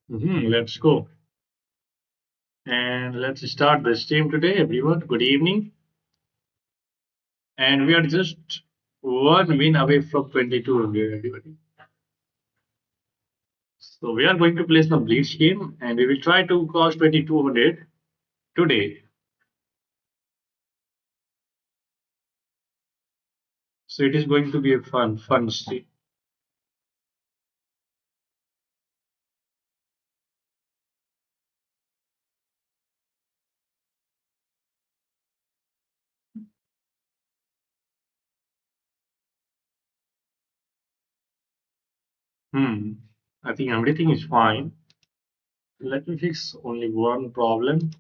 Let's go. And let's start the stream today, everyone. Good evening. And we are just one win away from 2200, everybody. So we are going to play some Blitz game and we will try to cross 2200 today. So it is going to be a fun stream. I think everything is fine. Let me fix only one problem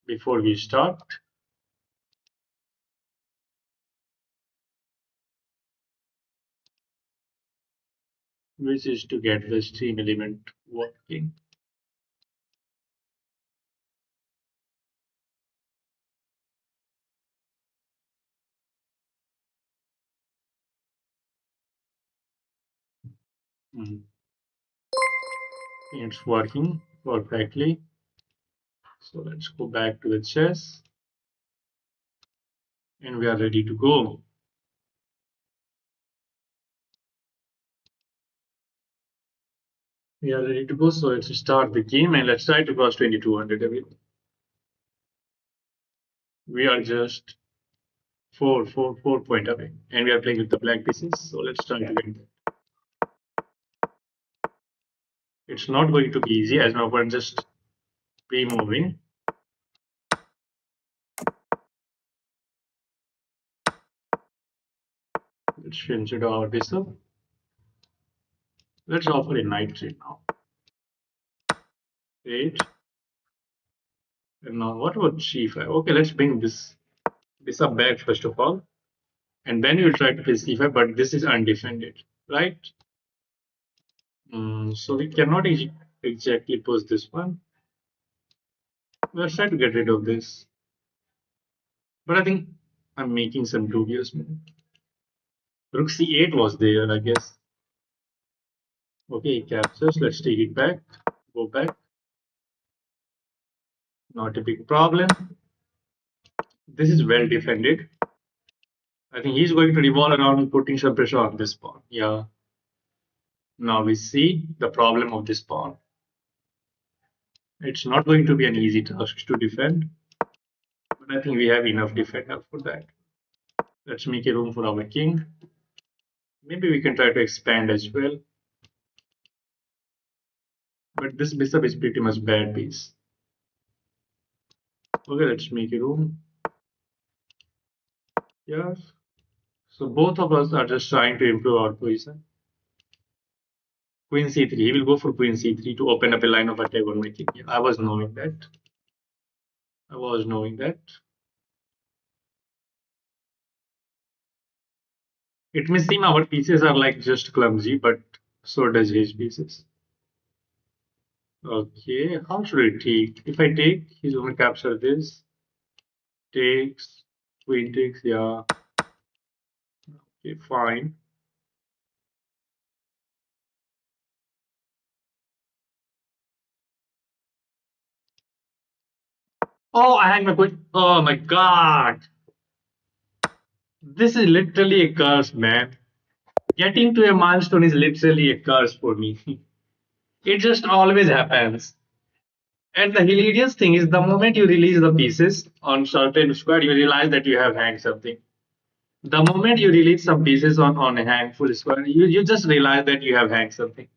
before we start, which is to get the stream element working. Hmm. It's working perfectly. So let's go back to the chess and we are ready to go. We are ready to go. So let's start the game and let's try to cross 2200 everyone. We are just four point away and we are playing with the black pieces. So let's try to get that. It's not going to be easy as my opponent just pre-moving. Let's consider our bishop. Let's offer a knight trade now. 8. And now what about c5? Okay, let's bring this bishop back first of all. And then we'll try to play c5, but this is undefended, right? So we cannot exactly push this one. Let's try to get rid of this. But I think I'm making some dubious move. Rook c8 was there, I guess. Okay, captures. Let's take it back. Go back. Not a big problem. This is well defended. I think he's going to revolve around putting some pressure on this pawn. Yeah. Now we see the problem of this pawn. It's not going to be an easy task to defend. But I think we have enough defender for that. Let's make a room for our king. Maybe we can try to expand as well. But this bishop is pretty much bad piece. Okay, let's make a room. Yeah. So both of us are just trying to improve our position. Queen c3. He will go for queen c3 to open up a line of attack on my king. Yeah, I was knowing that. I was knowing that. It may seem our pieces are like just clumsy, but so does his pieces. Okay, how should I take? If I take, he's going to capture this. Takes, queen takes, yeah. Okay, fine. Oh, I hang my queen. Oh my god. This is literally a curse, man. Getting to a milestone is literally a curse for me. It just always happens. And the hilarious thing is, the moment you release the pieces on certain square, you realize that you have hanged something. The moment you release some pieces on a hang full square, you just realize that you have hanged something.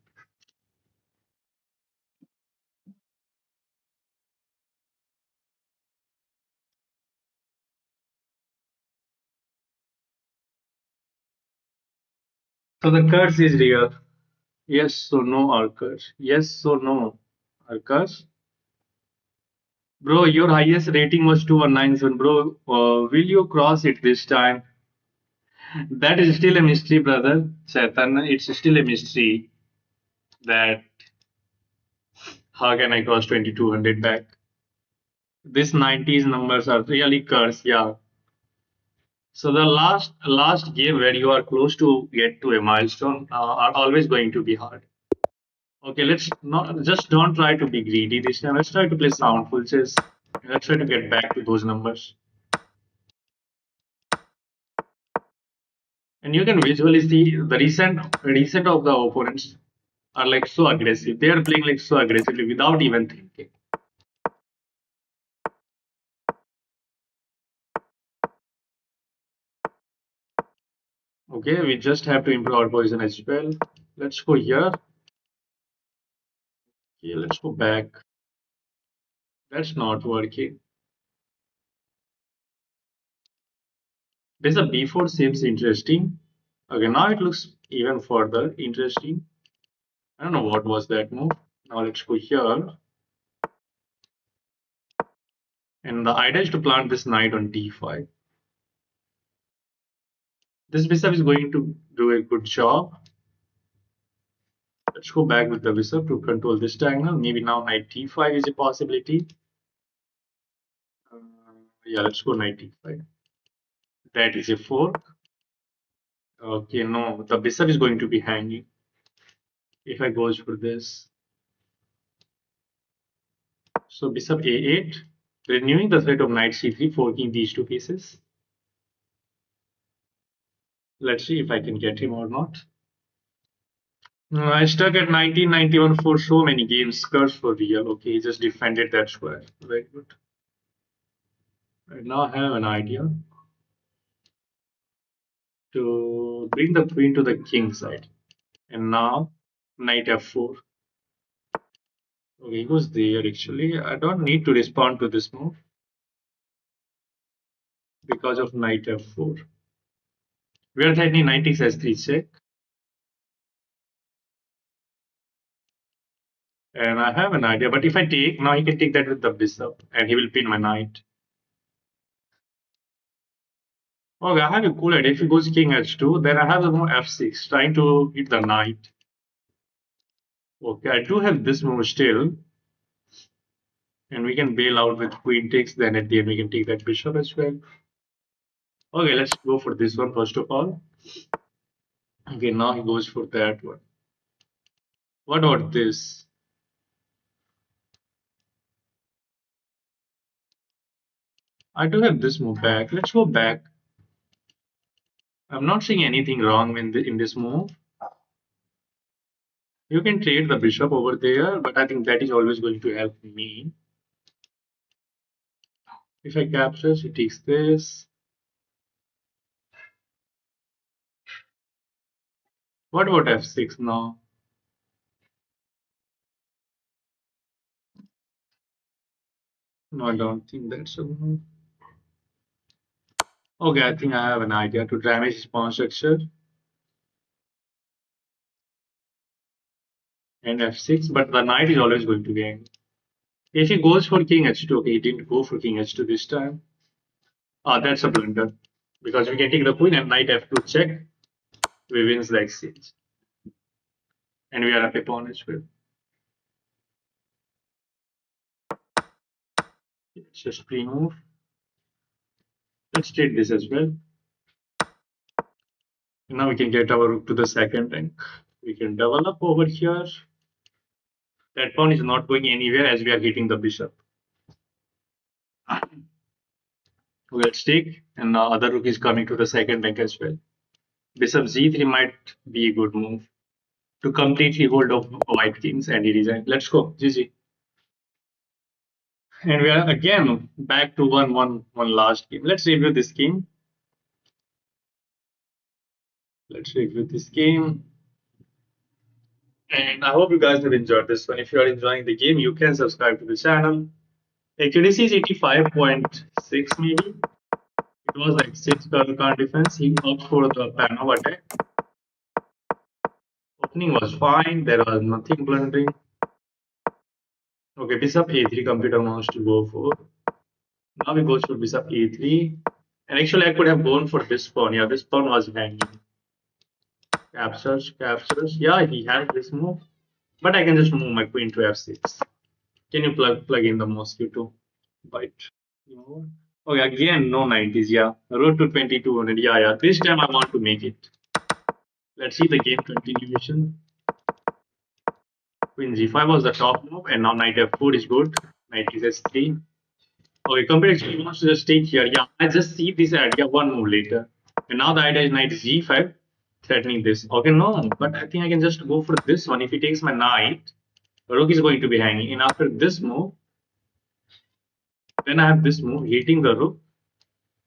So the curse is real. Yes, so no, or curse. Yes, so no, or curse. Bro, your highest rating was 2197. Bro, will you cross it this time? That is still a mystery, brother. Chetan, it's still a mystery that how can I cross 2200 back? These 90s numbers are really cursed, yeah. So the last game where you are close to get to a milestone are always going to be hard. Okay, let's not just don't try to be greedy this time. Let's try to play soundful chess. Let's try to get back to those numbers. And you can visually see the recent of the opponents are like so aggressive. They are playing like so aggressively without even thinking. Okay, we just have to improve our position as well. Let's go here. Okay, let's go back. That's not working. Bishop b4 seems interesting. Okay, now it looks even further interesting. I don't know what was that move. Now let's go here. And the idea is to plant this knight on d5. This bishop is going to do a good job. Let's go back with the bishop to control this diagonal. Maybe now knight d5 is a possibility. Uh, yeah, let's go knight d5. That is a fork. Okay, no, the bishop is going to be hanging if I goes for this. So bishop a8, renewing the threat of knight c3, forking these two pieces. Let's see if I can get him or not. I stuck at 1991 for so many games. Curse for real. Okay, he just defended that square. Very good. I now have an idea to bring the queen to the king side. And now knight f4. Okay, he was there actually. I don't need to respond to this move because of knight f4. We are threatening knight takes s3 check. And I have an idea, but if I take, now he can take that with the bishop and he will pin my knight. Okay, I have a cool idea. If he goes king h2, then I have the move f6, trying to hit the knight. Okay, I do have this move still. And we can bail out with queen takes, then at the end we can take that bishop as well. Okay, let's go for this one first of all. Okay, now he goes for that one. What about this? I do have this move back. Let's go back. I'm not seeing anything wrong in this move. You can trade the bishop over there, but I think that is always going to help me. If I capture, he takes this. What about f6 now? No, I don't think that's a move. Okay, I think I have an idea to damage his pawn structure. And f6, but the knight is always going to be angry. If he goes for king h2, okay, he didn't go for king h2 this time. Ah, that's a blunder. Because we can take the queen and knight f2 check. We wins the exchange. And we are up a pawn as well. Let's just pre-move. Let's take this as well. And now we can get our rook to the second rank. We can develop over here. That pawn is not going anywhere as we are hitting the bishop. Let's take, and the other rook is coming to the second rank as well. Bishop z3 might be a good move to completely hold off white kings and redesign. Let's go, GG. And we are again back to one last game. Let's review this game. Let's review this game. And I hope you guys have enjoyed this one. If you are enjoying the game, you can subscribe to the channel. Accuracy is 85.6 maybe. It was like 6 curve card defense. He opted for the Panov attack. Opening was fine. There was nothing blundering. Okay, bishop a3 computer wants to go for. Now we go for bishop a3. And actually I could have gone for this pawn. Yeah, this pawn was hanging. Captures, captures. Yeah, he had this move. But I can just move my queen to f6. Can you plug in the mosquito bite? No. Okay, again, no 90s. Yeah, road to 2200. Yeah, yeah. This time I want to make it. Let's see the game continuation. Queen g5 was the top move, and now knight f4 is good. Knight is s3. Okay, competition wants to just take here. Yeah, I just see this idea one move later. And now the idea is knight g5, threatening this. Okay, no, but I think I can just go for this one. If he takes my knight, rook is going to be hanging. And after this move, then I have this move, hitting the rook.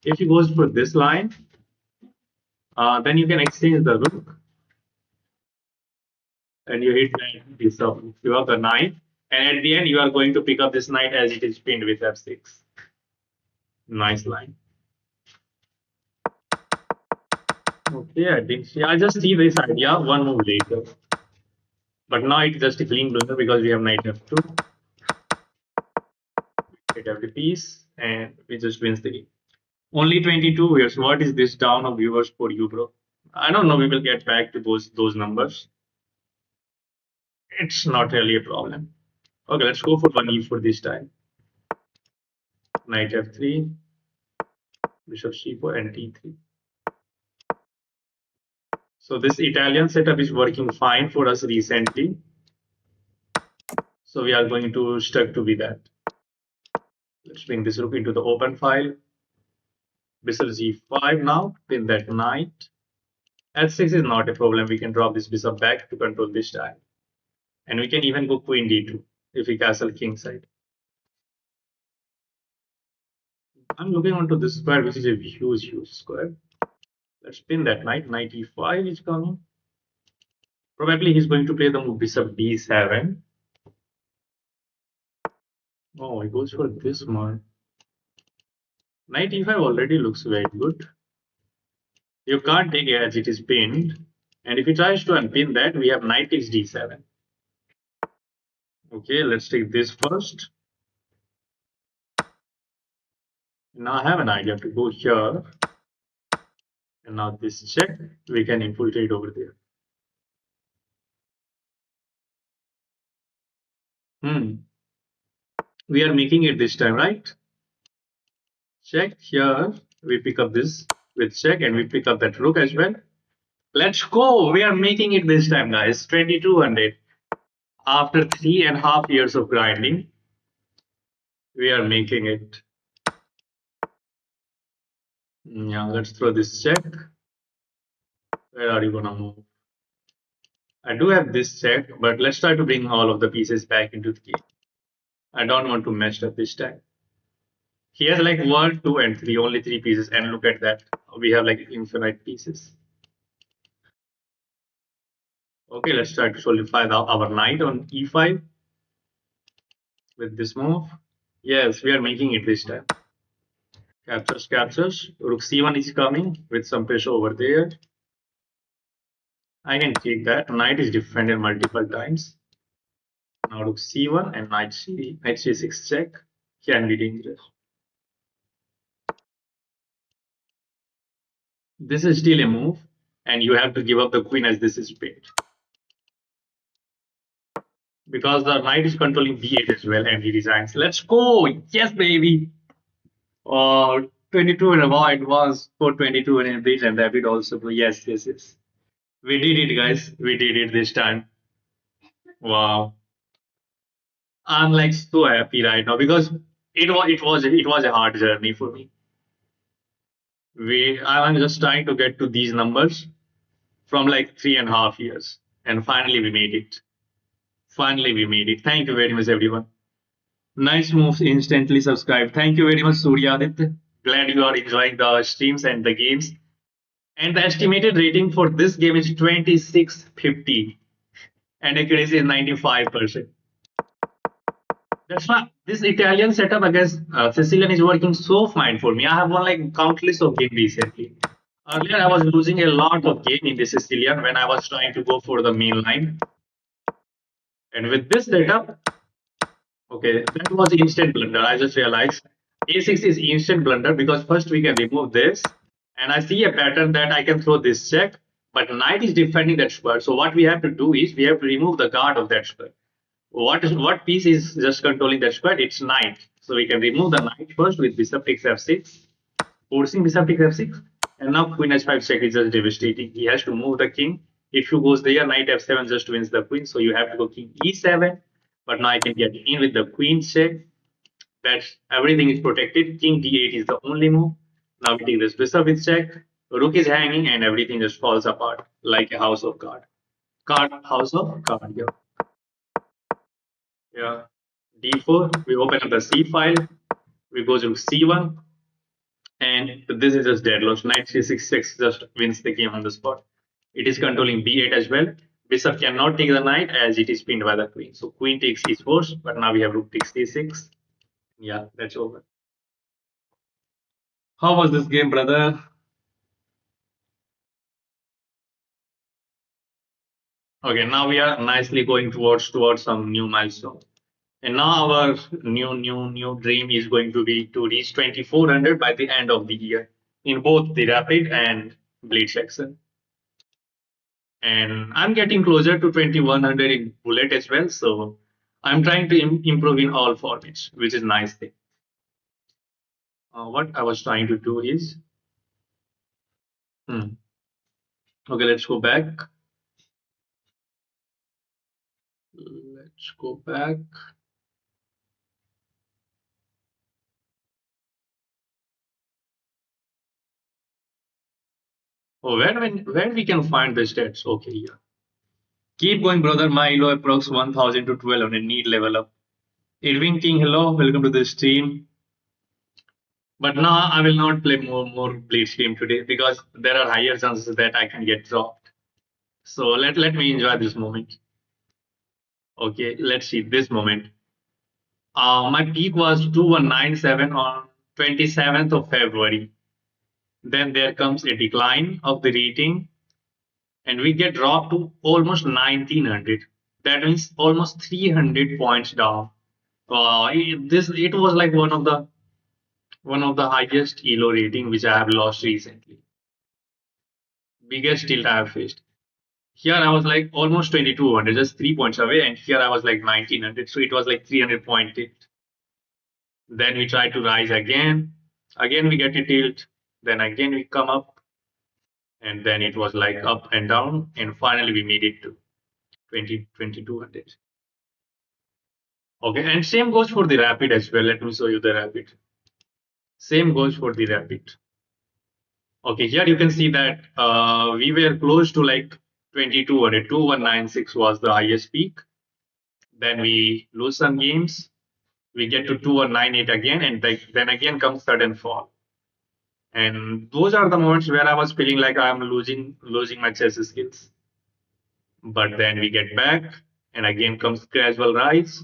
If he goes for this line, then you can exchange the rook. And you hit that piece of you have the knight. And at the end, you are going to pick up this knight as it is pinned with f6. Nice line. Okay, I think I just see this idea one move later. But now it's just a clean blunder because we have knight f2. Get every piece and we just wins the game. Only 22 viewers. What is this down of viewers for you, bro? I don't know. We will get back to those numbers. It's not really a problem. Okay, let's go for 1e4 this time. Knight f3, bishop c4, and t3. So this Italian setup is working fine for us recently. So we are going to stuck to be that. Let's bring this rook into the open file. Bishop g5 now, pin that knight. h6 is not a problem. We can drop this bishop back to control this time. And we can even go queen d2 if we castle king side. I'm looking onto this square, which is a huge square. Let's pin that knight. Knight e5 is coming. Probably he's going to play the move bishop b7. Oh, he goes for this one. Knight e5 already looks very good. You can't take it as it is pinned. And if he tries to unpin that, we have knight takes d7. Okay, let's take this first. Now I have an idea to go here. And now this check, we can infiltrate over there. We are making it this time, right? Check here. We pick up this with check and we pick up that rook as well. Let's go. We are making it this time, guys. 2200. After 3.5 years of grinding, we are making it. Yeah, let's throw this check. Where are you gonna move? I do have this check, but let's try to bring all of the pieces back into the game. I don't want to mess up this time. He has like 1, 2, and 3, only 3 pieces, and look at that. We have like infinite pieces. Okay, let's try to solidify our knight on e5 with this move. Yes, we are making it this time. Captures. Rook c1 is coming with some pressure over there. I can take that. Knight is defended multiple times. Now rook c1 and knight c6 check can be dangerous. This is still a move, and you have to give up the queen as this is pinned. Because the knight is controlling b8 as well, and he resigns. Let's go! Yes, baby! 22 and a white was 422 and a bridge, and that did also go. Yes. We did it, guys. We did it this time. Wow. I'm like so happy right now because it was a hard journey for me. I'm just trying to get to these numbers from like 3.5 years, and finally we made it. Thank you very much, everyone. Nice moves. Instantly subscribe. Thank you very much, Suryadit. Glad you are enjoying the streams and the games. And the estimated rating for this game is 2650, and accuracy is 95%. That's why this Italian setup against Sicilian is working so fine for me. I have won like countless of games recently. Earlier, I was losing a lot of game in the Sicilian when I was trying to go for the main line. And with this setup, okay, that was instant blunder. I just realized a6 is instant blunder because first we can remove this, and I see a pattern that I can throw this check, but knight is defending that square. So what we have to do is we have to remove the guard of that square. What piece is just controlling that square? It's knight. So we can remove the knight first with bishop takes f6, forcing bishop takes f6, and now queen h5 check is just devastating. He has to move the king, If you goes there, knight f7 just wins the queen. So you have to go king e7. But now I can get in with the queen check. That's everything is protected. King d8 is the only move. Now we take this bishop with check. Rook is hanging, and everything just falls apart like a house of card. House of card. Yeah. Yeah. d4. We open up the c file. We go to c1, and this is just dead loss. Knight c6 just wins the game on the spot. It is controlling b8 as well. Bishop cannot take the knight as it is pinned by the queen. So queen takes e4, but now we have rook takes c6. Yeah, that's over. How was this game, brother? Okay, now we are nicely going towards some new milestone. And now our new dream is going to be to reach 2400 by the end of the year in both the rapid and blade section. And I'm getting closer to 2100 in bullet as well. So I'm trying to improve in all formats, which is nice thing. What I was trying to do is, hmm, okay, let's go back. Let's go back. Oh, where we can find the stats? Okay, yeah. Keep going, brother. My elo approx 1000 to 1200. Need level up. Edwin King, hello. Welcome to the stream. But now I will not play more Blitz game today because there are higher chances that I can get dropped. So let me enjoy this moment. Okay, let's see this moment. My peak was 2197 on 27th of February. Then there comes a decline of the rating, and we get dropped to almost 1900. That means almost 300 points down. It was like one of the highest elo rating which I have lost recently. Biggest tilt I have faced. Here I was like almost 2200, just 3 points away, and here I was like 1900. So it was like 300 point tilt. Then we try to rise again. Again we get a tilt. Then again we come up, and then it was like up and down, and finally we made it to 2200. Okay, and same goes for the rapid as well. Let me show you the rapid. Same goes for the rapid. Okay, here you can see that we were close to like 2200. 2196 was the highest peak. Then we lose some games. We get to 2198 again, and then again comes sudden fall. And those are the moments where I was feeling like I'm losing my chess skills. But then we get back, and again comes gradual rise.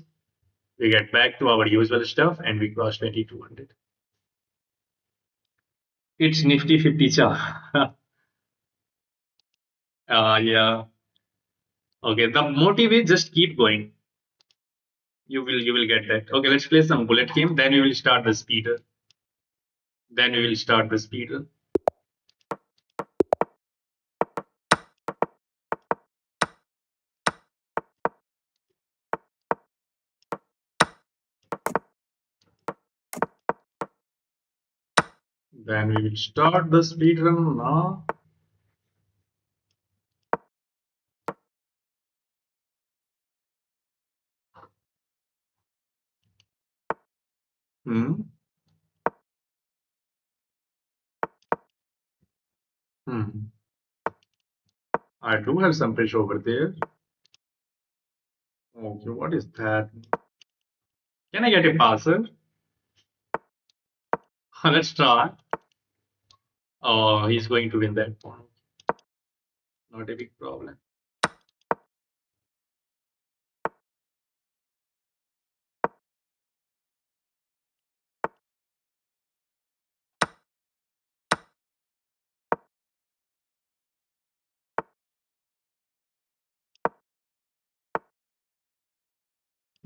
We get back to our usual stuff, and we cross 2200. It's nifty 50 cha. Yeah. Okay. The motive is just keep going. You will get that. Okay. Let's play some bullet game. Then we will start the speeder. Then we will start the speeder. Then we will start the speedrun now. Hmm. Hmm. I do have some fish over there. Okay, what is that? Can I get a parcel? Let's try. Oh, he's going to win that one. Not a big problem.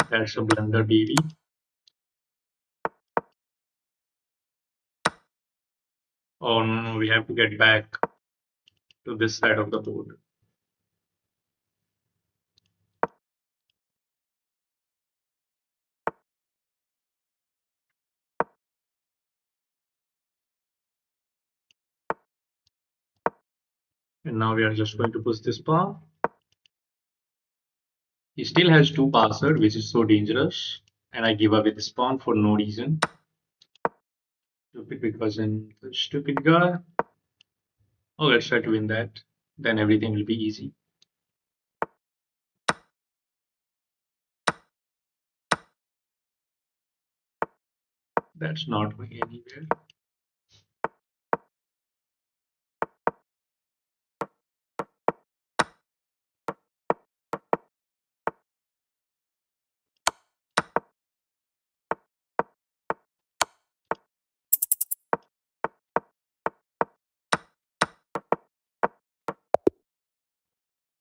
That's a blunder, baby. Oh no, we have to get back to this side of the board. And now we are just going to push this pawn. He still has two password, which is so dangerous. And I give away this pawn for no reason. Stupid because I'm a stupid guy. Oh, let's try to win that. Then everything will be easy. That's not going anywhere.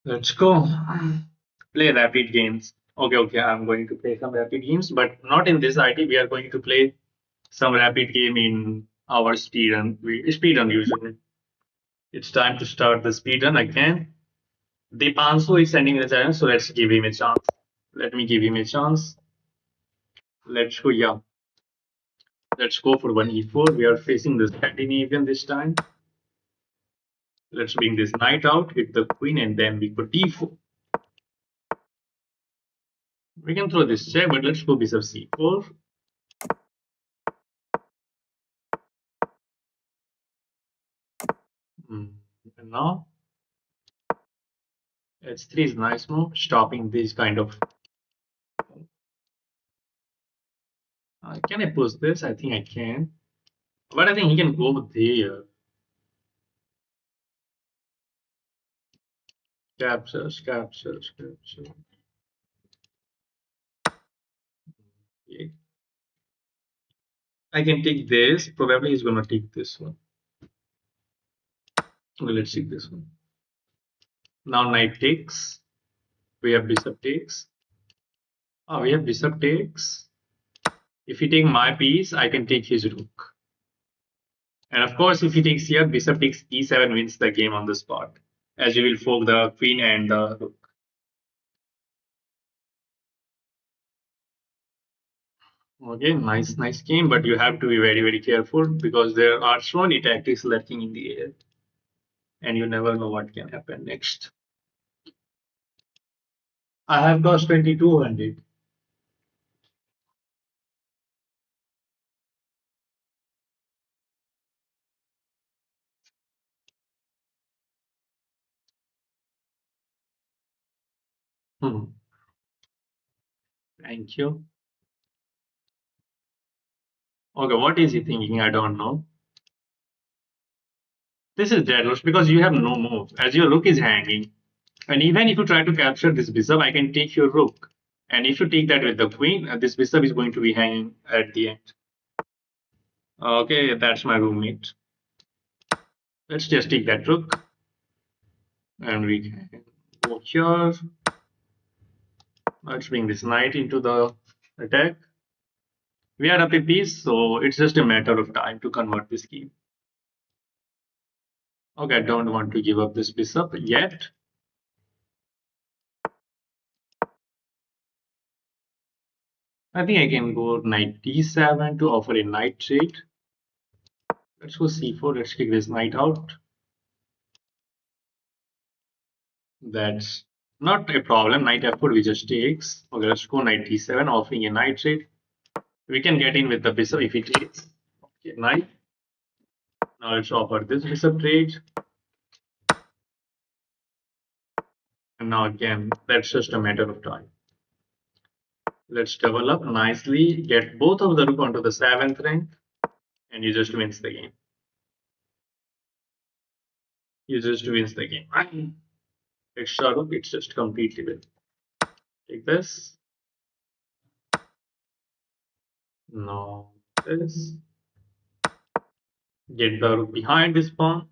Let's go. Play rapid games. Okay, I'm going to play some rapid games, but not in this ID. We are going to play some rapid game in our speedrun. We speedrun usually. It's time to start the speedrun again. Deepansu is sending the challenge, so let's give him a chance. Let me give him a chance. Let's go, yeah. Let's go for 1e4. We are facing the Scandinavian this time. Let's bring this knight out, hit the queen, and then we go d4. We can throw this check, but let's go bishop c4. And now h3 is nice move, stopping this kind of. Can I push this? I think I can. But I think he can go there. Captures. Okay. I can take this. Probably he's gonna take this one. Okay, let's take this one. Now knight takes. We have bishop takes. Oh, we have bishop takes. If he take my piece, I can take his rook. And of course, if he takes here, bishop takes e7 wins the game on the spot, as you will fork the queen and the rook. Okay, nice game, but you have to be very careful because there are so many tactics lurking in the air, and you never know what can happen next. I have cost 2200. Hmm. Thank you. Okay, what is he thinking? I don't know. This is deadloss because you have no move, as your rook is hanging. And even if you try to capture this bishop, I can take your rook. And if you take that with the queen, this bishop is going to be hanging at the end. Okay, that's my roommate. Let's just take that rook. And we can go here. Let's bring this knight into the attack. We are up a piece, so it's just a matter of time to convert this game. Okay, I don't want to give up this bishop yet. I think I can go knight d7 to offer a knight trade. Let's go c4. Let's kick this knight out. That's not a problem. Knight f4 we just takes. Okay, let's go knight d7, offering a knight trade. We can get in with the bishop if he takes. Okay, knight. Now let's offer this bishop trade. And now again, that's just a matter of time. Let's double up nicely, get both of the rook onto the 7th rank, and you just wins the game. You just wins the game. Extra rook, it's just completely win. Take this. No, this. Get the rook behind this pawn.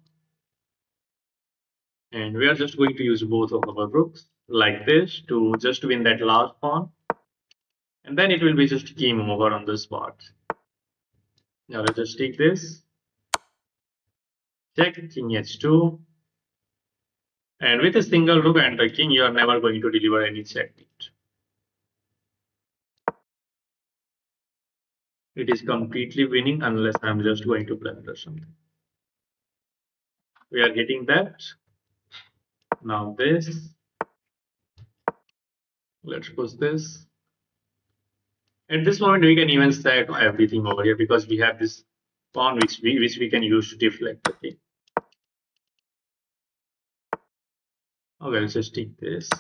And we are just going to use both of our rooks like this to just win that last pawn. And then it will be just game over on the spot. Now let's just take this. Check, king h2. And with a single rook and the king, you are never going to deliver any checkmate. It is completely winning unless I'm just going to blunder something. We are getting that. Now this. Let's push this. At this moment, we can even set everything over here because we have this pawn which we can use to deflect. Okay. Okay, let's just take this.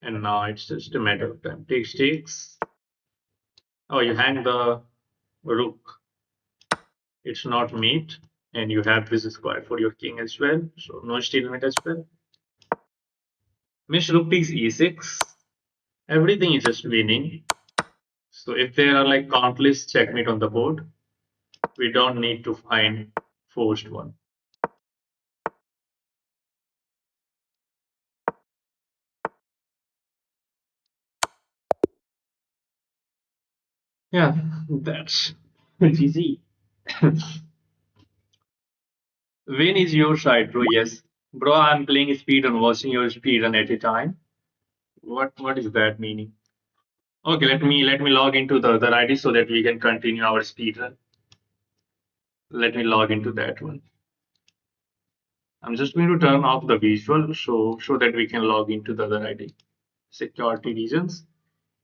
And now it's just a matter of time. Takes. Oh, you hang the rook. It's not mate. And you have this square for your king as well. So no stalemate as well. Miss rook takes e6. Everything is just winning. So if there are like countless checkmate on the board, we don't need to find forced one. Yeah, that's easy. When is your side, bro? Yes. Bro, I'm playing speedrun, watching your speedrun at a time. What is that meaning? Okay, let me log into the other ID so that we can continue our speedrun. Let me log into that one. I'm just going to turn off the visual so that we can log into the other ID. Security reasons.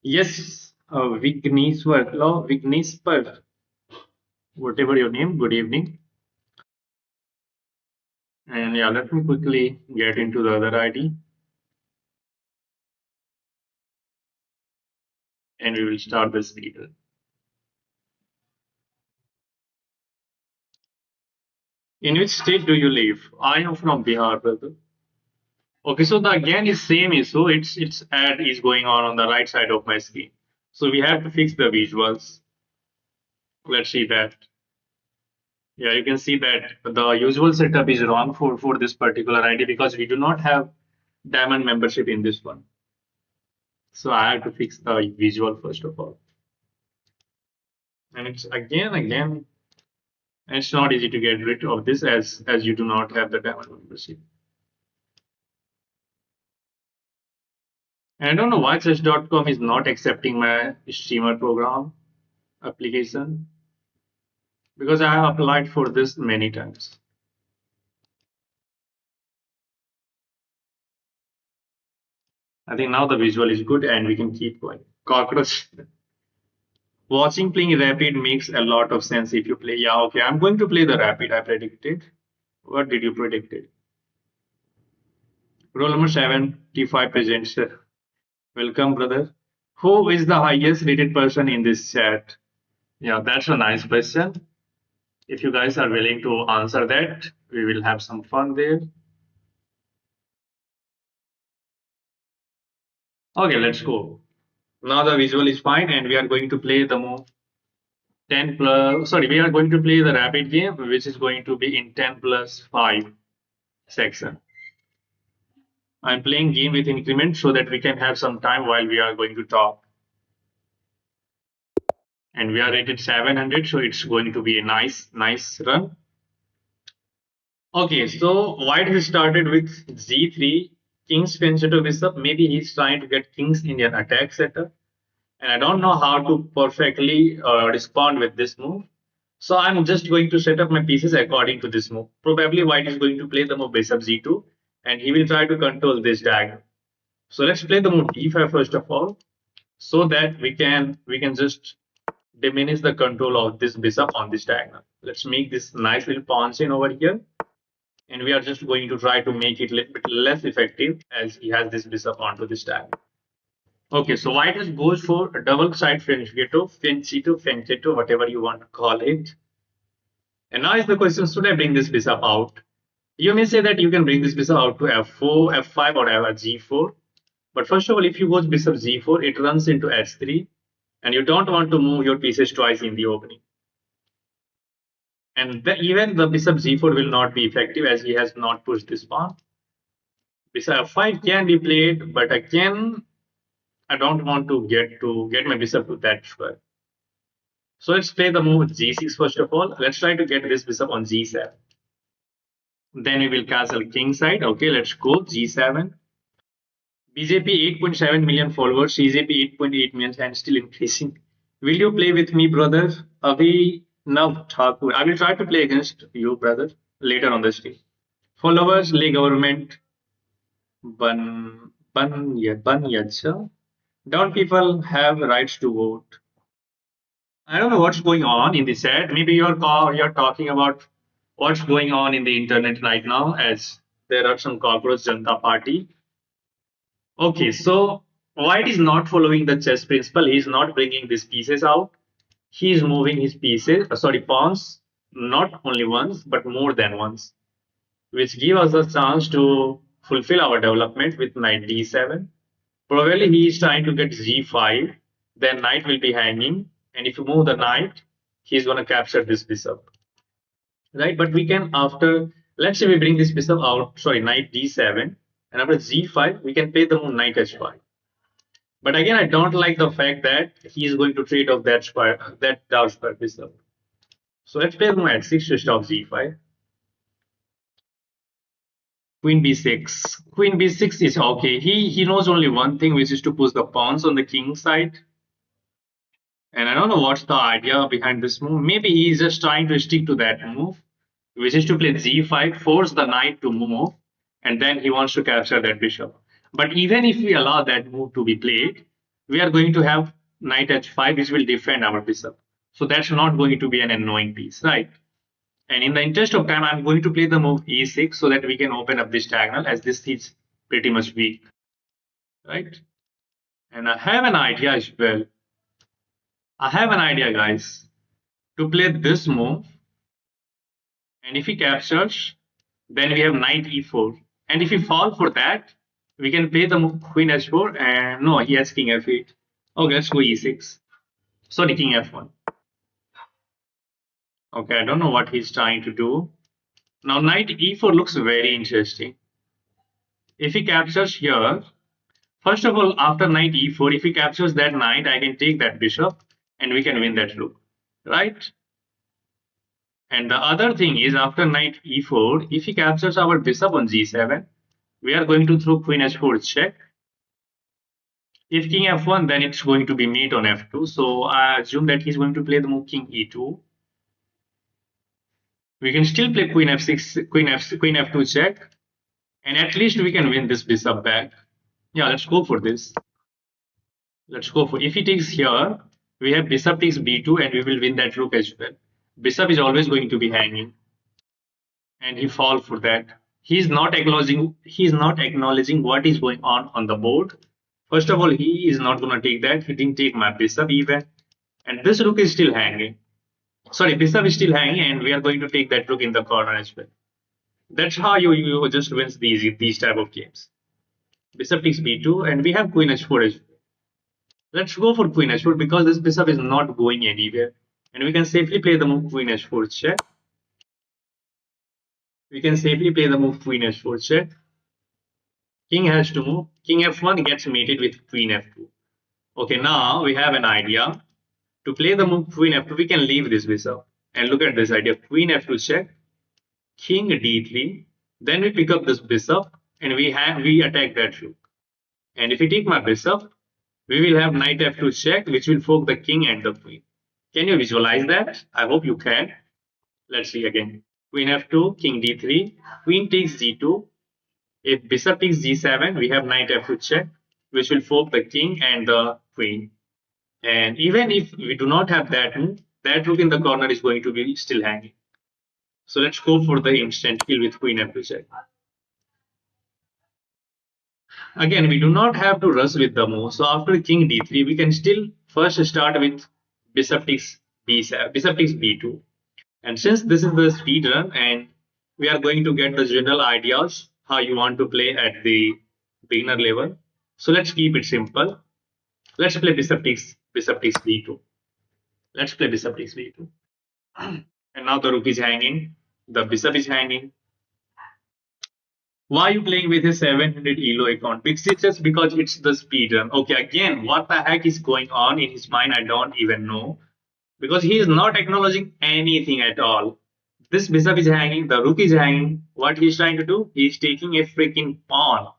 Yes, Vigneswar, hello, Vigneswar, whatever your name. Good evening. And yeah, let me quickly get into the other ID, and we will start the speedrun. In which state do you live? I am from Bihar, brother. Okay, so the again is same issue. It's ad is going on the right side of my screen. So we have to fix the visuals. Let's see that. Yeah, you can see that the usual setup is wrong for this particular ID because we do not have diamond membership in this one. So I have to fix the visual first of all. And it's again, and it's not easy to get rid of this as you do not have the diamond membership. And I don't know why chess.com is not accepting my streamer program application because I have applied for this many times. I think now the visual is good and we can keep going. Cockroach. Watching playing rapid makes a lot of sense if you play. Yeah, okay. I'm going to play the rapid. I predicted. What did you predict? Roll number 75 presents. Welcome, brother. Who is the highest rated person in this chat? Yeah, that's a nice question. If you guys are willing to answer that, we will have some fun there. Okay, let's go. Now the visual is fine, and we are going to play the move 10 plus. Sorry, we are going to play the rapid game, which is going to be in 10 plus 5 section. I'm playing game with increment so that we can have some time while we are going to talk. And we are rated 700, so it's going to be a nice run. Okay, so white has started with z3, king's fiancé to bishop. Maybe he's trying to get king's Indian attack setup. And I don't know how to perfectly respond with this move. So I'm just going to set up my pieces according to this move. Probably white is going to play the move bishop z2, and he will try to control this diagonal. So let's play the move d5 first of all, so that we can just diminish the control of this bishop on this diagonal. Let's make this nice little pawn chain over here, and we are just going to try to make it a little bit less effective as he has this bishop onto this diagonal. Okay, so white just goes for a double side fianchetto, fianchetto, whatever you want to call it. And now is the question, should I bring this bishop out? You may say that you can bring this bishop out to f4, f5, or g4. But first of all, if you go bishop g4, it runs into h3, and you don't want to move your pieces twice in the opening. And even the bishop g4 will not be effective as he has not pushed this pawn. Bishop f5 can be played, but again, I don't want to get my bishop to that square. So let's play the move g6 first of all. Let's try to get this bishop on g7. Then we will castle king side. Okay, let's go g7. BJP 8.7 million followers, CJP 8.8 million, and still increasing. Will you play with me, brother? Abhinav Thakur. I will try to play against you, brother, later on the stream. Followers, le government, ban yacha. Don't people have rights to vote? I don't know what's going on in the chat. Maybe you're talking about what's going on in the internet right now, as there are some cockroach Janta Party. Okay, so White is not following the chess principle. He's not bringing these pieces out. He is moving his pieces, sorry, pawns, not only once, but more than once, which give us a chance to fulfill our development with knight d7. Probably he is trying to get g5, then knight will be hanging, and if you move the knight, he's going to capture this bishop, right? But we can, after, let's say we bring this bishop out, sorry, knight d7, and after g5, we can play the move knight h5. But again, I don't like the fact that he is going to trade off that square, that dark square bishop. So let's play the move at 6 to stop g5. Queen b6. Queen b6 is okay. He knows only one thing, which is to push the pawns on the king side. And I don't know what's the idea behind this move. Maybe he's just trying to stick to that move, which is to play g5, force the knight to move, and then he wants to capture that bishop. But even if we allow that move to be played, we are going to have knight h5, which will defend our bishop. So that's not going to be an annoying piece, right? And in the interest of time, I'm going to play the move e6 so that we can open up this diagonal, as this is pretty much weak, right? And I have an idea as well. I have an idea, guys, to play this move. And if he captures, then we have knight e4. And if we fall for that, we can play the move queen h4. And no, he has king f8. Okay, let's go e6. Sorry, king f1. Okay, I don't know what he's trying to do. Now, knight e4 looks very interesting. If he captures here, first of all, after knight e4, if he captures that knight, I can take that bishop and we can win that rook, right? And the other thing is, after knight e4, if he captures our bishop on g7, we are going to throw queen h4 check. If king f1, then it's going to be mate on f2. So I assume that he's going to play the move king e2. We can still play queen f6, queen f2 check, and at least we can win this bishop back. Yeah, let's go for this. Let's go for, if he takes here, we have bishop takes b2 and we will win that rook as well. Bishop is always going to be hanging, and he fall for that. He's not acknowledging what is going on the board. First of all, he is not going to take that. He didn't take my bishop even, and this rook is still hanging. Sorry, bishop is still hanging, and we are going to take that rook in the corner as well. That's how you just wins these type of games. Bishop takes b2, and we have queen h4 as well. Let's go for queen h4 because this bishop is not going anywhere, and we can safely play the move queen h4 check. We can safely play the move queen h4 check. King has to move. King f1 gets mated with queen f2. Okay, now we have an idea. To play the move queen f2, we can leave this bishop. And look at this idea. Queen f2 check, king d3. Then we pick up this bishop and we attack that rook. And if we take my bishop, we will have knight f2 check, which will fork the king and the queen. Can you visualize that? I hope you can. Let's see again. Queen f2, king d3, queen takes g2. If bishop takes g7, we have knight f2 check, which will fork the king and the queen. And even if we do not have that move, that rook in the corner is going to be still hanging. So let's go for the instant kill with queen f2 check. Again, we do not have to rush with the move. So after king d3, we can still first start with bishop takes b7, bishop takes b2. And since this is the speed run and we are going to get the general ideas how you want to play at the beginner level. So let's keep it simple. Let's play bishop takes b2. Let's play bishop takes b2. And now the rook is hanging. The bishop is hanging. Why are you playing with a 700 ELO account? It's just because it's the speed run. Okay, again, what the heck is going on in his mind? I don't even know. Because he is not acknowledging anything at all. This bishop is hanging, the rook is hanging. What he's trying to do? He's taking a freaking pawn.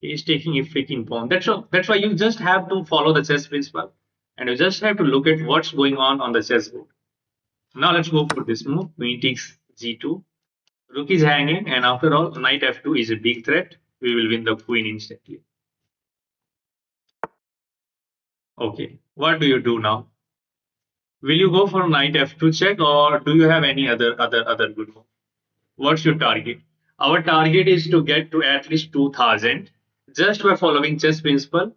He's taking a freaking pawn. That's why you just have to follow the chess principle. And you just have to look at what's going on the chessboard. Now let's go for this move. Queen takes g2. Rook is hanging, and after all, knight f2 is a big threat. We will win the queen instantly. Okay, what do you do now? Will you go for knight f2 check, or do you have any other good move? What's your target? Our target is to get to at least 2000 just by following chess principle,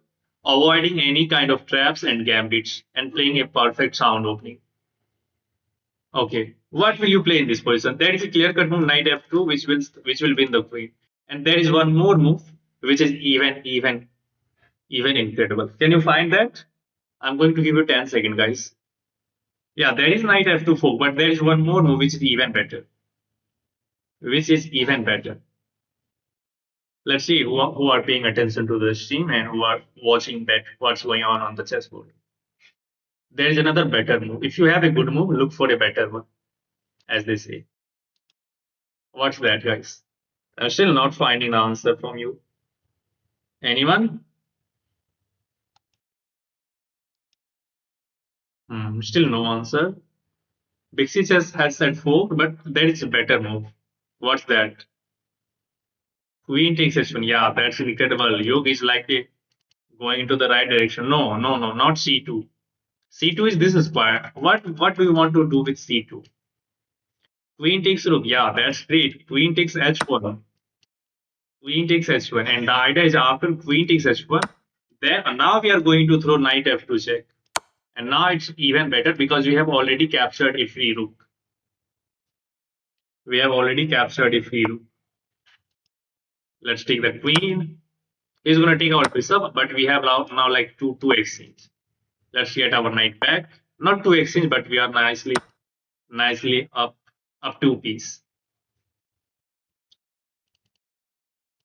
avoiding any kind of traps and gambits, and playing a perfect sound opening. Okay, what will you play in this position? There is a clear-cut move knight f2, which will win the queen, and there is one more move which is even incredible. Can you find that? I'm going to give you 10 seconds, guys. Yeah, there is knight f2 4, but there is one more move which is even better. Which is even better. Let's see who are paying attention to the stream and who are watching that what's going on the chessboard. There is another better move. If you have a good move, look for a better one, as they say. What's that, guys? I'm still not finding the answer from you. Anyone? Still no answer. Bixi has said 4, but there is a better move. What's that? Queen takes h1. Yeah, that's incredible. Yoga is like going into the right direction. No, no, no, not c2. C2 is this square. What do you want to do with C2? Queen takes rook. Yeah, that's great. Queen takes H1. Queen takes H1. And the idea is after Queen takes H1, then now we are going to throw knight F2 check. And now it's even better because we have already captured a free rook. We have already captured a free rook. Let's take the queen. He's gonna take our bishop, but we have now like two exchange. Let's get our knight back. Not two exchange, but we are nicely up two piece.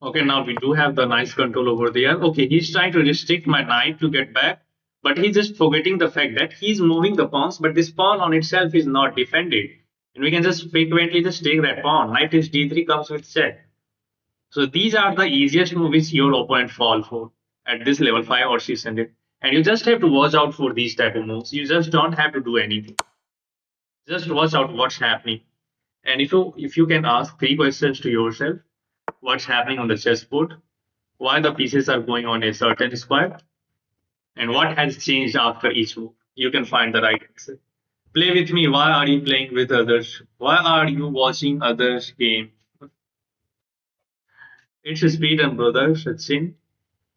Okay, now we do have the nice control over there. Okay, he's trying to restrict my knight to get back, but he's just forgetting the fact that he's moving the pawns, but this pawn on itself is not defended. And we can just frequently just take that pawn. Knight is d3 comes with check. So these are the easiest moves your opponent fall for at this level 5 or 600. And you just have to watch out for these type of moves. You just don't have to do anything. Just watch out what's happening. And if you can ask 3 questions to yourself, what's happening on the chessboard, why the pieces are going on a certain square, and what has changed after each move. You can find the right answer. Play with me. Why are you playing with others? Why are you watching others' game? It's a speedrun, brother, Sachin.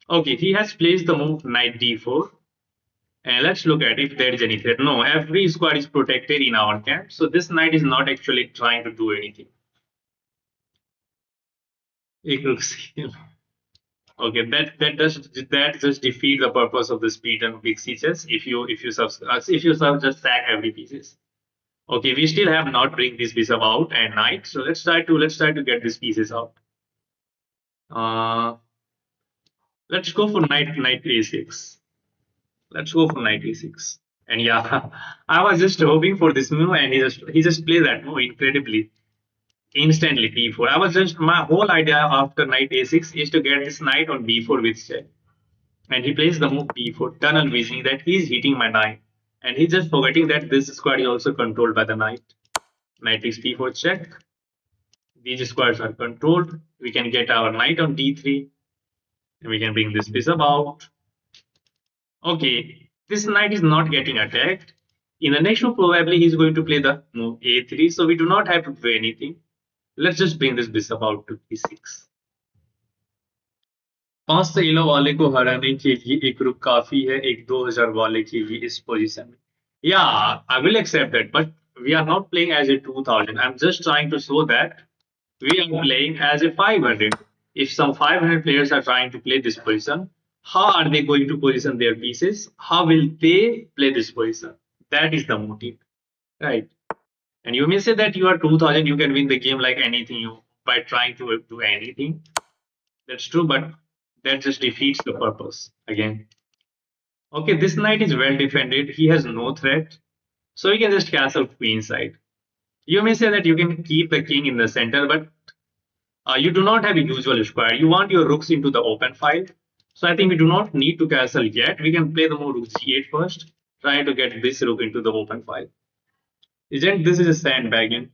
Okay, he has placed the move knight d4. And let's look at if there is any threat. No, every square is protected in our camp. So this knight is not actually trying to do anything. Okay, that just defeat the purpose of the speed and big sieges if you just sack every pieces. Okay, we still have not bring this piece about and knight, so let's try to get these pieces out. Uh, let's go for knight a6. Let's go for knight a6. And yeah, I was just hoping for this move, and he just played that move incredibly, instantly b4. I was just my whole idea after knight a6 is to get this knight on b4 with check. And he plays the move b4, tunnel visioning that he's hitting my knight. And he's just forgetting that this square is also controlled by the knight. Knight takes b4 check. These squares are controlled. We can get our knight on d3. And we can bring this bishop out. Okay, this knight is not getting attacked. In the next move, probably he's going to play the move a3. So we do not have to do anything. Let's just bring this bishop out to e6. 500 kilo वाले को हराने के लिए एक रुक काफी है एक 2000 वाले के लिए इस पोजीशन में. Yeah, I will accept that, but we are not playing as a 2000. I'm just trying to show that we are playing as a 500. If some 500 players are trying to play this position, how are they going to position their pieces? How will they play this position? That is the motive, right? And you may say that you are 2000, you can win the game like anything you by trying to do anything. That's true, but that just defeats the purpose again. Okay, this knight is well defended. He has no threat. So we can just castle queen side. You may say that you can keep the king in the center, but you do not have a usual square. You want your rooks into the open file. So I think we do not need to castle yet. We can play the move rook g8 first, trying to get this rook into the open file. Isn't this is a sandbagging?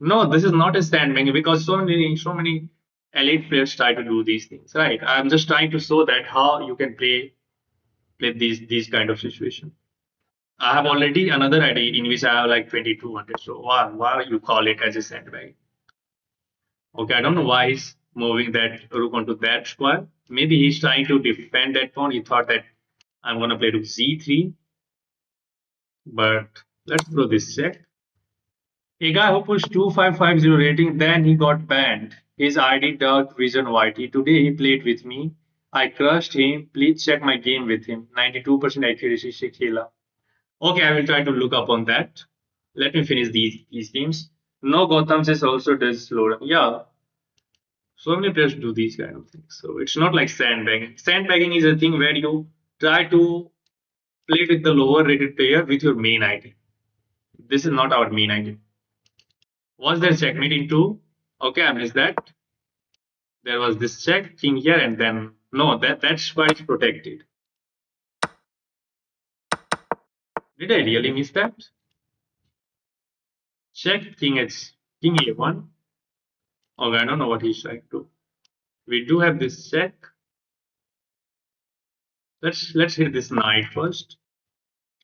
No, this is not a sandbag because so many elite players try to do these things, right? I'm just trying to show that how you can play these kind of situation. I have already another ID in which I have like 2200. So why you call it as a sandbag? Okay, I don't know why he's moving that rook onto that square. Maybe he's trying to defend that pawn. He thought that I'm gonna play rook c3, but let's throw this check. A guy who pushed 2550 rating, then he got banned. His ID Dark Vision YT. Today he played with me. I crushed him. Please check my game with him. 92% accuracy, Shekila. Okay, I will try to look up on that. Let me finish these games. No, Gotham says also does slow down. Yeah, so many players do these kind of things. So it's not like sandbagging. Sandbagging is a thing where you try to play with the lower rated player with your main ID. This is not our main ID. Was there checkmate in two? Okay, I missed that. There was this check, king here, and then no, that's why it's protected. Did I really miss that? Check, king a1. Okay, I don't know what he's trying to. We do have this check. Let's hit this knight first.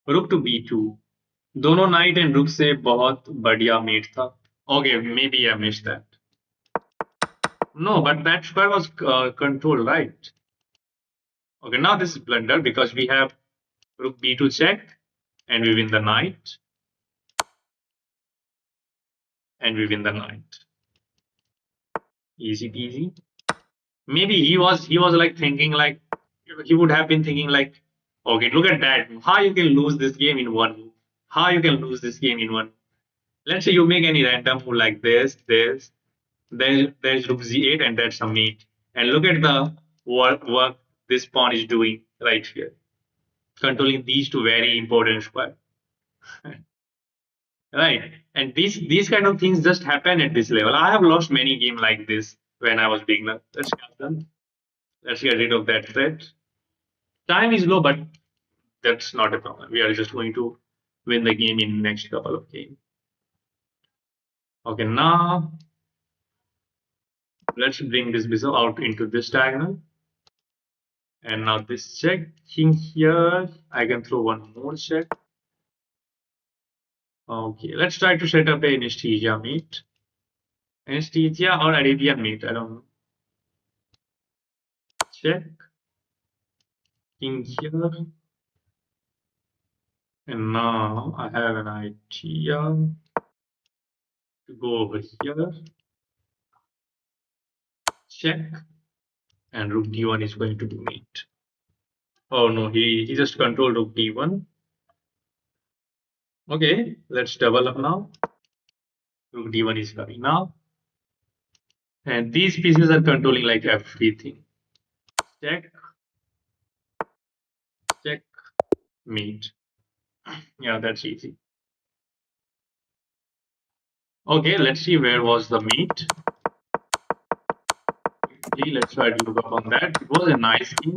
Rook to b2. दोनों knight and rook से बहुत बढ़िया met था. Okay, maybe I missed that. No, but that square was controlled, right? Okay, now this is blunder because we have rook b2 check, and we win the knight, and we win the knight. Easy peasy. Maybe he was like thinking like he would have been thinking like, okay, look at that. How you can lose this game in one move? How you can lose this game in one? Let's say you make any random move like this. There's rook z8 and that's a mate. And look at the work this pawn is doing right here, controlling these two very important squares. Right. And these kind of things just happen at this level. I have lost many games like this when I was beginner. Let's get rid of that threat. Time is low, but that's not a problem. We are just going to win the game in next couple of games. Okay, now let's bring this bishop out into this diagonal. And now this check, king here. I can throw one more check. Okay, let's try to set up a anesthesia mate. Anesthesia or Arabian mate, I don't know. Check. King here. And now I have an idea to go over here. Check. And rook d1 is going to be mate. Oh no, he just controlled rook d1. Okay, let's double up now. Rook d1 is coming now. And these pieces are controlling like everything. Check. Check. Mate. Yeah, that's easy. Okay, let's see where was the mate. Let's try to look up on that. It was a nice game.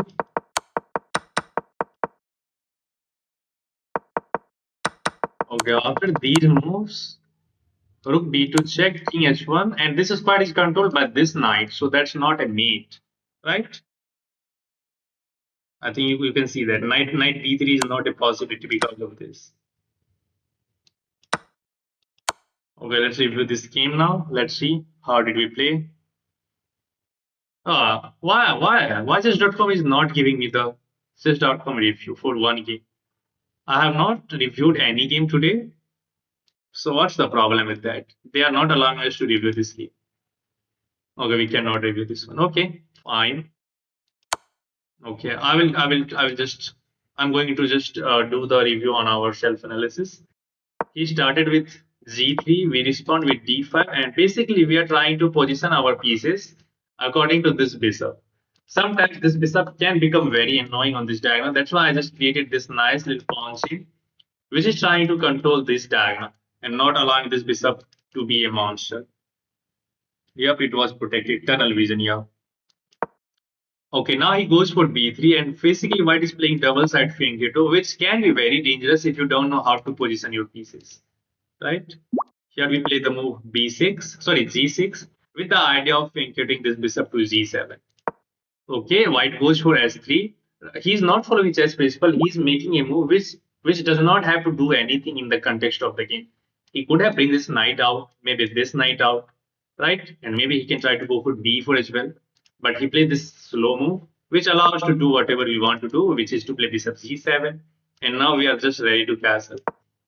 Okay, after these moves, rook b2 check, king h1, and this square is controlled by this knight, so that's not a mate, right? I think you can see that knight d3 is not a possibility because of this. Okay, let's review this game now. Let's see how did we play. Why chess.com is not giving me the chess.com review for one game? I have not reviewed any game today. So what's the problem with that? They are not allowing us to review this game. Okay, we cannot review this one. Okay, fine. Okay, I'm going to just do the review on our self analysis. He started with g3, we respond with d5, and basically we are trying to position our pieces according to this bishop. Sometimes this bishop can become very annoying on this diagonal. That's why I just created this nice little pawn sheet, which is trying to control this diagonal and not allowing this bishop to be a monster. Yep, it was protected. Tunnel vision, yeah. Okay, now he goes for b3, and basically white is playing double side fianchetto, which can be very dangerous if you don't know how to position your pieces, right? Here we play the move b6, sorry g6, with the idea of including this bishop to g7. Okay, white goes for s3. He's not following chess principle. He's making a move which does not have to do anything in the context of the game. He could have bring this knight out, maybe this knight out, right? And maybe he can try to go for d4 as well. But he played this slow move, which allows to do whatever we want to do, which is to play bishop g7. And now we are just ready to castle.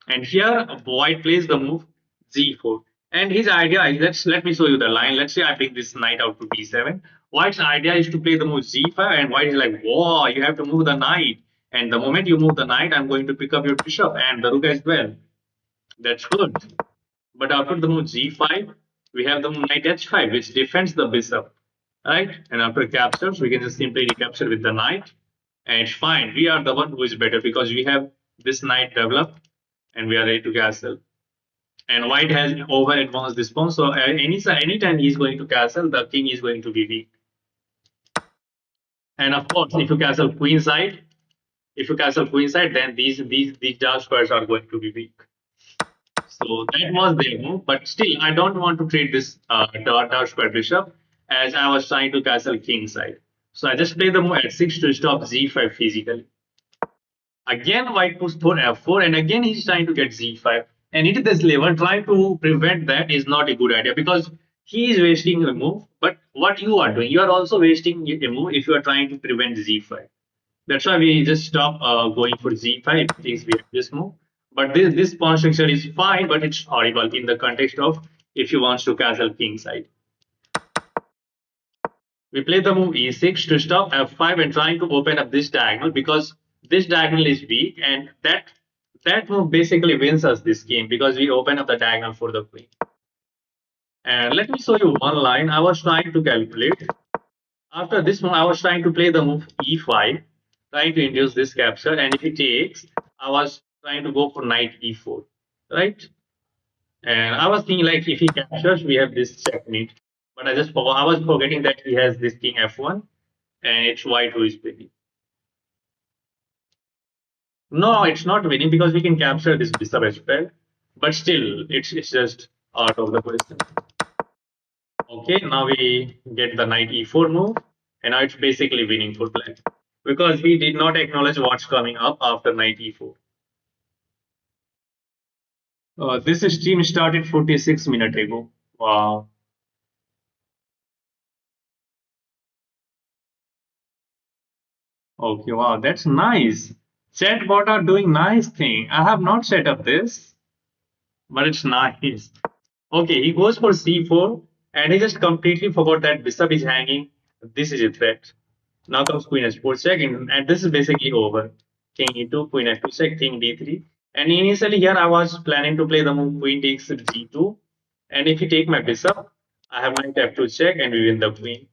And here white plays the move g4. And his idea is, let me show you the line. Let's say I bring this knight out to d7. White's idea is to play the move g5, and white is like, whoa, you have to move the knight. And the moment you move the knight, I'm going to pick up your bishop and the rook as well. That's good. But after the move g5, we have the move knight h5, which defends the bishop, right? And after captures, we can just simply recapture with the knight, and it's fine. We are the one who is better because we have this knight developed, and we are ready to castle. And white has over advanced this pawn, so anytime he's going to castle, the king is going to be weak. And of course, if you castle queenside, then these dark squares are going to be weak. So that was their move, but still, I don't want to trade this dark square bishop as I was trying to castle kingside. So I just play the move at 6 to stop z5 physically. Again, white moves for f4, and again he's trying to get z5. And into this level, trying to prevent that is not a good idea because he is wasting a move. But what you are doing, you are also wasting a move if you are trying to prevent z5. That's why we just stop going for z5 since we have this move. But this pawn structure is fine, but it's horrible in the context of if you want to castle kingside. We play the move e6 to stop f5 and trying to open up this diagonal because this diagonal is weak, and that move basically wins us this game because we open up the diagonal for the queen. And let me show you one line I was trying to calculate. After this move, I was trying to play the move e5, trying to induce this capture, and if he takes, I was trying to go for knight e4, right? And I was thinking like if he captures, we have this checkmate. But I was forgetting that he has this king f1, and it's white who is winning. No, it's not winning because we can capture this bishop as well. But still, it's just out of the question. Okay, now we get the knight e4 move, and now it's basically winning for black because he did not acknowledge what's coming up after knight e4. This stream started 46 minutes ago. Wow. Okay, wow, that's nice. Chatbot are doing nice thing. I have not set up this, but it's nice. Okay, he goes for c4, and he just completely forgot that bishop is hanging. This is a threat. Now comes queen h4 check, and this is basically over. King e2, queen f2 check, king d3. And initially here I was planning to play the move queen takes g2, and if you take my bishop, I have knight f2 check, and we win the queen.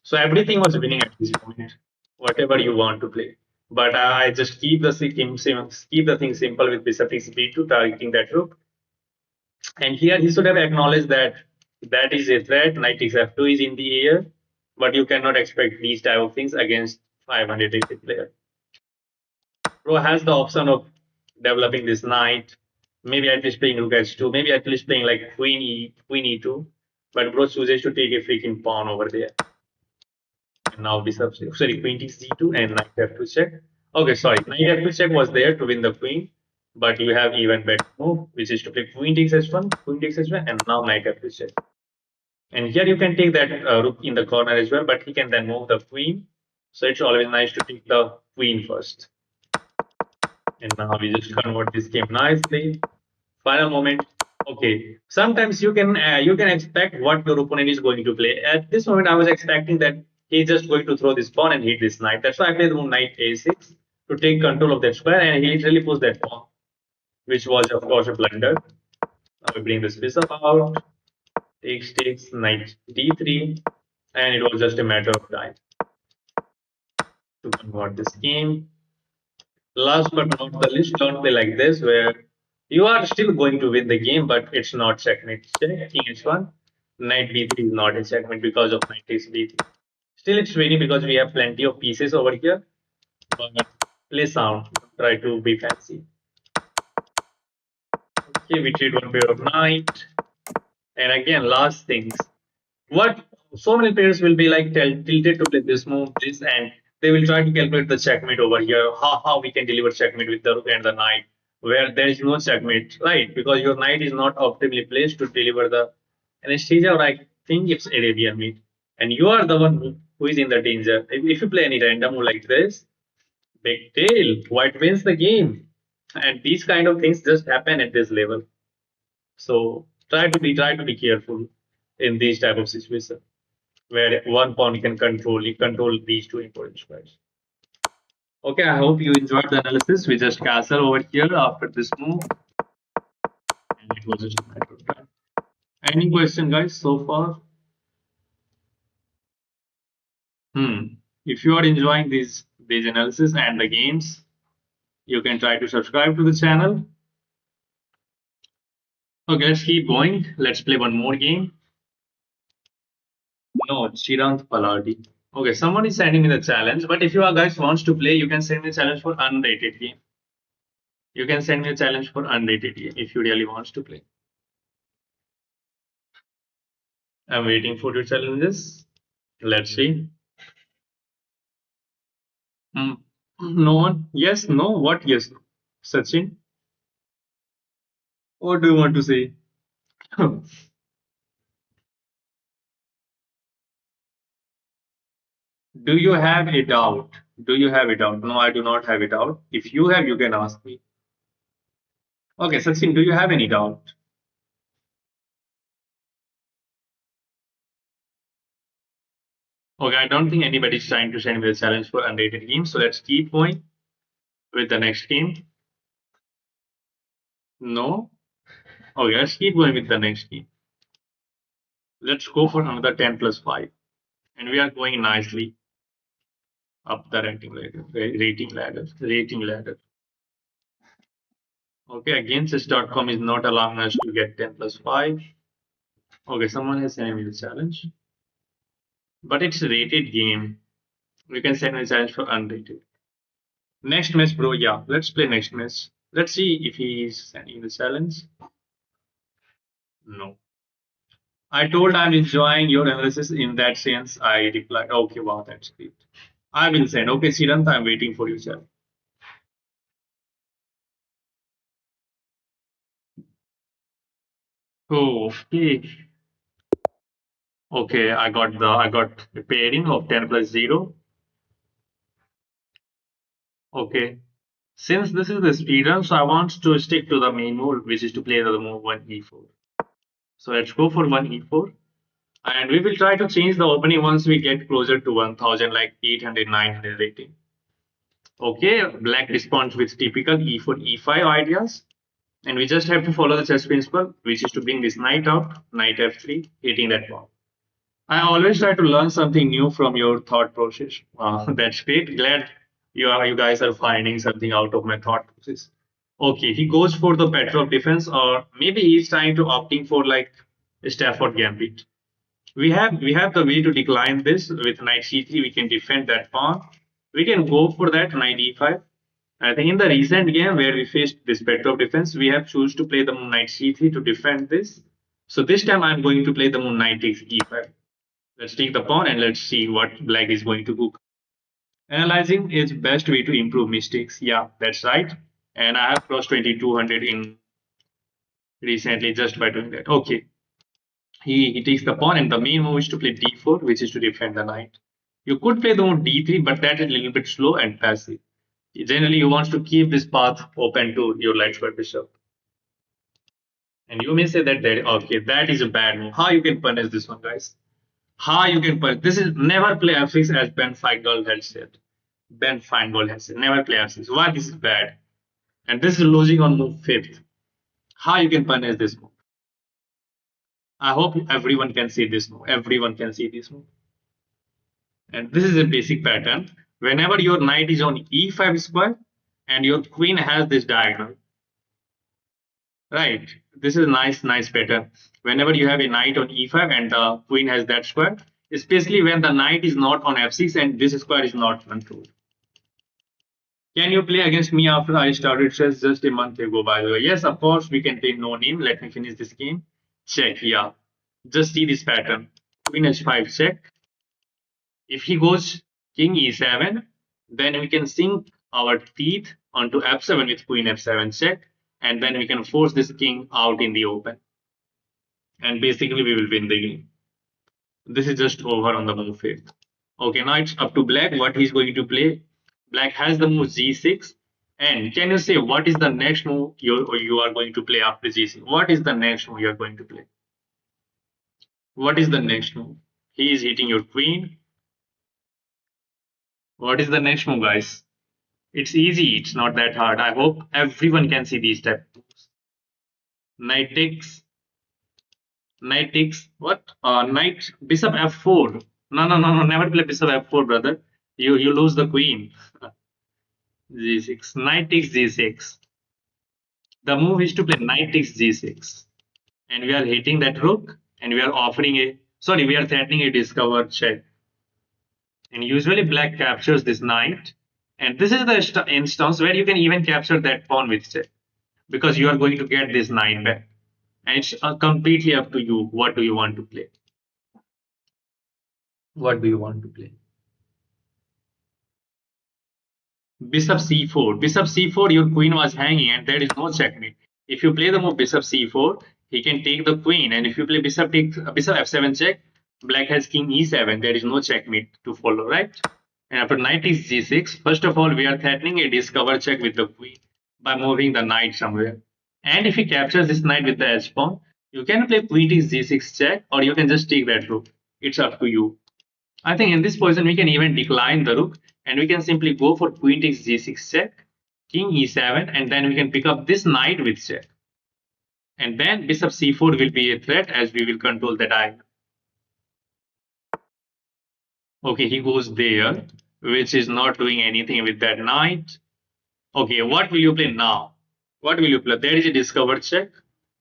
So everything was winning at this point, whatever you want to play. But I just keep the thing simple with bishop takes b2, targeting that rook. And here he should have acknowledged that that is a threat. Knight takes f2 is in the air, but you cannot expect these type of things against 500 rated player. Pro has the option of developing this knight, maybe at least playing rook h2, maybe at least playing like queen e2, but Bro chooses to take a freaking pawn over there. And now bishop, sorry, queen takes d2 and knight f2 check. Okay, sorry, knight f2 check was there to win the queen, but you have even better move, which is to play queen takes h1, queen takes h1, and now knight f2 check. And here you can take that rook in the corner as well, but he can then move the queen. So it's always nice to take the queen first. And now we just convert this game nicely. Final moment. Okay. Sometimes you can expect what your opponent is going to play. At this moment, I was expecting that he's just going to throw this pawn and hit this knight. That's why I played the move knight a6 to take control of that square, and he literally pushed that pawn, which was of course a blunder. Now we bring this bishop out. Takes knight d3, and it was just a matter of time to convert this game. Last but not the least, don't play like this where you are still going to win the game, but it's not checkmate. Check king h1, knight b3 is not a checkmate because of knight takes b3. Still, it's winning because we have plenty of pieces over here. But play sound, try to be fancy. Okay, we trade one pair of knight. And again, last things. What so many players will be like tilted to play this move, this, and they will try to calculate the checkmate over here. How we can deliver checkmate with the rook and the knight, where there is no checkmate, right? Because your knight is not optimally placed to deliver the anesthesia, or I think it's Arabian meat, and you are the one who is in the danger. If you play any random move like this, big deal. White wins the game, and these kind of things just happen at this level. So try to be careful in these type of situations where one pawn can control these two important squares. Okay, I hope you enjoyed the analysis. We just castle over here after this move, and it was just a matter of time. Any question, guys, so far? Hmm. If you are enjoying these analysis and the games, you can try to subscribe to the channel. Okay, let's keep going. Let's play one more game. No, Chirant Palardi. Okay, someone is sending me the challenge, but if you are guys wants to play, you can send me a challenge for unrated game. You can send me a challenge for unrated game if you really wants to play. I'm waiting for your challenges. Let's see. Hmm. No one? Yes, no. What? Yes. Sachin, what do you want to say? Do you have a doubt? Do you have a doubt? No, I do not have a doubt. If you have, you can ask me. Okay, Sachin, do you have any doubt? Okay, I don't think anybody's trying to send me a challenge for unrated games. So let's keep going with the next game. No? Okay, let's keep going with the next game. Let's go for another 10 plus 5. And we are going nicely up the rating ladder. Okay, again, chess.com is not allowing us to get 10 plus 5. Okay, someone has sent me the challenge. But it's a rated game. We can send a challenge for unrated. Next match, bro. Yeah, let's play next match. Let's see if he's sending the challenge. No. I told I'm enjoying your analysis in that sense. I replied, okay, wow, that's great. I will send. Okay, Sirant, I'm waiting for you, sir. Oh, okay. Okay, I got the pairing of 10 plus 0. Okay. Since this is the speedrun, so I want to stick to the main move, which is to play the move 1 e4. So let's go for 1 e4. And we will try to change the opening once we get closer to 1000, like 800, 900 rating. Okay, black responds with typical e4, e5 ideas. And we just have to follow the chess principle, which is to bring this knight out, knight f3, hitting that pawn. I always try to learn something new from your thought process. That's great. Glad you guys are finding something out of my thought process. Okay, he goes for the Petrov defense, or maybe he's trying to opting for like Stafford Gambit. We have the way to decline this with knight c3. We can defend that pawn. We can go for that knight e5. I think in the recent game where we faced this Petrov defense, we have choose to play the moon knight c3 to defend this. So this time I'm going to play the moon knight takes e5. Let's take the pawn and let's see what black is going to cook. Analyzing is best way to improve mistakes. Yeah, that's right. And I have crossed 2200 in recently just by doing that. Okay. He takes the pawn and the main move is to play d4, which is to defend the knight. You could play the move d3, but that is a little bit slow and passive. Generally, you want to keep this path open to your light square bishop. And you may say that okay, that is a bad move. How you can punish this one, guys? How you can punish? This is never play f6 as Ben Feingold had said. Ben Feingold has said never play f6. Why this is bad? And this is losing on move fifth. How you can punish this move? I hope everyone can see this move. Everyone can see this move. And this is a basic pattern. Whenever your knight is on e5 square and your queen has this diagonal, right? This is a nice pattern. Whenever you have a knight on e5 and the queen has that square, especially when the knight is not on f6 and this square is not controlled. Can you play against me after I started chess just a month ago, by the way? Yes, of course, we can play no name. Let me finish this game. Check, yeah. Just see this pattern. Queen h5 check. If he goes king e7, then we can sink our teeth onto f7 with queen f7 check, and then we can force this king out in the open. And basically, we will win the game. This is just over on the move phase. Okay, now it's up to black what he's going to play. Black has the move g6. And can you say what is the next move you are going to play after g6? What is the next move you are going to play? What is the next move? He is hitting your queen. What is the next move, guys? It's easy. It's not that hard. I hope everyone can see these type of moves. Knight takes. Knight takes. What? Knight. Bishop f4. No, no, no, no. Never play bishop f4, brother. You lose the queen. g6. Knight takes g6. The move is to play knight takes g6. And we are hitting that rook. And we are offering a. Sorry, we are threatening a discover check. And usually black captures this knight. And this is the instance where you can even capture that pawn with check. Because you are going to get this knight back. And it's completely up to you. What do you want to play? What do you want to play? Bishop c4. Bishop c4, your queen was hanging and there is no checkmate. If you play the move bishop c4, he can take the queen. And if you play bishop f7 check, black has king e7. There is no checkmate to follow, right? And after knight is g6, first of all, we are threatening a discover check with the queen by moving the knight somewhere. And if he captures this knight with the h pawn, you can play queen takes g6 check, or you can just take that rook. It's up to you. I think in this position we can even decline the rook, and we can simply go for queen takes g6 check, king e7, and then we can pick up this knight with check. And then bishop c4 will be a threat as we will control the diagonal. Okay, he goes there, which is not doing anything with that knight. Okay, what will you play now? What will you play? There is a discover check,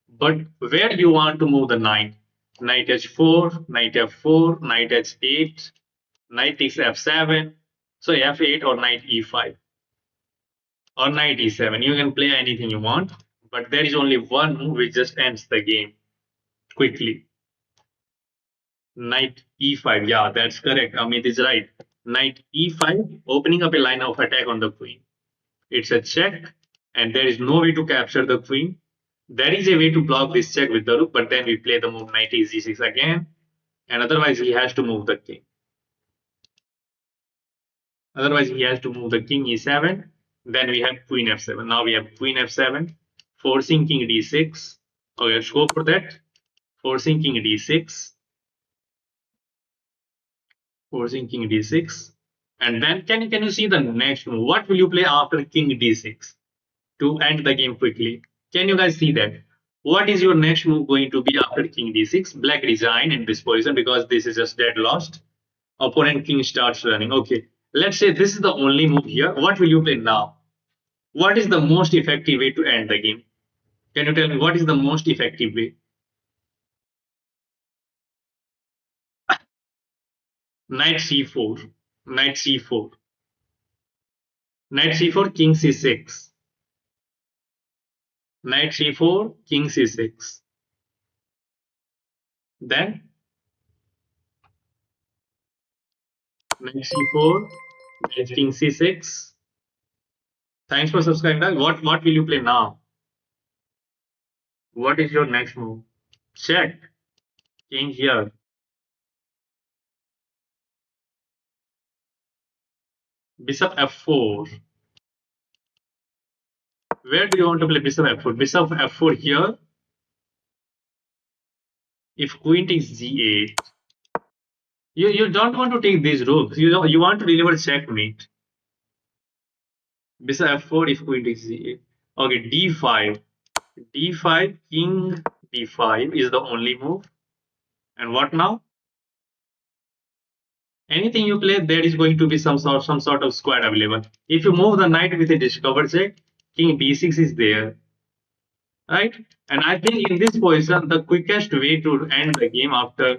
but where you want to move the knight? Knight h4, knight f4, knight h8, knight takes f7, so f8 or knight e5 or knight e7. You can play anything you want, but there is only one move which just ends the game quickly. Knight e5, yeah, that's correct. Amit is right. Knight e5, opening up a line of attack on the queen. It's a check, and there is no way to capture the queen. There is a way to block this check with the rook, but then we play the move knight takes g6 again, and otherwise he has to move the king. Otherwise, he has to move the king e7. Then we have queen f7. Now we have queen f7, forcing king d6. Okay, let's go for that. Forcing king d6. Forcing king d6. And then can you see the next move? What will you play after king d6 to end the game quickly? Can you guys see that? What is your next move going to be after king d6? Black resign in this position because this is just dead lost. Opponent king starts running. Okay, let's say this is the only move here. What will you play now? What is the most effective way to end the game? Can you tell me what is the most effective way? Knight c4, knight c4, knight c4, king c6, knight c4, king c6. Then knight c4, knight king c6. Thanks for subscribing, guys. What will you play now? What is your next move? Check. King here. Bishop f4. Where do you want to play bishop f4? Bishop f4 here. If queen takes g8. You don't want to take these rooks. You want to deliver checkmate. Bishop f4 if queen takes g8. Okay, d5. d5, king d5 is the only move. And what now? Anything you play, there is going to be some sort of square available. If you move the knight with a discover check, king d6 is there, right? And I think in this position, the quickest way to end the game after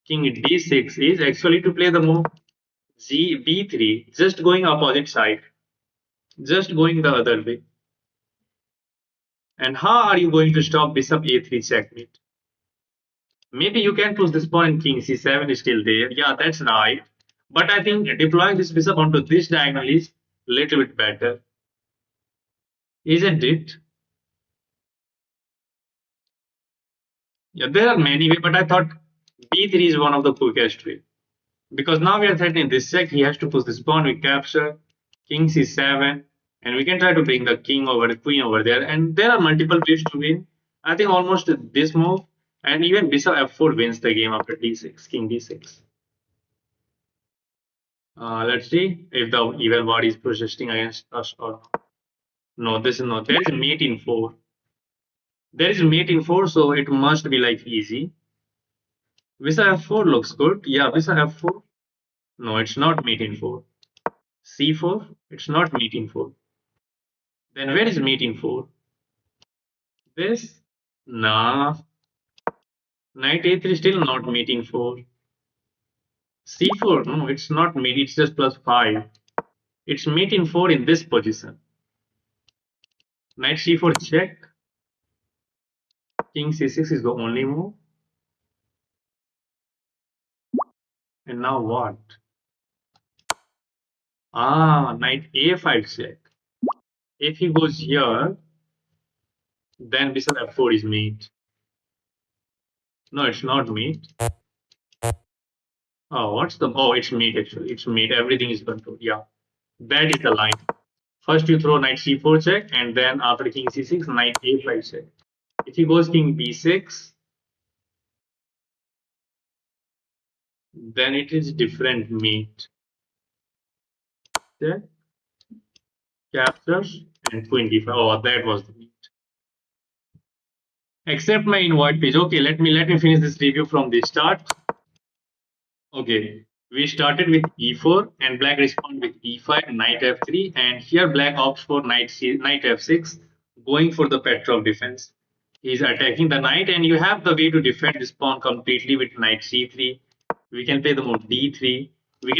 king d6 is actually to play the move b3, just going opposite side, just going the other way. And how are you going to stop bishop a3 checkmate? Maybe you can push this pawn and king c7 is still there. Yeah, that's right. But I think deploying this bishop onto this diagonal is a little bit better, isn't it? Yeah, there are many ways, but I thought b3 is one of the quickest way. Because now we are threatening this check, he has to push this pawn, we capture, king c7, and we can try to bring the king over, the queen over there. And there are multiple ways to win. I think almost this move, and even bishop f4 wins the game after d6, king d6. Let's see if the evil body is persisting against us or not. No, this is not. There is mate in 4. There is mate in 4, so it must be like easy. Visa f4 looks good. Yeah, Visa f4. No, it's not mate in 4. c4, it's not mate in 4. Then where is mate in 4? This? Nah. Knight a3 still not mate in 4. c4, no, it's not mate, it's just plus 5. It's mate in 4 in this position. Knight c4 check. King c6 is the only move. And now what? Ah, knight a5 check. If he goes here, then bishop f4 is mate. No, it's not mate. Oh, what's the? Oh, it's mate actually. It's mate. Everything is controlled. Yeah, that is the line. First you throw knight c4 check, and then after king c6, knight a5 check. If he goes king b6, then it is different mate. Check, captures, and queen d5. Oh, that was the mate. Accept my invite page. Okay, let me finish this review from the start. Okay, we started with e4 and black respond with e5, knight f3, and here black opts for knight f6, going for the Petrov defense. He's attacking the knight, and you have the way to defend this pawn completely with knight c3. We can play the move d3. We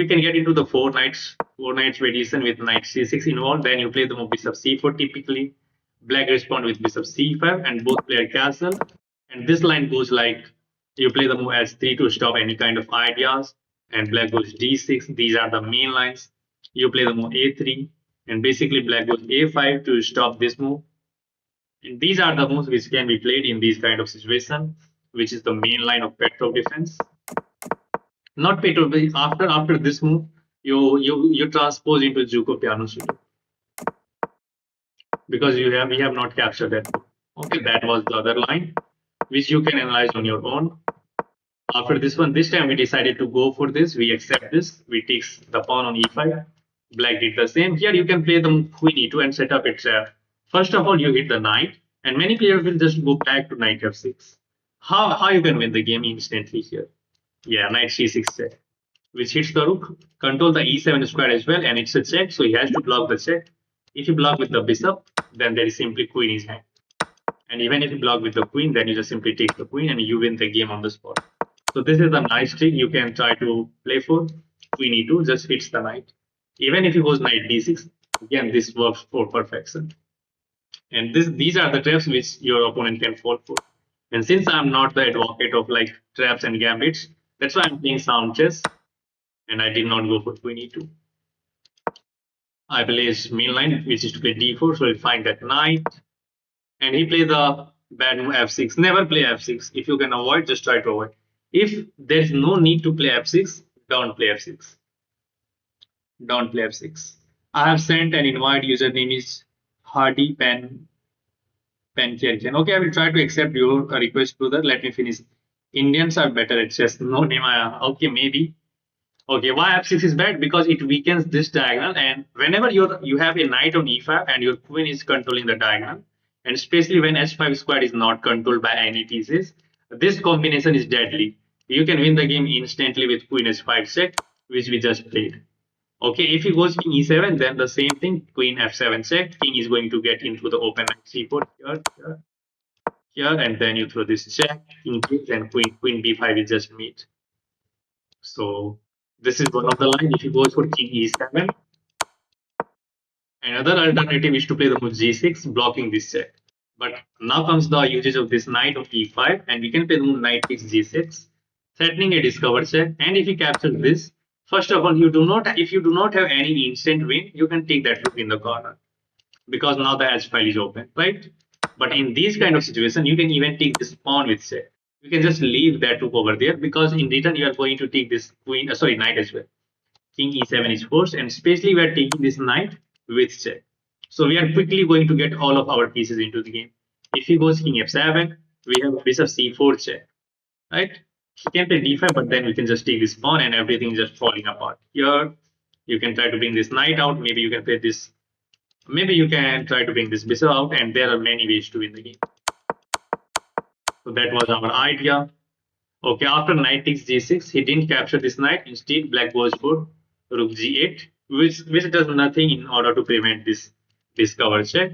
can get into the four knights variation with knight c6 involved. Then you play the move bishop c4 typically. Black respond with bishop c5, and both play castle. And this line goes like you play the move s3 to stop any kind of ideas, and black goes d6. These are the main lines. You play the move a3, and basically black goes a5 to stop this move. And these are the moves which can be played in these kind of situation, which is the main line of Petrov defense. Not Petrov. After this move, you transpose into Juko piano studio because we have not captured that. Okay, that was the other line, which you can analyze on your own. After this one, this time we decided to go for this. We accept this. We take the pawn on e5. Black did the same. Here you can play the queen e2 and set up a trap. First of all, you hit the knight, and many players will just go back to knight f6. How you can win the game instantly here? Yeah, knight c6 check, which hits the rook. Control the e7 square as well, and it's a check, so he has to block the check. If you block with the bishop, then there is simply queen is hand. And even if you block with the queen, then you just simply take the queen and you win the game on the spot. So this is a nice trick you can try to play for. Queen e2 just hits the knight. Even if he goes knight d6, again this works for perfection. And these are the traps which your opponent can fall for. And since I'm not the advocate of like traps and gambits, that's why I'm playing sound chess. And I did not go for queen e2. I play his main line, which is to play d4. So we find that knight. And he play the bad move f6. Never play f6. If you can avoid, just try to avoid. If there is no need to play f6, don't play f6. Don't play f6. I have sent an invite. Username is Hardy Pen Kirchen. Okay, I will try to accept your request, brother. Let me finish. Indians are better at chess. No, Nimaya. Okay, maybe. Okay, why f6 is bad? Because it weakens this diagonal, and whenever you have a knight on e5 and your queen is controlling the diagonal, and especially when h5 square is not controlled by any pieces, this combination is deadly. You can win the game instantly with queen h5 check, which we just played. Okay, if he goes king e7, then the same thing, queen f7 check, king is going to get into the open c4 here, and then you throw this check, king takes, and queen b5 is just mate. So this is one of the line. If he goes for king e7, another alternative is to play the move g6, blocking this check. But now comes the usage of this knight of e5, and we can play the move knight takes g6, threatening a discover check. And if you capture this, first of all, if you do not have any instant win, you can take that rook in the corner because now the h file is open, right? But in these kind of situation, you can even take this pawn with check. You can just leave that rook over there because in return you are going to take this queen, sorry, knight as well. King e7 is forced, and especially we are taking this knight with check. So we are quickly going to get all of our pieces into the game. If he goes king f7, we have bishop c4 check, right? He can play d5, but then we can just take this pawn and everything is just falling apart. Here, you can try to bring this knight out. Maybe you can play this. Maybe you can try to bring this bishop out, and there are many ways to win the game. So that was our idea. Okay, after knight takes g6, he didn't capture this knight. Instead, black goes for rook g8, which does nothing in order to prevent this discover check.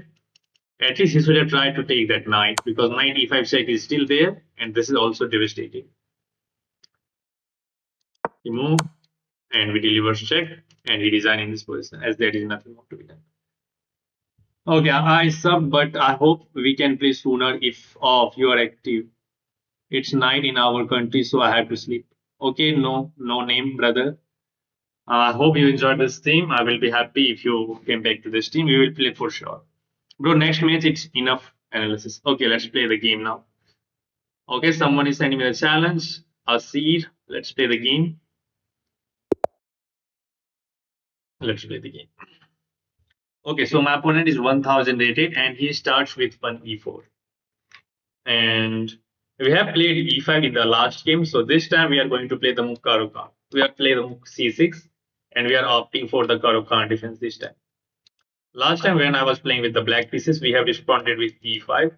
At least he should have tried to take that knight because knight e5 check is still there, and this is also devastating. He moved, and we deliver check, and he resigned in this position as there is nothing more to be done. Okay, I sub, but I hope we can play sooner if you are active. It's night in our country, so I have to sleep. Okay, no name, brother. I hope you enjoyed this team. I will be happy if you came back to this team. We will play for sure. Bro, next match, it's enough analysis. Okay, let's play the game now. Okay, someone is sending me the challenge. Asir, let's play the game. Let's play the game. Okay, so my opponent is 1000 rated and he starts with 1e4. And we have played e5 in the last game. So this time we are going to play the Mukh Karo Khan. We are playing the Mukh c6 and we are opting for the Karo Khan defense this time. Last time when I was playing with the black pieces, we have responded with e5.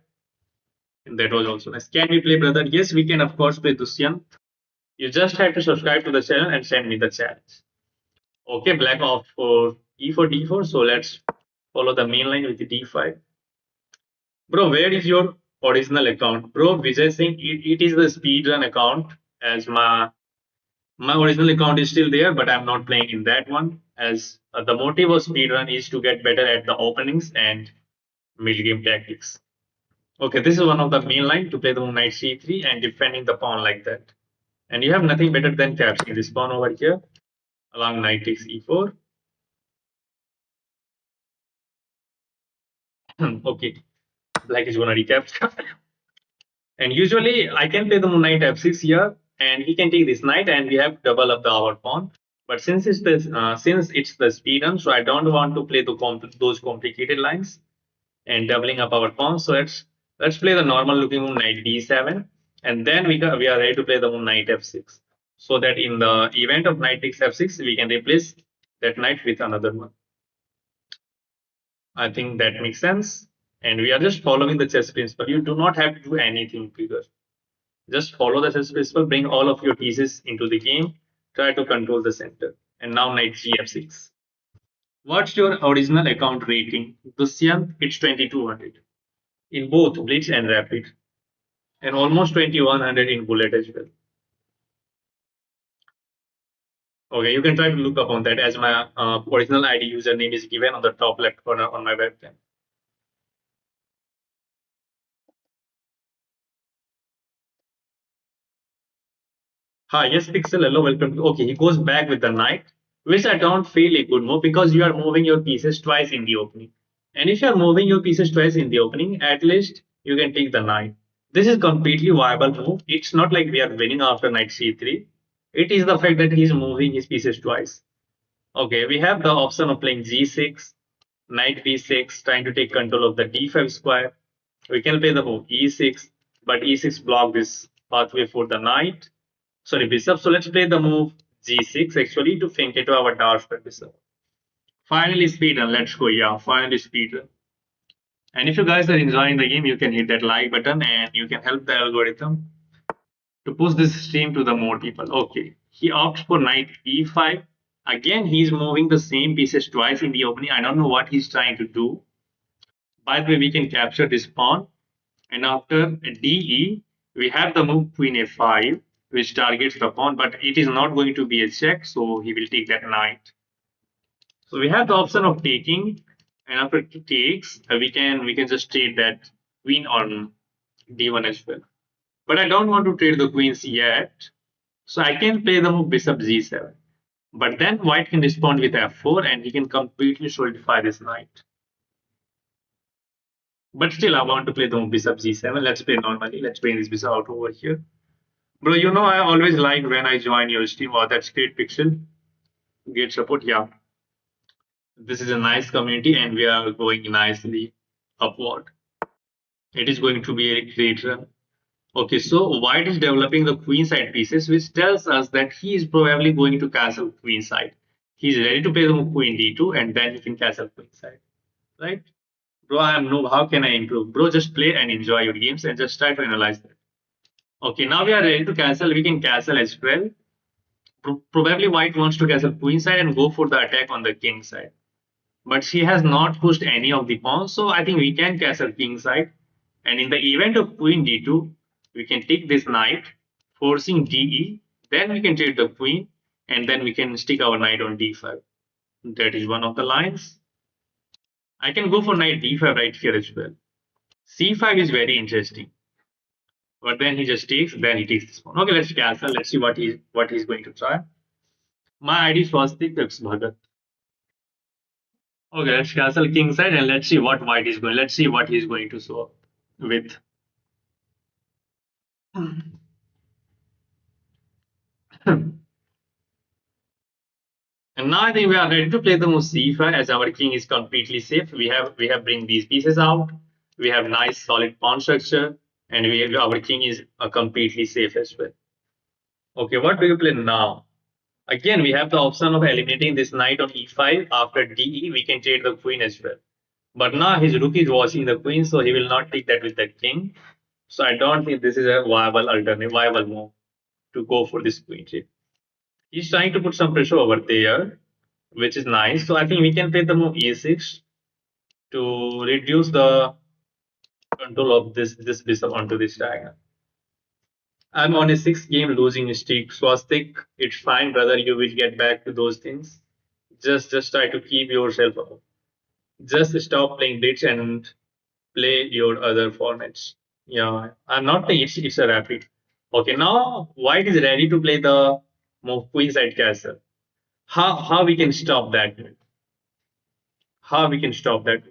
And that was also nice. Can we play, brother? Yes, we can, of course, play Dusyan. You just have to subscribe to the channel and send me the challenge. Okay, black off for e4, d4. So let's follow the main line with the d5. Bro, where is your original account? Bro, Vijay Singh, it is the speedrun account as my original account is still there, but I'm not playing in that one as the motive of speedrun is to get better at the openings and mid game tactics. Okay, this is one of the main line to play the knight c3 and defending the pawn like that. And you have nothing better than capturing this pawn over here along knight takes e4. Okay, black is gonna recapture. And usually I can play the knight f6 here, and he can take this knight, and we have double up the our pawn. But since it's the speed run, so I don't want to play those complicated lines and doubling up our pawn. So let's play the normal looking move knight d7, and then we are ready to play the move knight f6. So that in the event of knight takes f6, we can replace that knight with another one. I think that makes sense. And we are just following the chess principle. You do not have to do anything bigger. Just follow the chess principle, bring all of your pieces into the game, try to control the center. And now knight gf6. What's your original account rating? Dushyant, it's 2200 in both Blitz and Rapid, and almost 2100 in Bullet as well. Okay, you can try to look up on that as my original ID username is given on the top left corner on my webcam. Hi, yes, Pixel, hello, welcome. Okay, he goes back with the knight, which I don't feel a good move because you are moving your pieces twice in the opening. And if you are moving your pieces twice in the opening, at least you can take the knight. This is completely viable move. It's not like we are winning after knight c3. It is the fact that he's moving his pieces twice. Okay, we have the option of playing g6, knight b6, trying to take control of the d5 square. We can play the move e6, but e6 block this pathway for the knight. Sorry, bishop. So let's play the move g6 actually to fink into our dark square bishop. Finally, speedrun. Let's go. Yeah, finally, speedrun. And if you guys are enjoying the game, you can hit that like button and you can help the algorithm to push this stream to the more people. Okay, he opts for knight e5. Again, he's moving the same pieces twice in the opening. I don't know what he's trying to do. By the way, we can capture this pawn. And after DE, we have the move queen f5, which targets the pawn, but it is not going to be a check, so he will take that knight. So we have the option of taking, and after he takes, we can just trade that queen on d1 as well. But I don't want to trade the queens yet, so I can play the move bishop g7. But then white can respond with f4 and he can completely solidify this knight. But still, I want to play the move bishop g7. Let's play normally. Let's bring this bishop out over here. Bro, you know I always like when I join your stream. Oh, that's great, Pixel. Great support. Yeah, this is a nice community and we are going nicely upward. It is going to be a great run. Okay, so white is developing the queen side pieces, which tells us that he is probably going to castle queen side. He's ready to play the move queen d2 and then he can castle queen side. Right? Bro, I am no. How can I improve? Bro, just play and enjoy your games and just try to analyze that. Okay, now we are ready to castle. We can castle as well. Probably white wants to castle queen side and go for the attack on the king side. But she has not pushed any of the pawns, so I think we can castle king side. And in the event of queen d2, we can take this knight, forcing de. Then we can take the queen, and then we can stick our knight on d5. That is one of the lines. I can go for knight d5 right here as well. c5 is very interesting. But then he just takes, then he takes this pawn. Okay, let's castle. Let's see what he's going to try. My ID is Swastik, that's Bhagat. Okay, let's castle king side and let's see what white is going. Let's see what he's going to show up with. And now I think we are ready to play the move c5 as our king is completely safe. We have bring these pieces out. We have nice solid pawn structure, and our king is completely safe as well. Okay, what do you play now? Again, we have the option of eliminating this knight on e5. After de, we can trade the queen as well. But now his rook is watching the queen, so he will not take that with the king. So I don't think this is a viable alternative, viable move to go for this queen trade. He's trying to put some pressure over there, which is nice. So I think we can play the move e6 to reduce the control of this bishop onto this diagonal. I'm on a 6 game losing streak. Swastik, it's fine, brother. You will get back to those things. Just try to keep yourself up. Just stop playing blitz and play your other formats. Yeah, I'm not saying it's a rapid. Okay, now white is ready to play the move queenside castle. How we can stop that? How we can stop that?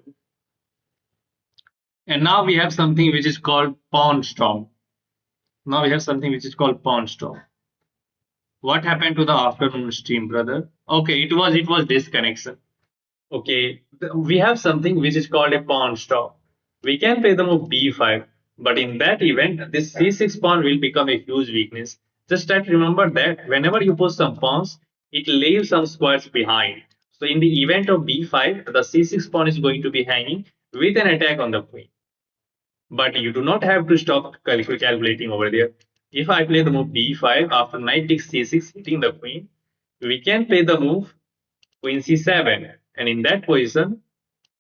And now we have something which is called pawn storm. Now we have something which is called pawn storm. What happened to the afternoon stream, brother? Okay, it was disconnection. Okay, we have something which is called a pawn stop. We can play the move b5, but in that event, this c6 pawn will become a huge weakness. Just try to remember that whenever you push some pawns, it leaves some squares behind. So in the event of b5, the c6 pawn is going to be hanging with an attack on the queen. But you do not have to stop calculating over there. If I play the move b5 after knight takes c6 hitting the queen, we can play the move queen c7, and in that position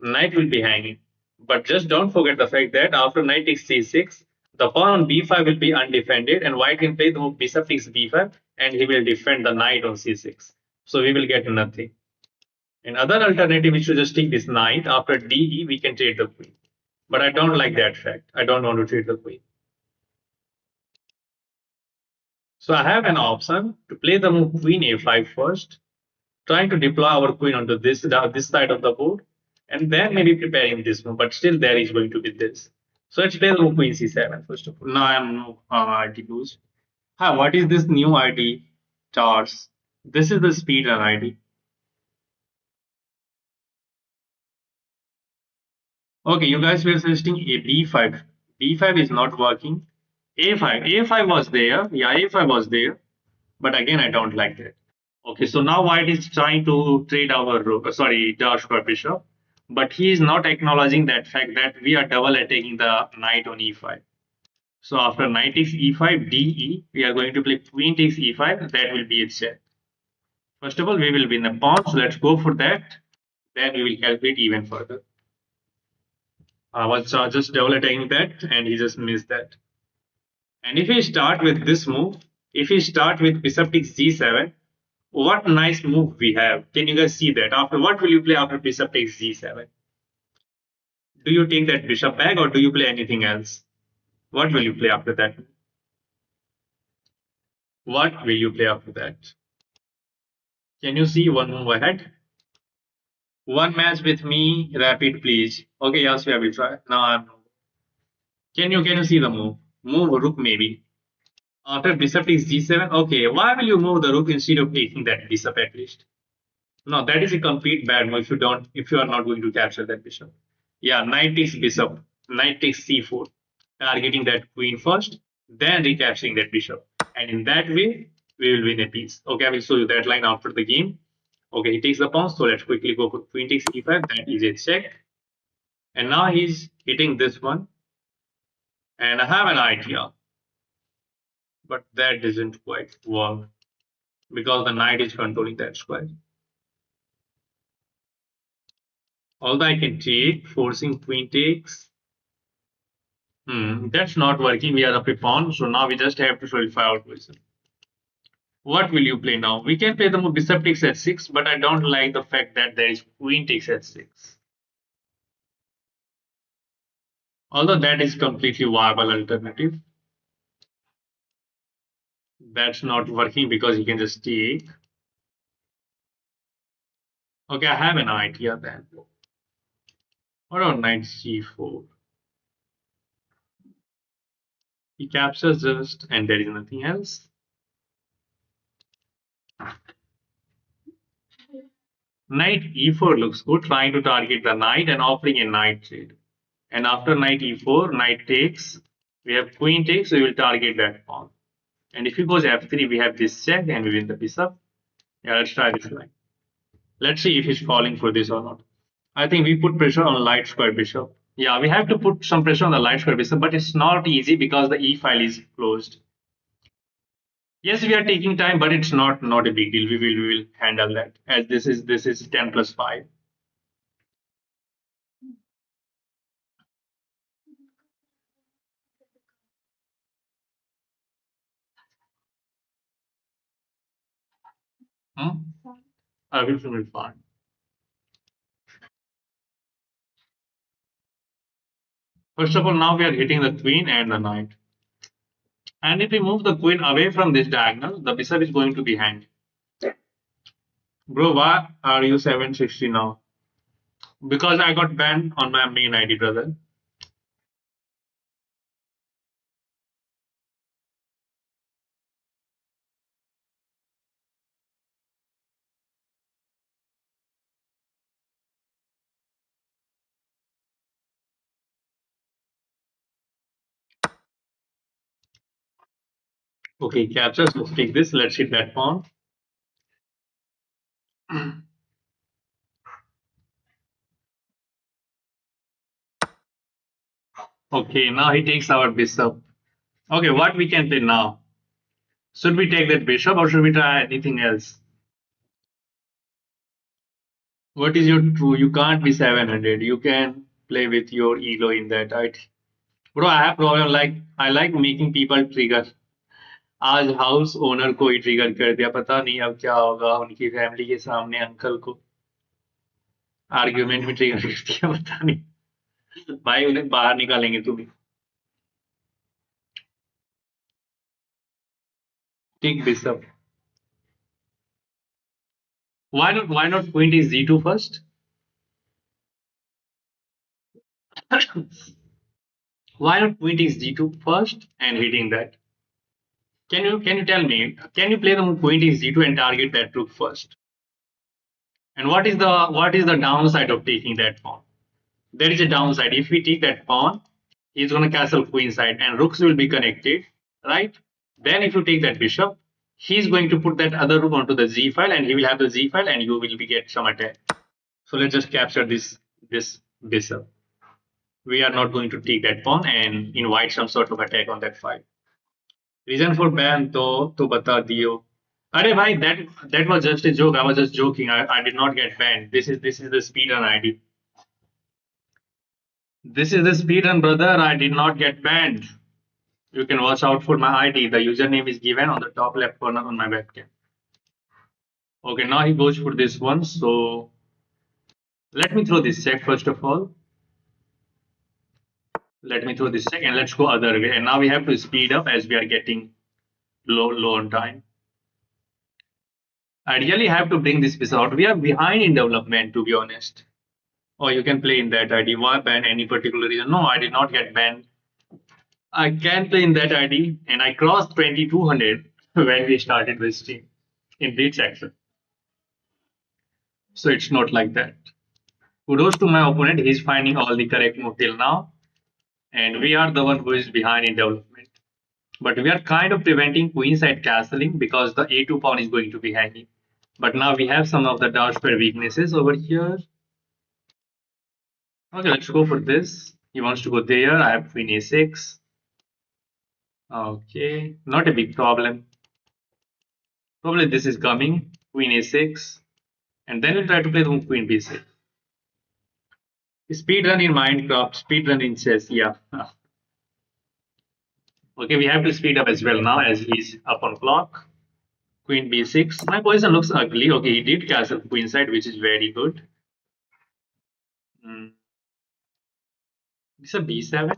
knight will be hanging. But just don't forget the fact that after knight takes c6, the pawn on b5 will be undefended and white can play the move bishop takes b5 and he will defend the knight on c6. So we will get nothing. Another alternative is to just take this knight. After de, we can trade the queen. But I don't like that fact. I don't want to trade the queen. So I have an option to play the move queen a5 first, trying to deploy our queen onto this side of the board, and then maybe preparing this move. But still, there is going to be this. So let's play the move queen c7 first of all. Now I'm no ID lose. Hi, what is this new ID? Charts. This is the speedrun ID. Okay, you guys were suggesting a b5. b5 is not working. a5 was there. Yeah, a5 was there. But again, I don't like that. Okay, so now white is trying to trade our the square bishop, but he is not acknowledging that fact that we are double attacking the knight on e5. So after knight takes e5, de, we are going to play queen takes e5. That will be a check. First of all, we will win the pawn, so let's go for that. Then we will calculate even further. I was just double attacking that, and he just missed that. And if we start with this move, if we start with bishop takes g7, what nice move we have. Can you guys see that? After what will you play after bishop takes g7? Do you take that bishop back or do you play anything else? What will you play after that? What will you play after that? Can you see one move ahead? One match with me, rapid, please. Okay, yes, we will try. Now I'm. Can you see the move? Move rook maybe. After bishop takes g7. Okay, why will you move the rook instead of taking that bishop at least? No, that is a complete bad move if you are not going to capture that bishop. Yeah, knight takes bishop, knight takes c4, targeting that queen first, then recapturing that bishop. And in that way, we will win a piece. Okay, I will show you that line after the game. Okay, he takes the pawn, so let's quickly go for queen takes e5. That is a check. And now he's hitting this one. And I have an idea, but that doesn't quite work because the knight is controlling that square. Although I can take, forcing queen takes. That's not working. We are up a pawn, so now we just have to solidify our position. What will you play now? We can play the move bishop takes h6, but I don't like the fact that there is queen takes h6. Although that is completely viable alternative. That's not working because you can just take. Okay, I have an idea then. What about knight c4? He captures just, and there is nothing else. Knight e4 looks good, trying to target the knight and offering a knight trade. And after knight e4, knight takes. We have queen takes, so we will target that pawn. And if he goes f3, we have this check and we win the bishop. Yeah, let's try this line. Let's see if he's falling for this or not. I think we put pressure on light square bishop. Yeah, we have to put some pressure on the light square bishop, but it's not easy because the e file is closed. Yes, we are taking time, but it's not a big deal. We will handle that as this is 10 plus 5. Hmm? Everything will be fine. First of all, now we are hitting the queen and the knight. And if we move the queen away from this diagonal, the bishop is going to be hanged. Bro, why are you 760 now? Because I got banned on my main ID, brother. Okay, captures. Let's take this. Let's hit that pawn. Okay, now he takes our bishop. Okay, what we can play now? Should we take that bishop or should we try anything else? What is your true? You can't be 700. You can play with your ego in that. Right? Bro, I have problem like I like making people trigger. आज house owner को ही trigger कर दिया पता नहीं अब क्या होगा उनकी फैमिली के सामने अंकल को आर्ग्यूमेंट में ट्रिगर कर दिया पता नहीं भाई उन्हें बाहर निकालेंगे तुम्हें take this up why not queen is g2 first why not queen is g2 first and hitting that can you tell me can you play the move queen is g2 and target that rook first and what is the downside of taking that pawn there is a downside if we take that pawn he's going to castle queen side and rooks will be connected right then if you take that bishop he's going to put that other rook onto the z file and he will have the z file and you will be get some attack so let's just capture this bishop we are not going to take that pawn and invite some sort of attack on that file reason for ban to bata diyo Arey bhai, that was just a joke. I was just joking. I did not get banned. This is the speedrun ID. This is the speedrun, brother. I did not get banned. You can watch out for my ID. The username is given on the top left corner on my webcam. Okay, now he goes for this one. So let me throw this check first of all. Let me throw this check and let's go other way. And now we have to speed up as we are getting low on time. I really have to bring this piece out. We are behind in development, to be honest. Or you can play in that ID. Why ban any particular reason? No, I did not get banned. I can play in that ID, and I crossed 2200 when we started this team in Blitz action. So it's not like that. Kudos to my opponent. He's finding all the correct move till now, and we are the one who is behind in development. But we are kind of preventing queenside castling because the A2 pawn is going to be hanging. But now we have some of the dark square weaknesses over here. Okay, let's go for this. He wants to go there. I have queen a6. Okay, not a big problem. Probably this is coming. Queen a6. And then we'll try to play the move queen b6. Speedrun in Minecraft, speedrun in chess, yeah. Okay, we have to speed up as well now as he's up on clock. Queen b6. My position looks ugly. Okay, he did castle queenside, which is very good. It's a b7.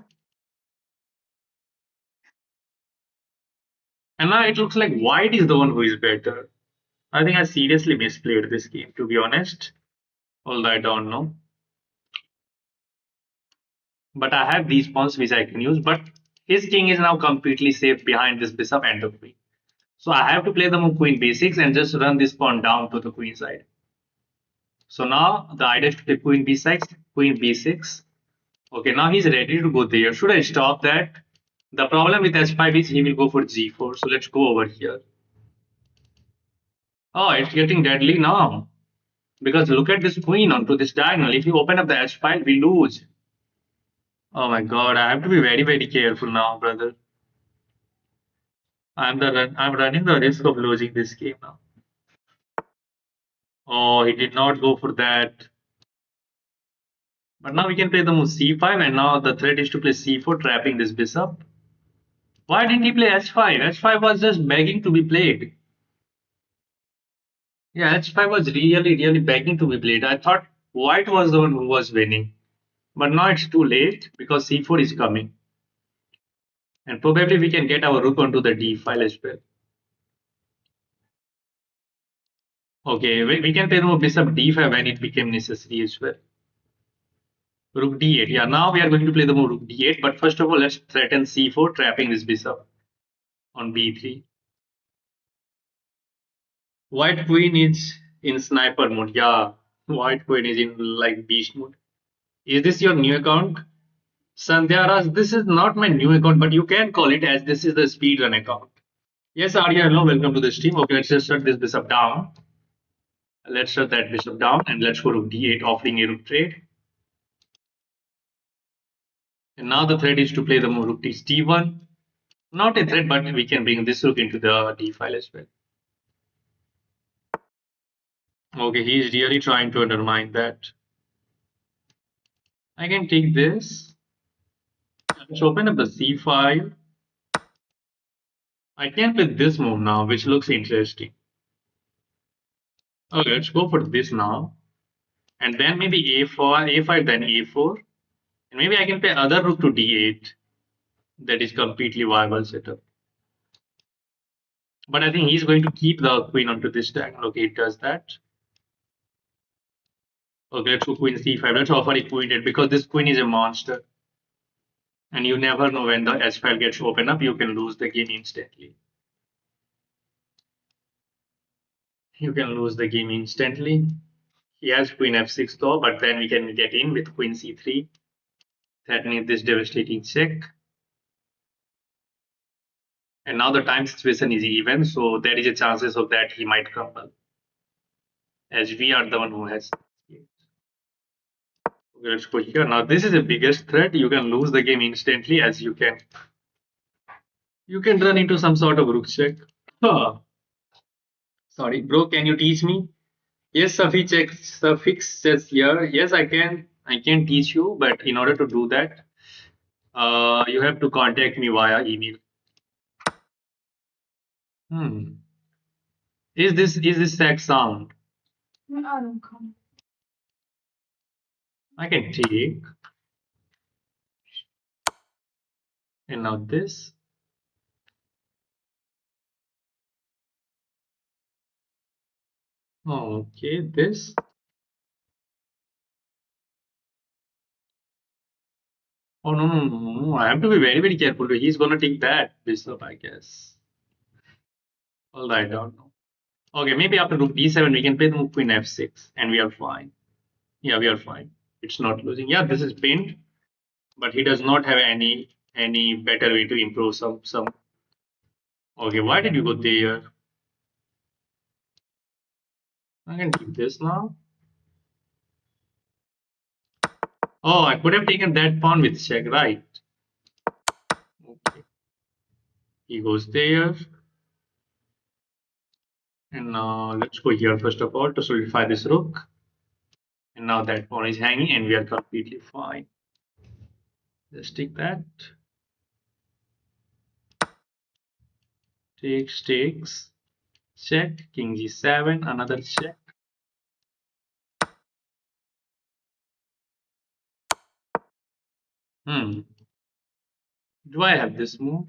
And now it looks like white is the one who is better. I think I seriously misplayed this game, to be honest. Although I don't know. But I have these pawns which I can use. But his king is now completely safe behind this bishop and the queen. So I have to play the move queen b6 and just run this pawn down to the queen side. So now the idea is to play queen b6, queen b6. Okay, now he's ready to go there. Should I stop that? The problem with h5 is he will go for g4. So let's go over here. Oh, it's getting deadly now. Because look at this queen onto this diagonal. If you open up the h file, we lose. Oh my god, I have to be very, very careful now, brother. I'm running the risk of losing this game now. Oh, he did not go for that. But now we can play the move c5, and now the threat is to play c4, trapping this bishop. Why didn't he play h5? h5 was just begging to be played. Yeah, h5 was really, really begging to be played. I thought white was the one who was winning. But now it's too late because c4 is coming. And probably we can get our rook onto the d file as well. Okay, we can play the move bishop d5 when it became necessary as well. Rook d8. Yeah, now we are going to play the move rook d8. But first of all, let's threaten c4, trapping this bishop on b3. White queen is in sniper mode. Yeah, white queen is in like beast mode. Is this your new account? Sandhya Raj, this is not my new account, but you can call it as this is the speedrun account. Yes, Arya, hello, welcome to the stream. Okay, let's just shut this bishop down. Let's shut that bishop down and let's go rook d8, offering a rook trade. And now the threat is to play the move rook takes d1. Not a threat, but we can bring this rook into the d file as well. Okay, he's really trying to undermine that. I can take this. Let's open up the c file. I can play this move now, which looks interesting. Okay, let's go for this now. And then maybe a4, a5, then a4. And maybe I can play other rook to d8. That is completely viable setup. But I think he's going to keep the queen onto this diagonal. Okay, it does that. Okay, let's go queen c5. Let's offer a queen dead because this queen is a monster. And you never know when the h file gets opened up, you can lose the game instantly. You can lose the game instantly. He has queen f6 though, but then we can get in with queen c3. Threatening this devastating check. And now the time situation is even, so there is a chances of that he might crumble. As we are the one who has. Okay, let's go here. Now this is the biggest threat. You can lose the game instantly as you can. You can run into some sort of rook check. Huh. Sorry, bro, can you teach me? Yes, suffix says here. Yes, I can. I can teach you, but in order to do that, you have to contact me via email. Is this sack sound? I can take. And now this. Oh, okay, this. Oh, no, no, no, no, no. I have to be very, very careful. He's gonna take that bishop, I guess. All right, I don't know. Okay, maybe after rook d7, we can play the move queen f6, and we are fine. Yeah, we are fine. It's not losing. Yeah, this is pinned, but he does not have any better way to improve some. Okay, why did you go there? I can do this now. Oh, I could have taken that pawn with check, right? Okay, he goes there, and now let's go here first of all to solidify this rook. And now that pawn is hanging, and we are completely fine. Let's take that. Takes. Check. King g7. Another check. Hmm. Do I have this move?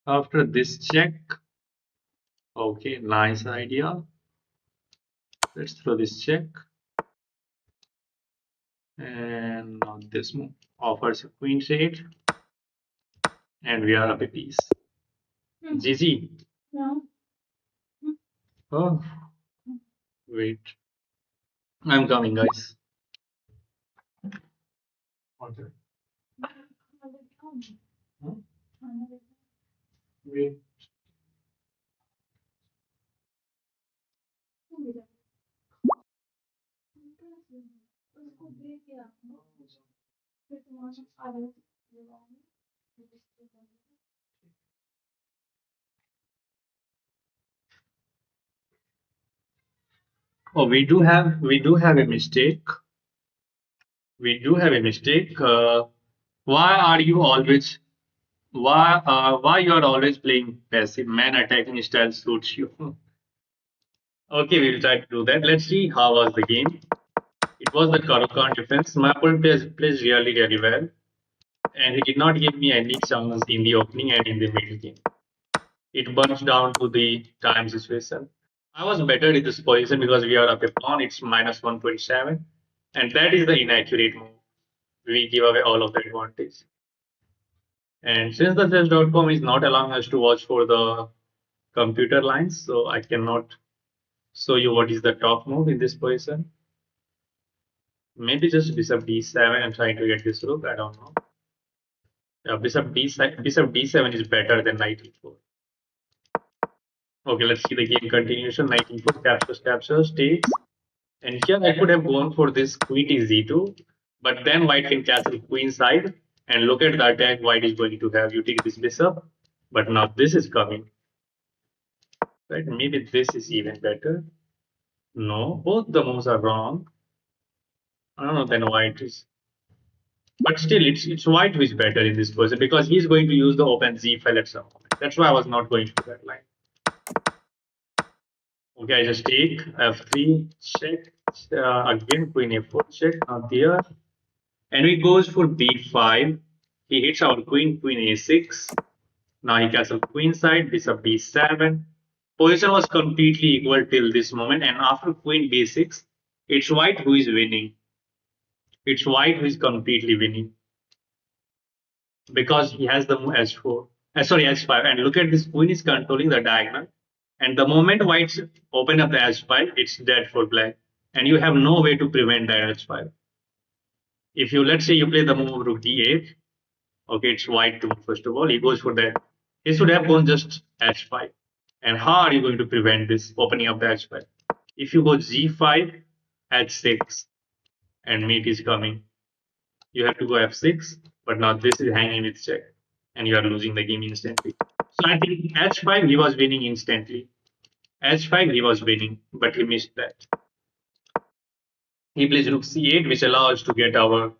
After this check. Okay, nice idea. Let's throw this check. And now this move offers a queen trade. And we are up a piece. GG. Oh, wait. I'm coming, guys. Okay. Hmm? Wait. Oh, we do have a mistake. We do have a mistake. Why are you always why you are always playing passive? Man attacking style suits you. Okay, we'll try to do that. Let's see how was the game. It was the Karakan defense. My opponent plays really, really well, and he did not give me any chance in the opening and in the middle game. It burns down to the time situation. I was better in this position because we are up a pawn. It's minus 127, and that is the inaccurate move. We give away all of the advantage. And since the chess.com is not allowing us to watch for the computer lines, so I cannot show you what is the top move in this position. Maybe just bishop d7 and trying to get this rook. I don't know. Yeah, bishop d7 is better than knight e4. Okay, let's see the game continuation. Knight e4 captures, takes. And here I could have gone for this queen to z2, but then white can castle queen side. And look at the attack white is going to have. You take this bishop, but now this is coming. Right? Maybe this is even better. No, both the moves are wrong. I don't know, then white is. But still, it's white who is better in this person because he's going to use the open z file at some moment. That's why I was not going to that line. Okay, I just take f3, check. Again, queen a4, check. Now there. And he goes for b5. He hits our queen a6. Now he castles queen side, bishop b7. Position was completely equal till this moment. And after queen b6, it's white who is winning. It's white who is completely winning because he has the move h4. Sorry, h5. And look at this queen is controlling the diagonal. And the moment whites open up the h5, it's dead for black. And you have no way to prevent that h5. If you, let's say you play the move rook d8, okay, it's white to first of all. He goes for that. He should have gone just h5. And how are you going to prevent this opening up the h5? If you go g5, h6, and mate is coming, you have to go f6, but now this is hanging with check, and you are losing the game instantly. So I think h5 he was winning instantly. h5 he was winning, but he missed that. He plays rook c8, which allows us to get our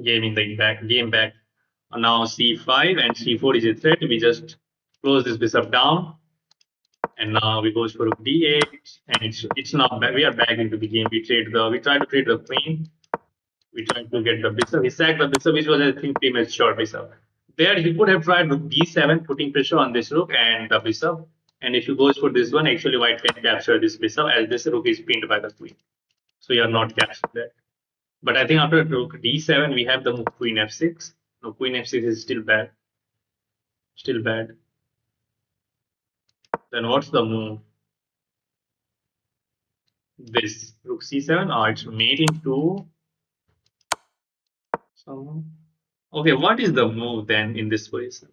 game back. Now c5 and c4 is a threat. We just close this bishop down, and now we goes for rook d8, and it's now back. We are back into the game. We try to trade the queen. We tried to get the bishop. He sacked the bishop, which was, I think, premature bishop. There, he could have tried rook d7, putting pressure on this rook and the bishop. And if he goes for this one, actually, white can capture this bishop as this rook is pinned by the queen. So you are not captured that. But I think after rook d7, we have the move queen f6. No, queen f6 is still bad. Still bad. Then what's the move? This rook c7. Oh, it's mate into some. Okay, what is the move then in this position?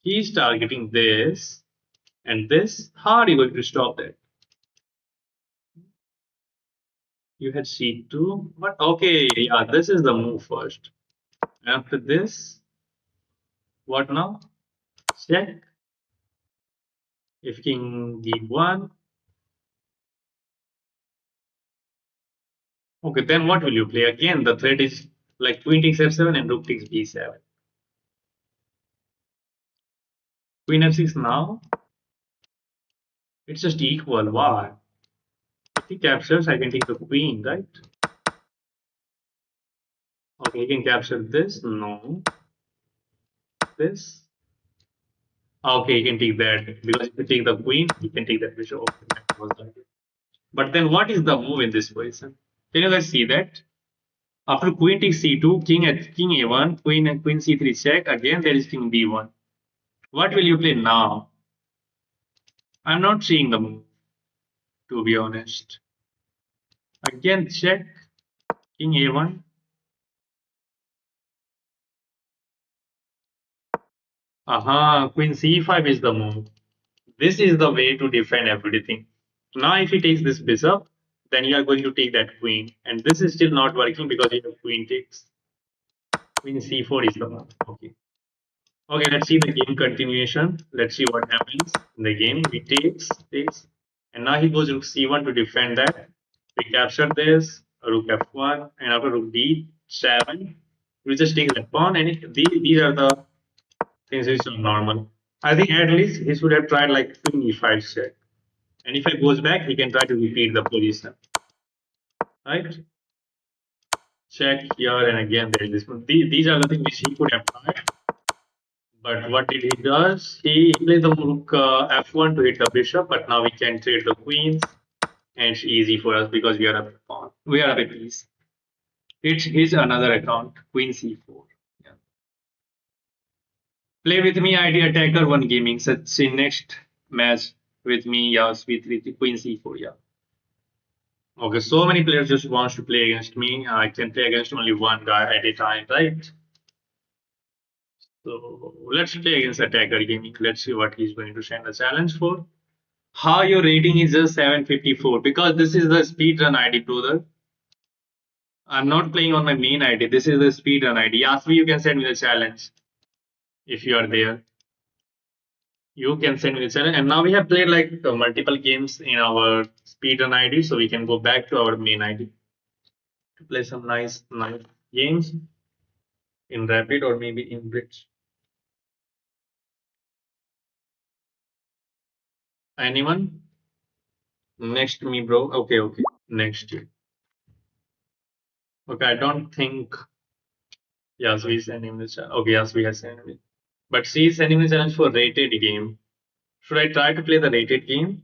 He's targeting this and this. How are you going to stop that? You had c2, but okay, yeah, this is the move first. After this, what now? Check. If king d1. Okay, then what will you play? Again, the threat is like queen takes f7 and rook takes b7. Queen f6 now. It's just equal. Why? If he captures, I can take the queen, right? Okay, he can capture this. No. This. Okay, he can take that. Because if you take the queen, he can take that bishop. Okay, that was right. But then what is the move in this position? Can you guys see that? After queen takes c2, king at king a1, queen and queen c3 check. Again, there is king b1. What will you play now? I'm not seeing the move, to be honest. Again, check. King a1. Aha, queen c5 is the move. This is the way to defend everything. Now, if he takes this bishop, then you are going to take that queen. And this is still not working because you have queen takes. Queen c4 is the move. Okay. Okay, let's see the game continuation. Let's see what happens in the game. He takes, and now he goes rook c1 to defend that. We capture this, rook f1, and after rook d7, we just take that pawn, and these are the things which are normal. I think at least he should have tried like queen e5 check. And if it goes back, he can try to repeat the position. Right? Check here, and again there is this one. These are the things which he could have tried. But what did he does? He played the rook f1 to hit the bishop, but now we can trade the queens, and it's easy for us because we are a pawn. We are a piece. It's his another account, queen c4. Yeah. Play with me, ID attacker one gaming. Such in next match with me, yes, with queen c4. Yeah. Okay, so many players just wants to play against me. I can play against only one guy at a time, right? So let's play against attacker gaming. Let's see what he's going to send a challenge for. How your rating is just 754 because this is the speedrun ID, brother. I'm not playing on my main ID. This is the speedrun ID. Ask me, you can send me the challenge if you are there. You can send me the challenge. And now we have played like multiple games in our speedrun ID, so we can go back to our main ID to play some nice games in rapid or maybe in blitz. Anyone? Next me, bro. Okay, okay. Next you. Okay, I don't think Yasvi sent him the challenge. Okay, Yasvi has sent me. But she is sending the challenge for rated game. Should I try to play the rated game?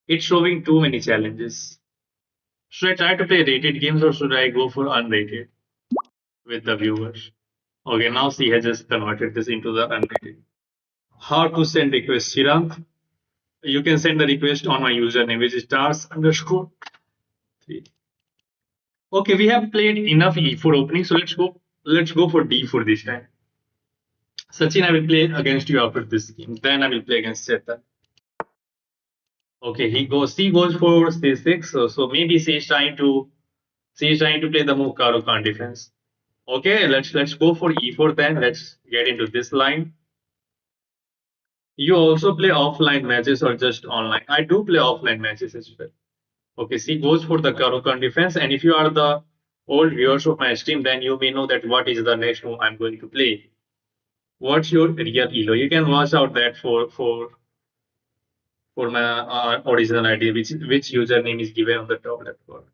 It's showing too many challenges. Should I try to play rated games or should I go for unrated with the viewers? Okay, now she has just converted this into the unrated. How to send request, Chirag? You can send the request on my username, which is stars_3. Okay, we have played enough e4 opening, so let's go for d4 this time. Sachin, I will play against you after this game. Then I will play against Chetan. Okay, C goes for C6. So maybe she's trying to play the move Karo Khan defense. Okay, let's go for E4 then. Let's get into this line. You also play offline matches or just online? I do play offline matches as well. Okay, C goes for the Karo Khan defense, and if you are the old viewers of my stream, then you may know that what is the next move I'm going to play. What's your real elo? You can watch out that for for my original ID, which username is given on the top left corner.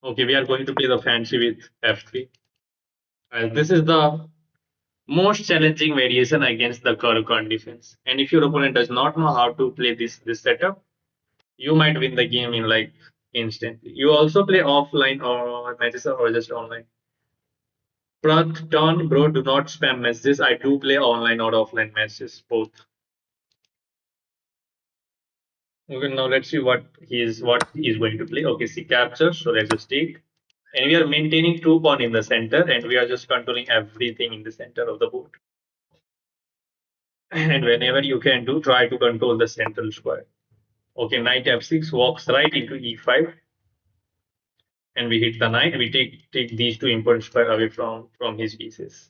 Okay, we are going to play the fancy with f3. This is the most challenging variation against the curve defense. And if your opponent does not know how to play this setup, you might win the game in like instantly. You also play offline or matches or just online. Turn, bro, do not spam messages. I do play online or offline matches, both. Okay, now let's see what he is going to play. Okay, see capture. So let's just take. And we are maintaining two pawn in the center, and we are just controlling everything in the center of the board. And whenever you can do, try to control the central square. Okay, knight f6 walks right into e5, and we hit the knight. We take these two important square away from his pieces.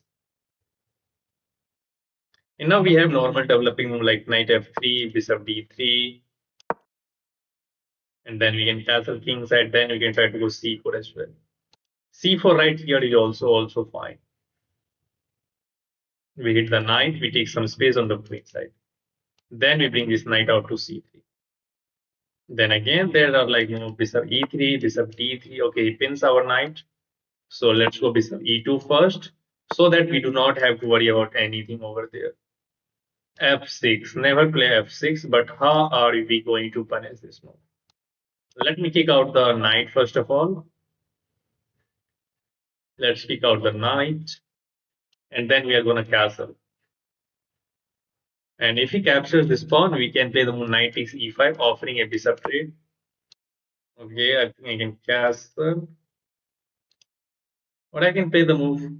And now we have normal developing move like knight f3, bishop d3, and then we can castle king side. Then we can try to go c4 as well. c4 right here is also fine. We hit the knight. We take some space on the queen side. Then we bring this knight out to c3. Then again there are like bishop e3, bishop d3. Okay, he pins our knight. So let's go bishop e2 first, so that we do not have to worry about anything over there. f6. Never play f6. But how are we going to punish this move? Let me kick out the knight first of all. Let's kick out the knight, and then we are going to castle. And if he captures this pawn, we can play the move knight takes e5, offering a bishop trade. Okay, I think I can castle. Or I can play the move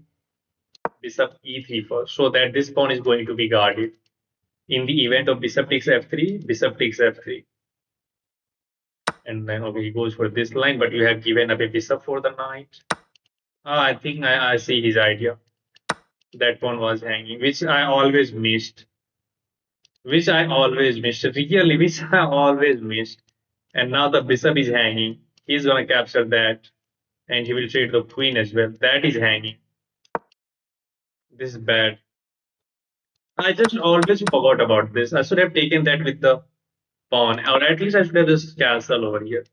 bishop e3 first, so that this pawn is going to be guarded. In the event of bishop takes f3, bishop takes f3. And then okay, he goes for this line, but you have given up a bishop for the knight. I think I see his idea. That pawn was hanging, which I always missed. Really, which I always missed. And now the bishop is hanging. He's gonna capture that, and he will trade the queen as well. That is hanging. This is bad. I just always forgot about this. I should have taken that with the pawn, or at least I should have just castle over here.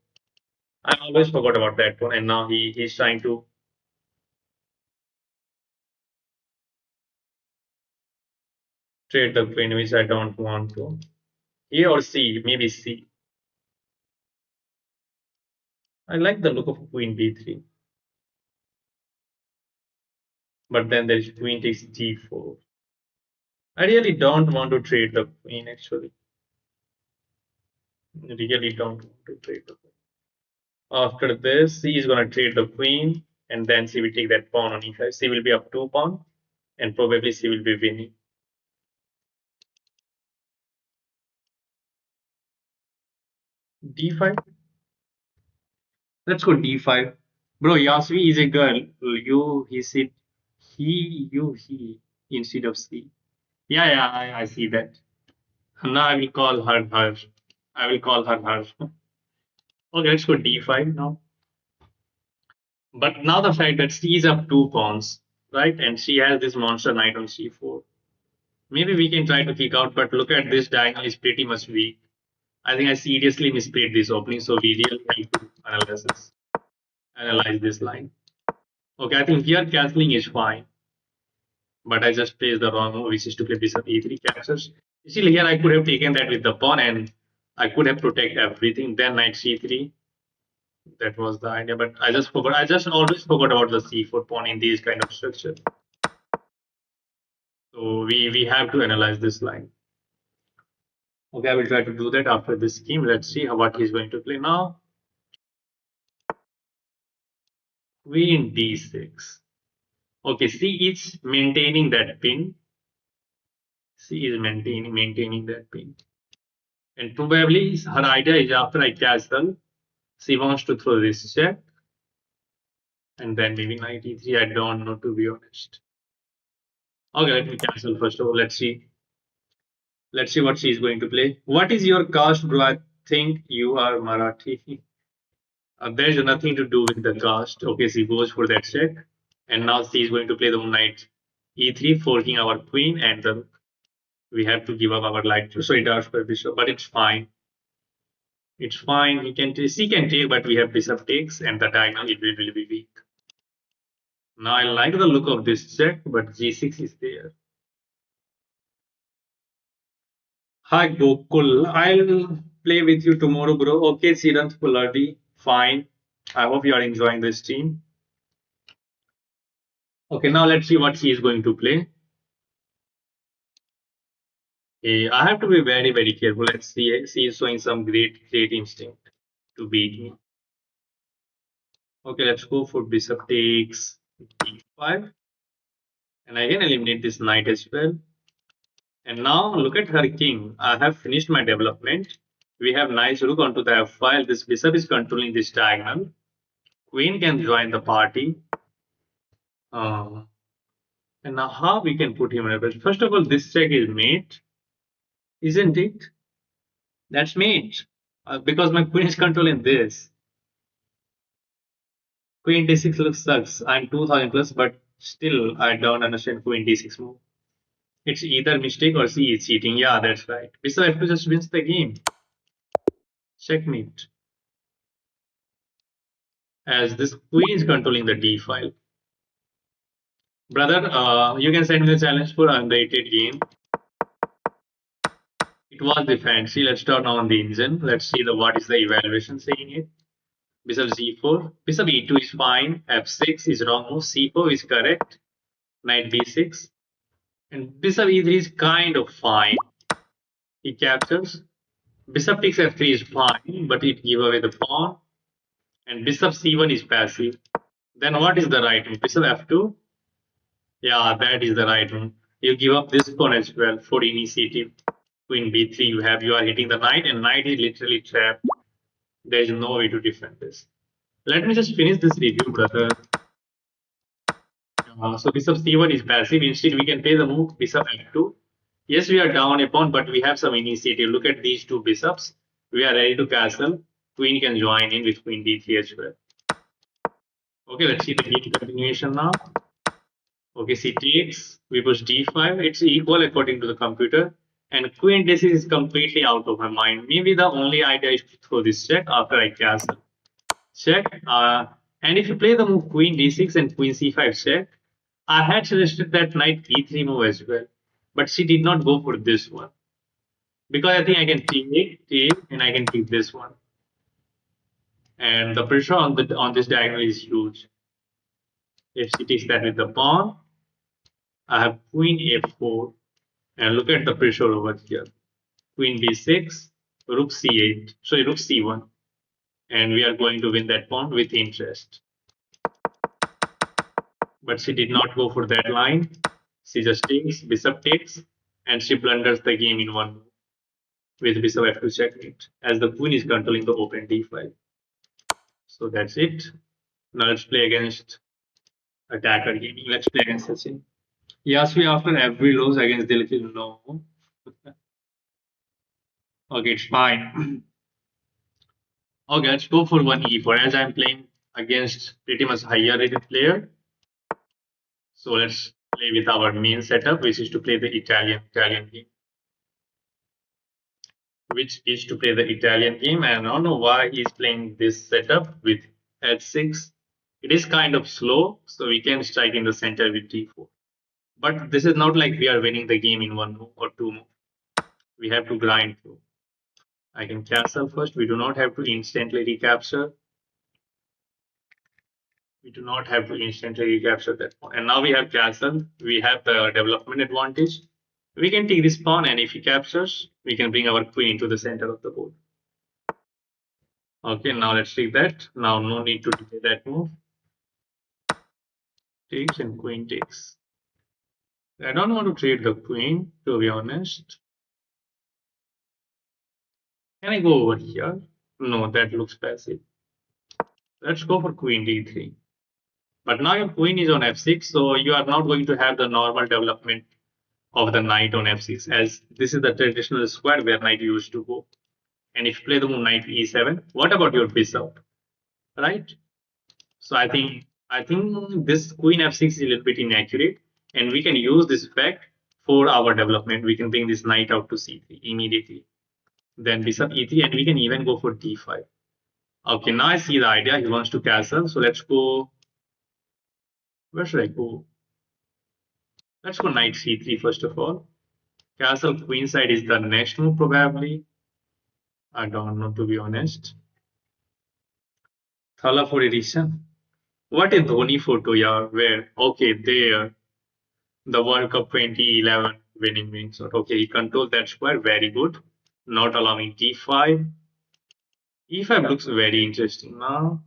I always forgot about that pawn, and now he's trying to trade the queen, which I don't want to. A or C, maybe C. I like the look of queen b3, but then there's queen takes g4. I really don't want to trade the queen, actually. I really don't want to trade the queen. After this, C is going to trade the queen, and then C will take that pawn on e5. C will be up 2 pawn, and probably C will be winning. d5. Let's go d5. Bro, Yasvi is a girl. He said he instead of C. Yeah, I see that. Now I will call her. I will call her. Okay, let's go d5 now. But now the fact that C is up 2 pawns, right? And she has this monster knight on c4. Maybe we can try to kick out, but look at this diagonal is pretty much weak. I think I seriously misplayed this opening, so we really have to analyze this line. Okay, I think here castling is fine, but I just placed the wrong move, which is to play bishop e3 captures. Still, here I could have taken that with the pawn, and I could have protected everything. Then knight c3. That was the idea, but I just forgot. I just always forgot about the c4 pawn in these kind of structure. So we have to analyze this line. Okay, I will try to do that after this scheme. Let's see what he's going to play now. Queen d6. Okay, C is maintaining that pin. C is maintaining that pin. And probably her idea is after I castle, she wants to throw this check. And then maybe knight e3. I don't know, to be honest. Okay, let me cancel first of all. Let's see. Let's see what she is going to play. What is your caste, bro? I think you are Marathi. There's nothing to do with the caste. Okay, she goes for that check. And now she is going to play the knight e3, forking our queen and the We have to give up our light. So it asks for bishop, but it's fine. It's fine. C can take, but we have bishop takes, and the diagonal it will be weak. Now I like the look of this check, but g6 is there. Hi Gokul, I'll play with you tomorrow, bro. Okay, Siddhant Pullardi, fine. I hope you are enjoying this stream. Okay, now let's see what he is going to play. I have to be very, very careful. Let's see. He is showing some great instinct to beat me. Okay, let's go for bishop takes d5. And I can eliminate this knight as well. And now look at her king. I have finished my development. We have nice rook onto the f file. This bishop is controlling this diagonal. Queen can join the party. And now how we can put him in a best? First of all, this check is mate, isn't it? That's mate. Because my queen is controlling this. Queen d6 looks sucks. I'm 2000 plus, but still I don't understand queen d6 move. It's either mistake or C is cheating. Yeah, that's right. Bishop f2 just wins the game. Checkmate. As this queen is controlling the d file. Brother, you can send me the challenge for underrated game. It was the fancy. Let's turn on the engine. Let's see what is the evaluation saying it. Bishop z4. Bishop e2 is fine. f6 is wrong move. c4 is correct. Knight b6. And bishop e3 is kind of fine. He captures. Bishop takes f3 is fine, but it gives away the pawn. And bishop c1 is passive. Then what is the right move? Bishop f2? Yeah, that is the right move. You give up this pawn as well for initiative. Queen b3 you are hitting the knight, and knight is literally trapped. There is no way to defend this. Let me just finish this review, brother. So bishop c1 is passive. Instead, we can play the move bishop f2. Yes, we are down a pawn, but we have some initiative. Look at these two bishops. We are ready to castle. Queen can join in with queen d3 as well. Okay, let's see the game continuation now. Okay, c takes. We push d5. It's equal according to the computer. And queen d6 is completely out of my mind. Maybe the only idea is to throw this check after I castle. Check. And if you play the move queen d6 and queen c5 check, I had suggested that knight e3 move as well, but she did not go for this one because I think I can take, and I can take this one, and the pressure on this diagonal is huge. If she takes that with the pawn, I have queen f4, and look at the pressure over here. Queen b6, rook c8, sorry, rook c1, and we are going to win that pawn with interest. But she did not go for that line. She just takes, bishop takes, and she blunders the game in one move with bishop f2 checkmate, as the queen is controlling the open d5. So that's it. Now let's play against attacker gaming. Let's play against Sachin. He asked me after every loss against Dilkil. No. Okay, it's fine. Okay, let's go for one e4 as I'm playing against pretty much higher rated player. So let's play with our main setup, which is to play the Italian game. Which is to play the Italian game. And I don't know why he's playing this setup with h6. It is kind of slow, so we can strike in the center with d4. But this is not like we are winning the game in one move or two moves. We have to grind through. I can cancel first. We do not have to instantly recapture. We do not have to instantly recapture that pawn. And now we have castle. We have the development advantage. We can take this pawn, and if he captures, we can bring our queen into the center of the board. Okay, now let's take that. Now no need to delay that move. Takes and queen takes. I don't want to trade the queen, to be honest. Can I go over here? No, that looks passive. Let's go for queen d3. But now your queen is on f6, so you are not going to have the normal development of the knight on f6, as this is the traditional square where knight used to go. And if you play the move knight e7, what about your bishop? Right? So I think this queen f6 is a little bit inaccurate, and we can use this fact for our development, we can bring this knight out to c3 immediately. Then bishop e3, and we can even go for d5. Okay, now I see the idea. He wants to castle. So let's go. Where should I go? Let's go knight c3 first of all. Castle queenside is the next move probably. I don't know, to be honest. Thala for edition. What is Dhoni photo, yeah? Where? Okay, there. The World Cup 2011 winning wing shot. Okay, he controlled that square. Very good. Not allowing d5. e5 looks very interesting now,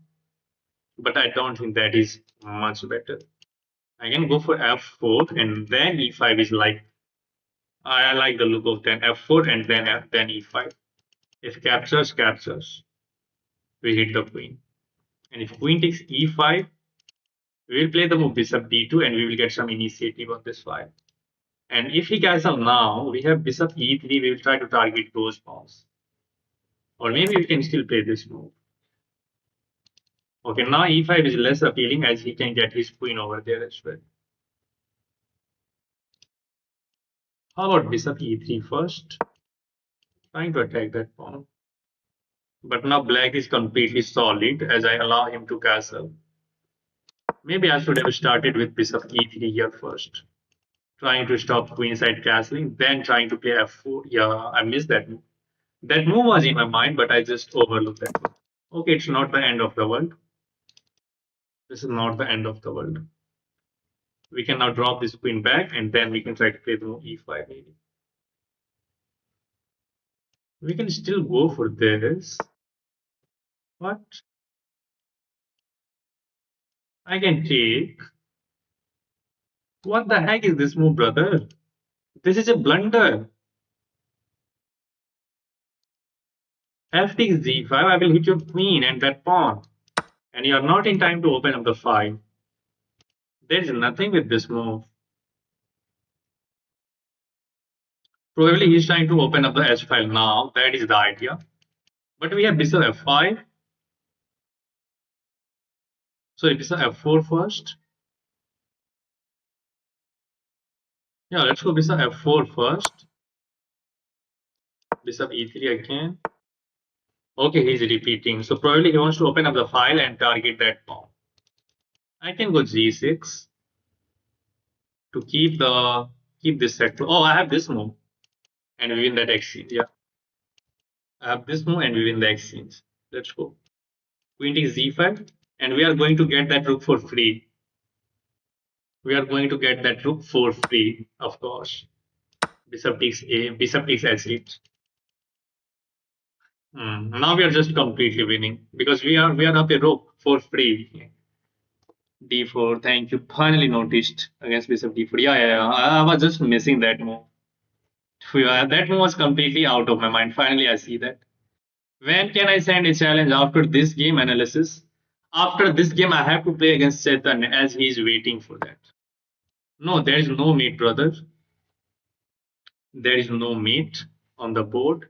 but I don't think that is much better. I can go for f4 and then e5 is like, I like the look of then f4 and then e5. If captures, captures. We hit the queen. And if queen takes e5, we will play the move bishop d2 and we will get some initiative on this file. And if he castles now, we have bishop e3, we will try to target those pawns. Or maybe we can still play this move. Okay, now e5 is less appealing as he can get his queen over there as well. How about bishop e3 first? Trying to attack that pawn. But now black is completely solid as I allow him to castle. Maybe I should have started with bishop e3 here first. Trying to stop queenside castling, then trying to play f4. Yeah, I missed that move. That move was in my mind, but I just overlooked that one. Okay, it's not the end of the world. This is not the end of the world. We can now drop this queen back, and then we can try to play the move e5 maybe. We can still go for this. What? I can take. What the heck is this move, brother? This is a blunder. F takes g5, I will hit your queen and that pawn. And you are not in time to open up the file. There is nothing with this move. Probably he's trying to open up the H file now. That is the idea. But we have bishop f5. So bishop f4 first. Yeah, let's go bishop f4 first. Bishop e3 again. Okay, he's repeating. So probably he wants to open up the file and target that pawn. I can go g6 to keep this set. Oh, I have this move. And we win that exchange. Yeah. I have this move and we win the exchange. Let's go. Queen takes z5. And we are going to get that rook for free. We are going to get that rook for free, of course. Bishop takes h8. Now we are just completely winning because we are up a rook for free. d4. Thank you. Finally noticed against bishop d4. Yeah. I was just missing that move. That move was completely out of my mind. Finally, I see that. When can I send a challenge after this game analysis? After this game, I have to play against Chetan as he is waiting for that. No, there is no mate, brother. There is no mate on the board.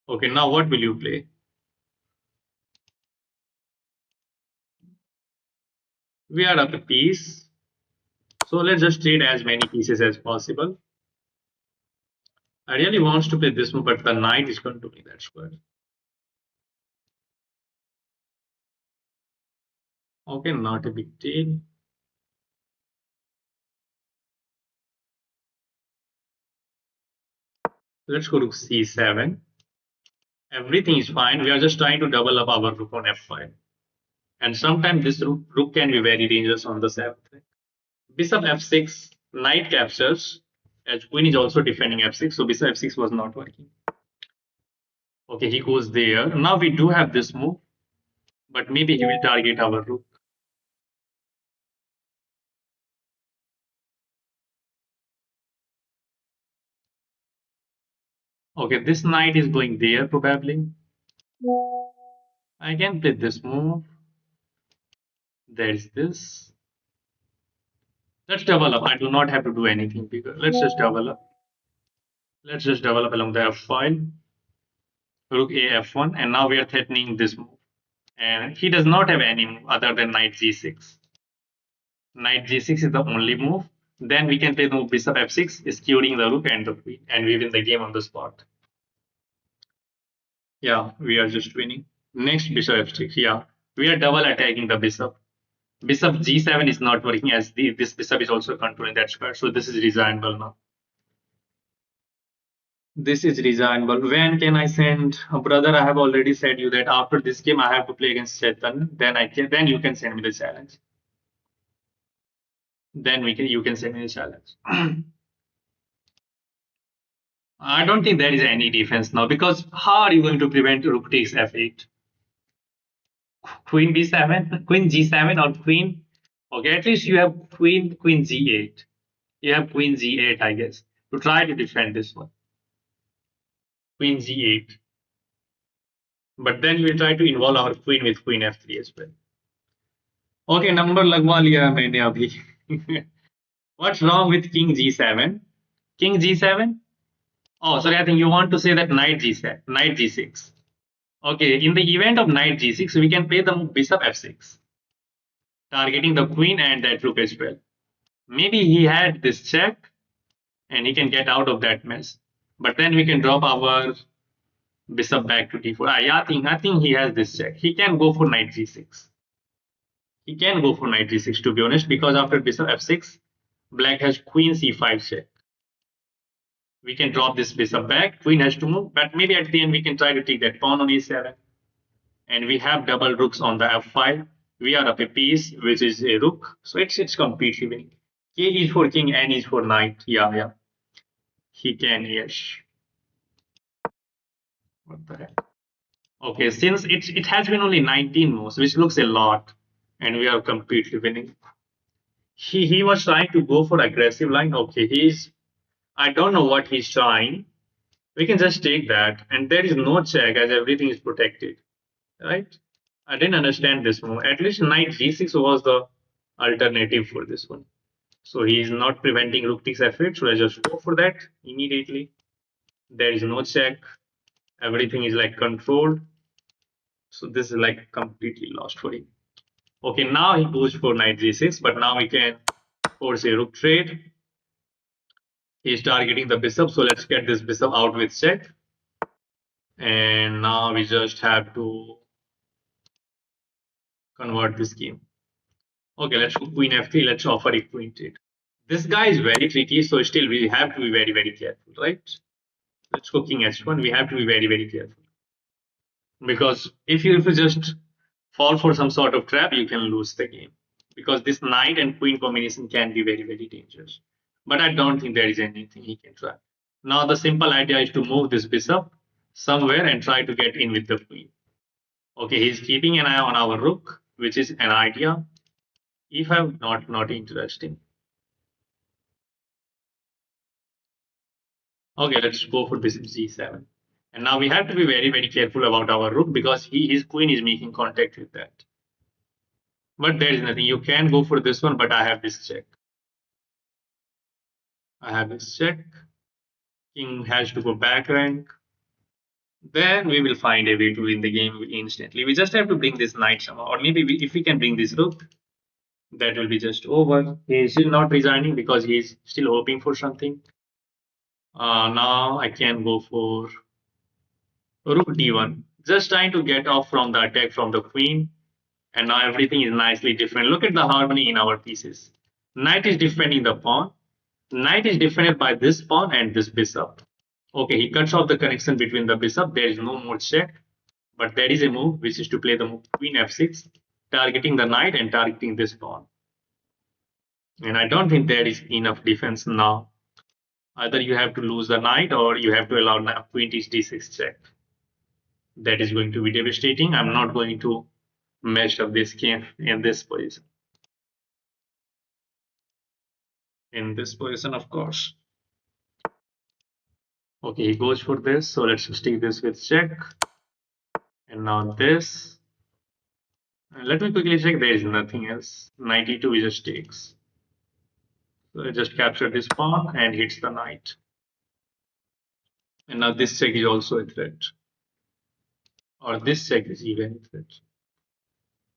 Okay, now what will you play? We are up a piece. So let's just trade as many pieces as possible. I really want to play this move, but the knight is going to be that square. Okay, not a big deal. Let's go to c7. Everything is fine. We are just trying to double up our rook on f5. And sometimes this rook can be very dangerous on the 7th. Bishop f6, knight captures, as queen is also defending f6, so bishop f6 was not working. Okay, he goes there. Now we do have this move, but maybe he will target our rook. Okay, this knight is going there probably. I can play this move. There is this. Let's double up. I do not have to do anything bigger. Let's just double up. Let's just double up along the f file. Rook a f1, and now we are threatening this move. And he does not have any move other than knight g6. Knight g6 is the only move. Then we can play the move bishop f6, skewering the rook and the queen, and we win the game on the spot. Yeah, we are just winning. Next, bishop f6. Yeah, we are double attacking the bishop. Bishop g7 is not working as this bishop is also controlling that square. So this is resignable now. This is resignable. When can I send? Brother, I have already said you that after this game I have to play against Chetan. Then you can send me the challenge. Then you can send me the challenge. I don't think there is any defense now because how are you going to prevent rook takes f8? Queen b7, queen g7 or queen. Okay, at least you have queen g8. You have queen g8, I guess, to try to defend this one. Queen g8. But then we try to involve our queen with queen f3 as well. Okay, number लगवा लिया मैंने अभी. What's wrong with king g7? King g7? Oh, sorry, I think you want to say that knight g7, knight g6. Okay, in the event of knight g6, we can play the move bishop f6, targeting the queen and that rook as well. Maybe he had this check and he can get out of that mess. But then we can drop our bishop back to d4. Yeah, I think he has this check. He can go for knight g6. He can go for knight g6 to be honest, because after bishop f6, black has queen c5 check. We can drop this bishop back. Queen has to move, but maybe at the end we can try to take that pawn on e7. And we have double rooks on the f5. We are up a piece, which is a rook, so it's completely winning. K is for king, N is for knight. Yeah. He can, yes. What the heck? Okay, since it has been only 19 moves, which looks a lot, and we are completely winning. He was trying to go for aggressive line. Okay, I don't know what he's trying. We can just take that, and there is no check as everything is protected, right? I didn't understand this move. At least knight g6 was the alternative for this one. So he is not preventing rook takes f8. So let's just go for that immediately. There is no check. Everything is like controlled. So this is like completely lost for him. Okay, now he goes for knight g6, but now we can force a rook trade. He's targeting the bishop, so let's get this bishop out with check. And now we just have to convert this game. Okay, let's go queen f3. Let's offer a queen trade. This guy is very tricky, so still we have to be very, very careful, right? Let's go king h1. We have to be very, very careful. Because if you just fall for some sort of trap, you can lose the game. Because this knight and queen combination can be very, very dangerous. But I don't think there is anything he can try. Now the simple idea is to move this bishop somewhere and try to get in with the queen. Okay, he's keeping an eye on our rook, which is an idea. If I'm not interesting. Okay, let's go for bishop g7. And now we have to be very, very careful about our rook because his queen is making contact with that. But there is nothing. You can go for this one, but I have this check. I have this check. King has to go back rank. Then we will find a way to win the game instantly. We just have to bring this knight somehow. Or maybe if we can bring this rook, that will be just over. He is still not resigning because he is still hoping for something. Now I can go for rook d1. Just trying to get off from the attack from the queen. And now everything is nicely different. Look at the harmony in our pieces. Knight is defending the pawn. Knight is defended by this pawn and this bishop. Okay, he cuts off the connection between the bishop. There is no more check. But there is a move which is to play the move queen f6, targeting the knight and targeting this pawn. And I don't think there is enough defense now. Either you have to lose the knight or you have to allow queen takes d6 check. That is going to be devastating. I'm not going to mess up this game in this position. In this position, of course. Okay, he goes for this. So let's stick this with check. And now this. And let me quickly check. There is nothing else. Knight e2 he just takes. So I just capture this pawn and hits the knight. And now this check is also a threat. Or this check is even a threat.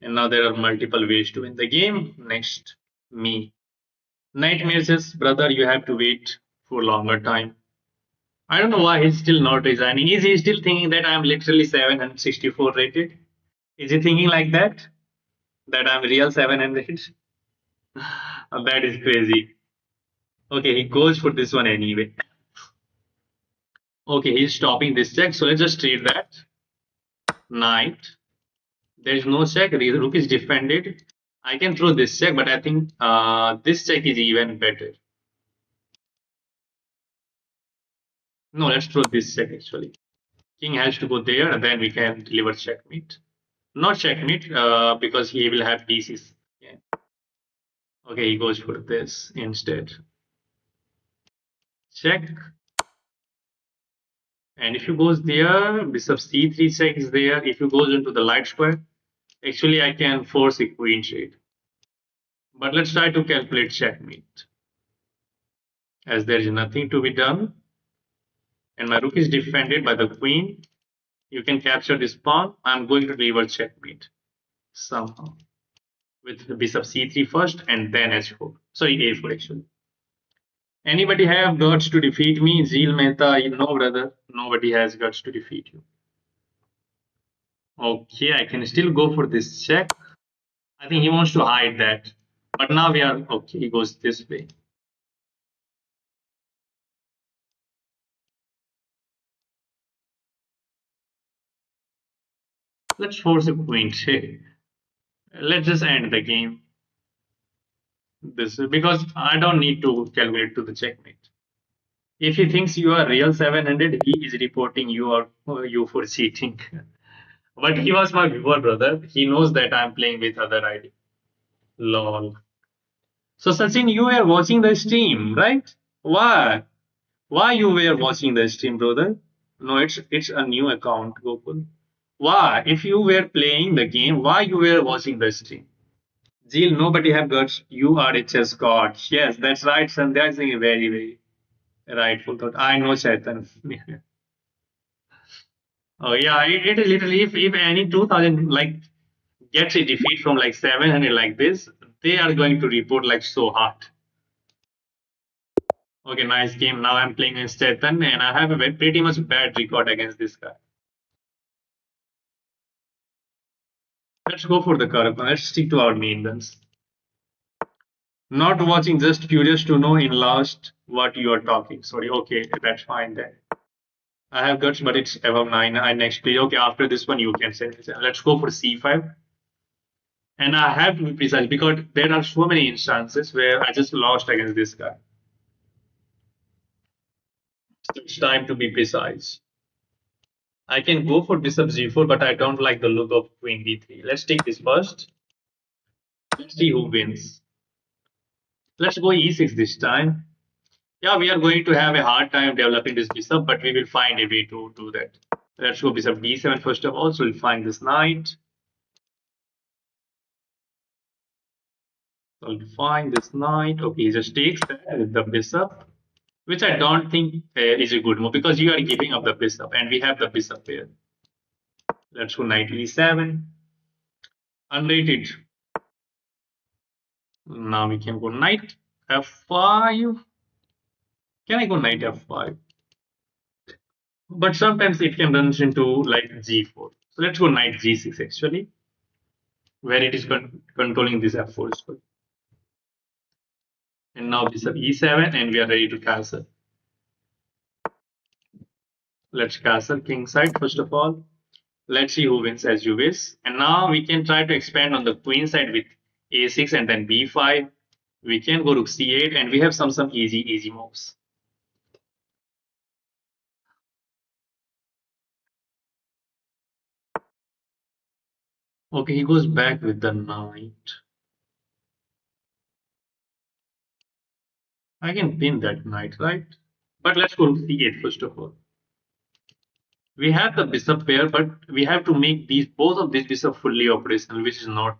And now there are multiple ways to win the game. Next, me. Nightmare says, brother, you have to wait for longer time. I don't know why he's still not resigning. Is he still thinking that I'm literally 764 rated? Is he thinking like that? That I'm real 700? That is crazy. Okay, he goes for this one anyway. Okay, he's stopping this check. So let's just trade that. Knight. There is no check. Rook is defended. I can throw this check, but I think this check is even better. No, let's throw this check actually. King has to go there, and then we can deliver checkmate. Not checkmate, because he will have pieces. Yeah. Okay, he goes for this instead. Check. And if you goes there, bishop c3 check is there. If you goes into the light square, actually I can force a queen trade. But let's try to calculate checkmate. As there is nothing to be done, and my rook is defended by the queen, you can capture this pawn. I'm going to deliver checkmate somehow with bishop c3 first and then h4. Sorry, a4 actually. Anybody have guts to defeat me? Zeel Mehta, no brother. Nobody has guts to defeat you. Okay, I can still go for this check. I think he wants to hide that. But now we are okay, he goes this way. Let's force a queen check. Let's just end the game. This is because I don't need to calculate to the checkmate. If he thinks you are real 700, he is reporting you for cheating. But he was my viewer, brother. He knows that I'm playing with other ID. Lol. So Sachin, you were watching the stream, right? Why? Why you were watching the stream, brother? No, it's a new account, Gokul. Why? If you were playing the game, why you were watching the stream? Jill, nobody have guts. You are a chess god. Yes, that's right, son. That's a very, very rightful thought. I know Chaitan. Oh yeah, it is literally if any 2000 like gets a defeat from like 700 like this, they are going to report like so hard. Okay, nice game. Now I'm playing against Chetan, and I have a pretty much bad record against this guy. Let's go for the Karakhan. Let's stick to our main guns. Not watching, just curious to know in last what you are talking. Sorry, okay, that's fine then. I have guts, but it's above 9. I next play. Okay, after this one, you can send it. Let's go for c5. And I have to be precise because there are so many instances where I just lost against this guy. So it's time to be precise. I can go for bishop g4, but I don't like the look of queen d3. Let's take this first. Let's see who wins. Let's go e6 this time. Yeah, we are going to have a hard time developing this bishop, but we will find a way to do that. Let's go bishop d7 first of all. So we'll find this knight. So we'll find this knight. Okay, he just takes that with the bishop, which I don't think is a good move because you are giving up the bishop, and we have the bishop here. Let's go knight e7. Unrated. Now we can go knight f5. Can I go knight f5? But sometimes it can run into like g4. So let's go knight g6 actually, where it is controlling this f4 as well. And now bishop e7, and we are ready to castle. Let's castle king side first of all. Let's see who wins as you wish. And now we can try to expand on the queen side with a6 and then b5. We can go rook c8, and we have some easy moves. Okay, he goes back with the knight. I can pin that knight, right? But let's go rook c8 first of all. We have the bishop pair, but we have to make these both of these bishop fully operational, which is not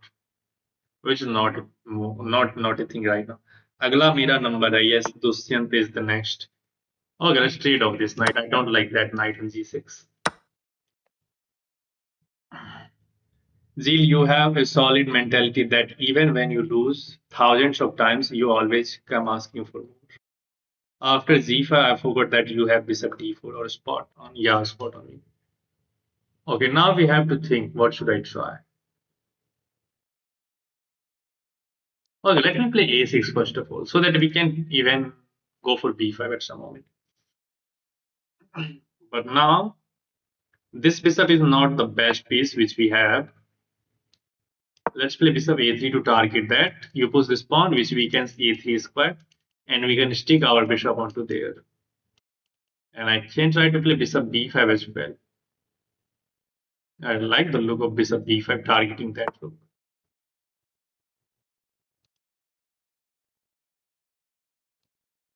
a thing right now. Agla mera number hai. Yes, Dushyant is the next. Okay, let's trade off this knight. I don't like that knight in g6. Zil, you have a solid mentality that even when you lose thousands of times, you always come asking for more. After Z5, I forgot that you have bishop D4 or spot on. Yeah, spot on. Okay, now we have to think what should I try? Okay, let me play A6 first of all, so that we can even go for B5 at some moment. But now, this bishop is not the best piece which we have. Let's play bishop A3 to target that. You push this pawn, which we can see A3 square, and we can stick our bishop onto there. And I can try to play bishop B5 as well. I like the look of bishop B5 targeting that rook.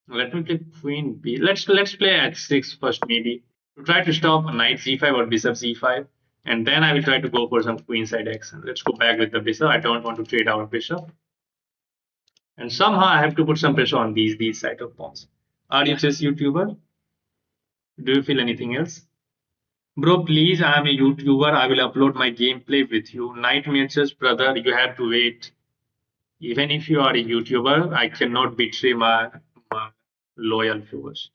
Let me play queen B. Let's play h6 first maybe to try to stop knight g5 or bishop c5, and then I will try to go for some queenside action. Let's go back with the bishop. I don't want to trade our bishop, and somehow I have to put some pressure on these side of pawns. Are you just YouTuber? Do you feel anything else? Bro, please, I am a YouTuber. I will upload my gameplay with you. Nightmare chess, brother, you have to wait. Even if you are a YouTuber, I cannot betray my loyal viewers.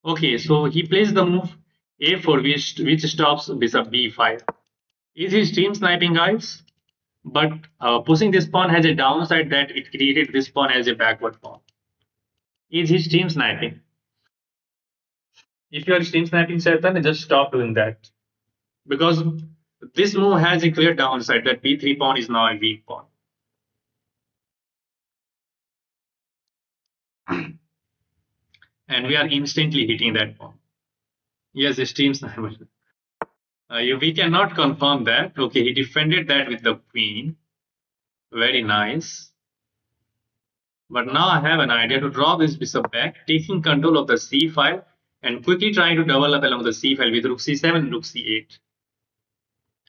Okay, so he plays the move a4, which stops bishop b5. Is he stream sniping, guys? But pushing this pawn has a downside that it created this pawn as a backward pawn. Is he stream sniping? If you are stream sniping, Chetan, just stop doing that. Because this move has a clear downside that b3 pawn is now a weak pawn. And we are instantly hitting that pawn. Yes, stream sniper. We cannot confirm that. Okay, he defended that with the queen. Very nice. But now I have an idea to draw this bishop back, taking control of the c file and quickly trying to double up along the c file with rook c7, rook c8.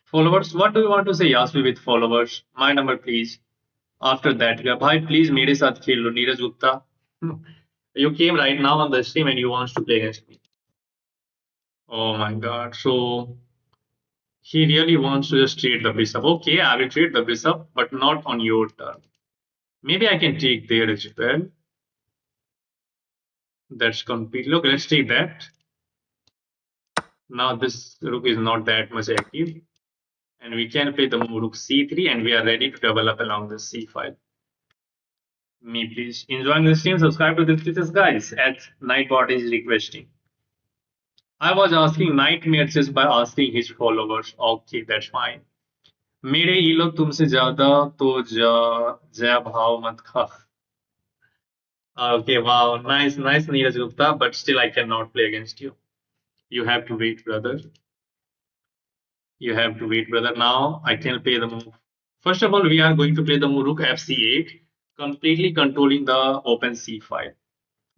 Followers, what do you want to say Yasvi with followers? My number please. After that, bhai please मेरे साथ खेल लो Neeraj Gupta. You came right now on the stream and you want to play against me. Oh my god. So he really wants to just trade the bishop. Okay, I will trade the bishop, but not on your turn. Maybe I can take there as well. That's complete. Look, let's take that. Now this rook is not that much active. And we can play the move rook c3 and we are ready to develop along the c file. Me please. Enjoying the stream, subscribe to this chess guys as Nightbot is requesting. I was asking Nightmare Chess by asking his followers. Okay, that's fine. मेरे ईलो तुमसे ज्यादा तो जय भाव मत खा. Okay, wow, nice, Neeraj Gupta, but still I cannot play against you. You have to wait, brother. You have to wait, brother. Now I can play the move. First of all, we are going to play the move rook fc8, completely controlling the open c file.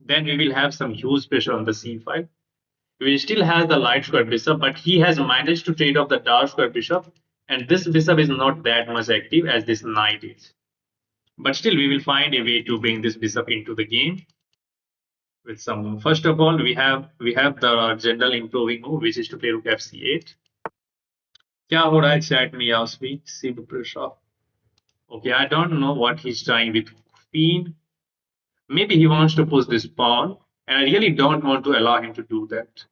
Then we will have some huge pressure on the c file. We still have the light square bishop, but he has managed to trade off the dark square bishop, and this bishop is not that much active as this knight is. But still, we will find a way to bring this bishop into the game with some. First of all, we have the general improving move, which is to play rook fc8. क्या हो रहा है chat में यास्मी शिव प्रसाद? Okay, I don't know what he's trying with queen. Maybe he wants to push this pawn, and I really don't want to allow him to do that.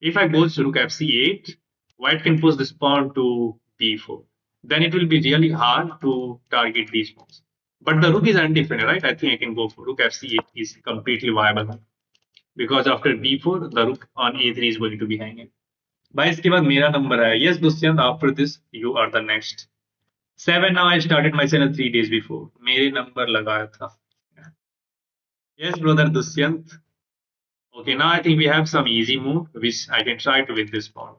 If I go to rook fc8, white can push this pawn to b4. Then it will be really hard to target these pawns. But the rook is undefended, right? I think I can go for rook fc8 is completely viable because after b4, the rook on a3 is going to be hanging. भाई इसके बाद मेरा number है. Yes, Dushyant, after this you are the next. 7 now I started my channel 3 days before. मेरे number लगाया था. Yes, brother Dushyant. Okay, now I think we have some easy move which I can try to win this pawn,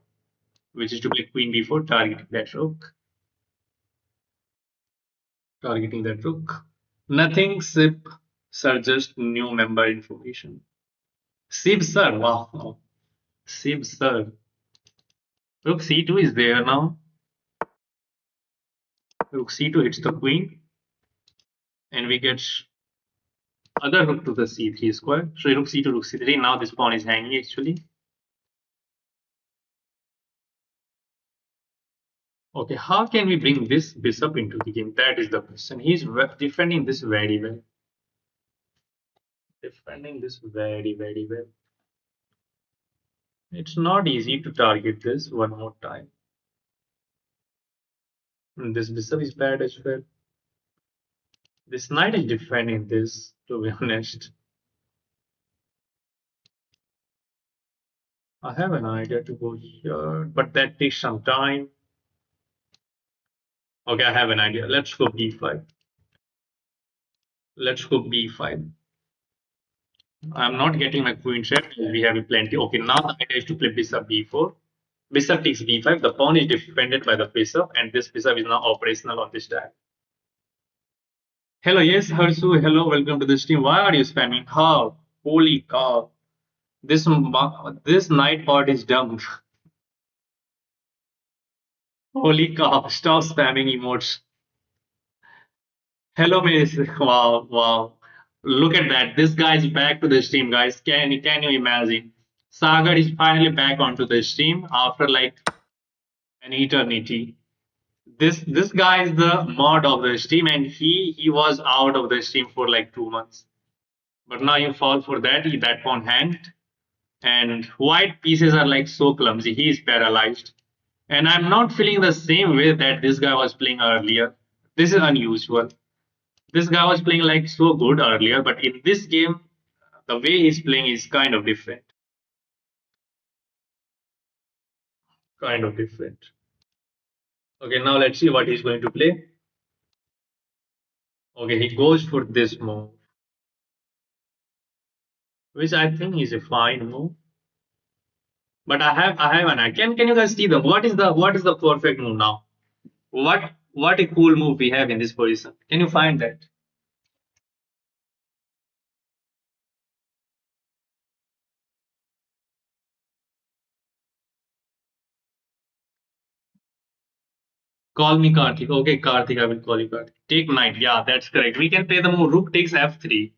which is to play queen b4, targeting that rook. Targeting that rook. Nothing, Sip. Sir, just new member information. Sib, sir. Wow. Sib, sir. Rook c2 is there now. Rook c2 hits the queen. And we get other rook to the c3 square. So rook c2, rook c3. Now this pawn is hanging actually. Okay, how can we bring this bishop into the game? That is the question. He's defending this very well. Defending this very, very well. It's not easy to target this one more time. And this bishop is bad as well. This knight is defending this, to be honest. I have an idea to go here, but that takes some time. Okay, I have an idea. Let's go b5. Let's go b5. I'm not getting my queen set. We have plenty. Okay, now the idea is to play bishop b4. Bishop takes b5. The pawn is defended by the bishop, and this bishop is now operational on this diagonal. Hello, yes, Harsu. Hello, welcome to the stream. Why are you spamming? How? Holy cow! This night part is dumb. Holy cow! Stop spamming emotes. Hello, Miss. Wow, wow. Look at that. This guy is back to the stream, guys. Can you imagine? Sagar is finally back onto the stream after like an eternity. This guy is the mod of the stream, and he was out of the stream for like 2 months. But now you fall for that. That pawn hand, and white pieces are like so clumsy. He is paralyzed, and I'm not feeling the same way that this guy was playing earlier. This is unusual. This guy was playing like so good earlier, but in this game, the way he's playing is kind of different. Kind of different. Okay, now let's see what he's going to play. Okay, he goes for this move, which I think is a fine move. But I have an idea. Can you guys see the what is the perfect move now? What a cool move we have in this position. Can you find that? Call me Karthik. Okay, Karthik, I will call you Karthik. Take knight. Yeah, that's correct. We can play the move rook takes f3.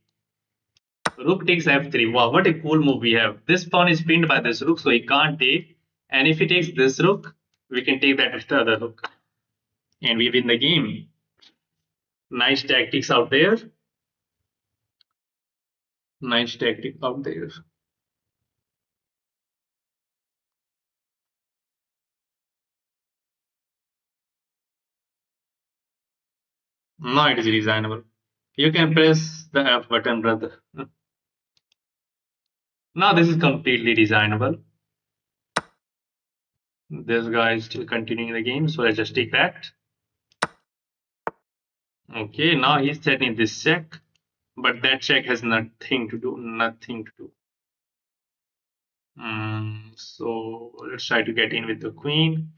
Rook takes f3. Wow, what a cool move we have. This pawn is pinned by this rook, so he can't take. And if he takes this rook, we can take that with the other rook. And we win the game. Nice tactics out there. Nice tactic out there. Now it is reasonable. You can press the F button, brother. Now this is completely designable. This guy is still continuing the game, so let's just take that. Okay, now he's setting this check, but that check has nothing to do. Nothing to do. So let's try to get in with the queen.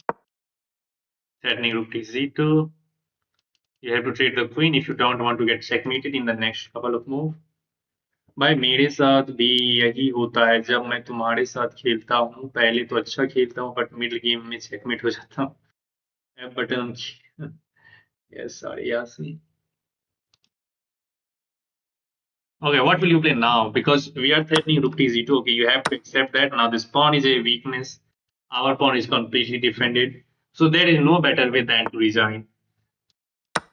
Threatening rook takes z2. You have to trade the queen if you don't want to get checkmated in the next couple of moves. भाई मेरे साथ भी यही होता है जब मैं तुम्हारे साथ खेलता हूँ पहले तो अच्छा खेलता हूँ बट मिडिल गेम में चेकमेट हो जाता हूँ एफ बटन यस सॉरी यासी okay what will you play now because we are threatening rook tz2 okay you have to accept that now this pawn is a weakness our pawn is completely defended so there is no better way than to resign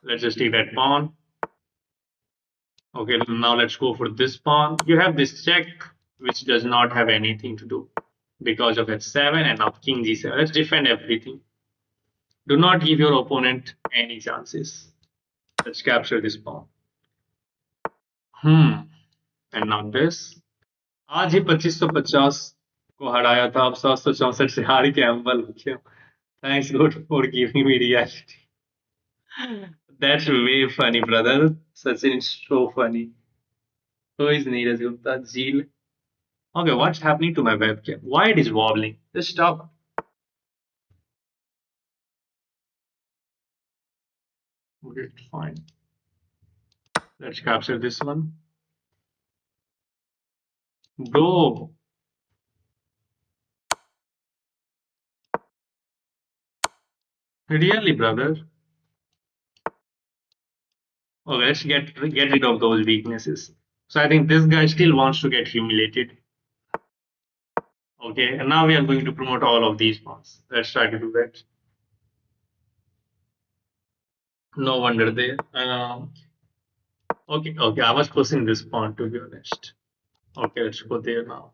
let's just take that pawn okay now let's go for this pawn you have this check which does not have anything to do because of f7 and now king g7 let's defend everything do not give your opponent any chances let's capture this pawn and now this आज ही 2550 को हराया था अब 764 से हार के humble हो गया thanks God for giving me reality that's way funny brother Sachin is so funny who is Neeraj Gupta Zeel okay what's happening to my webcam why it is wobbling just stop okay fine let's capture this one bro really brother okay let's get rid of those weaknesses so I think this guy still wants to get humiliated okay and now we are going to promote all of these pawns let's try to do that No wonder they. Okay, okay. I was pushing this pawn to be honest. Okay, let's go there now.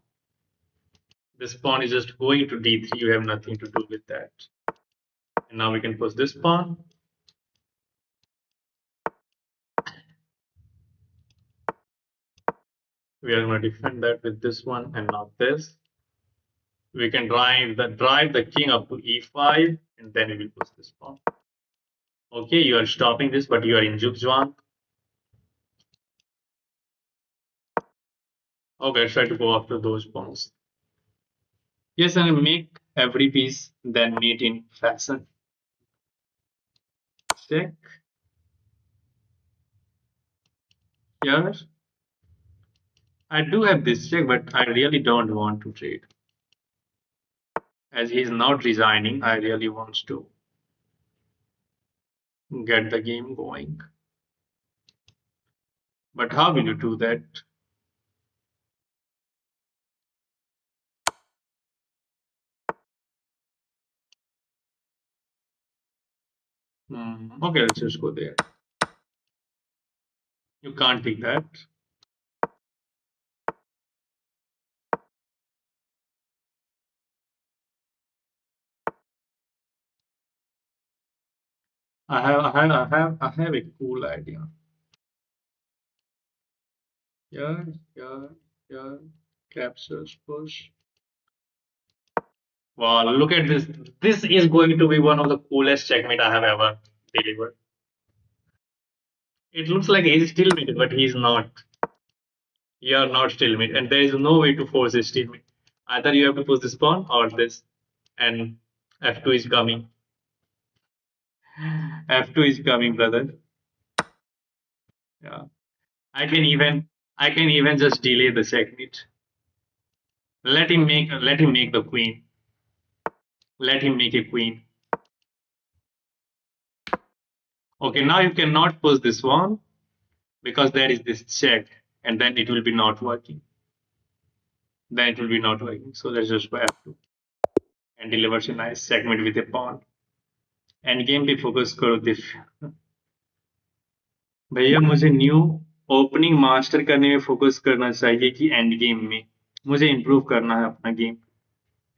This pawn is just going to d3. You have nothing to do with that. And now we can push this pawn. We are going to defend that with this one and not this. We can drive the king up to e5, and then we will push this pawn. Okay, you are stopping this, but you are in Zugzwang. Okay, let's try to go after those pawns. Yes, and make every piece then mate in fashion. Check. Here. I do have this check, but I really don't want to trade. As he's not resigning, I really want to get the game going. But how will you do that? Okay, let's just go there. You can't pick that. I have a cool idea. Yeah, yeah, yeah. Captures push. Wow, look at this. This is going to be one of the coolest checkmate I have ever delivered. It looks like he's stalemate, but he's not. You are not stalemate, and there is no way to force a stalemate. Either you have to push this pawn or this, and f2 is coming. F2 is coming, brother. Yeah, I can even just delay the checkmate. Let him make the queen. Let him make a queen. Okay, now you cannot push this one because there is this check, and then it will be not working. Then it will be not working. So let's just go f2 and delivers a nice segment with a pawn. End game पे focus करो दिफ भैया मुझे new opening master करने में focus करना चाहिए कि end game में मुझे इम्प्रूव करना है अपना game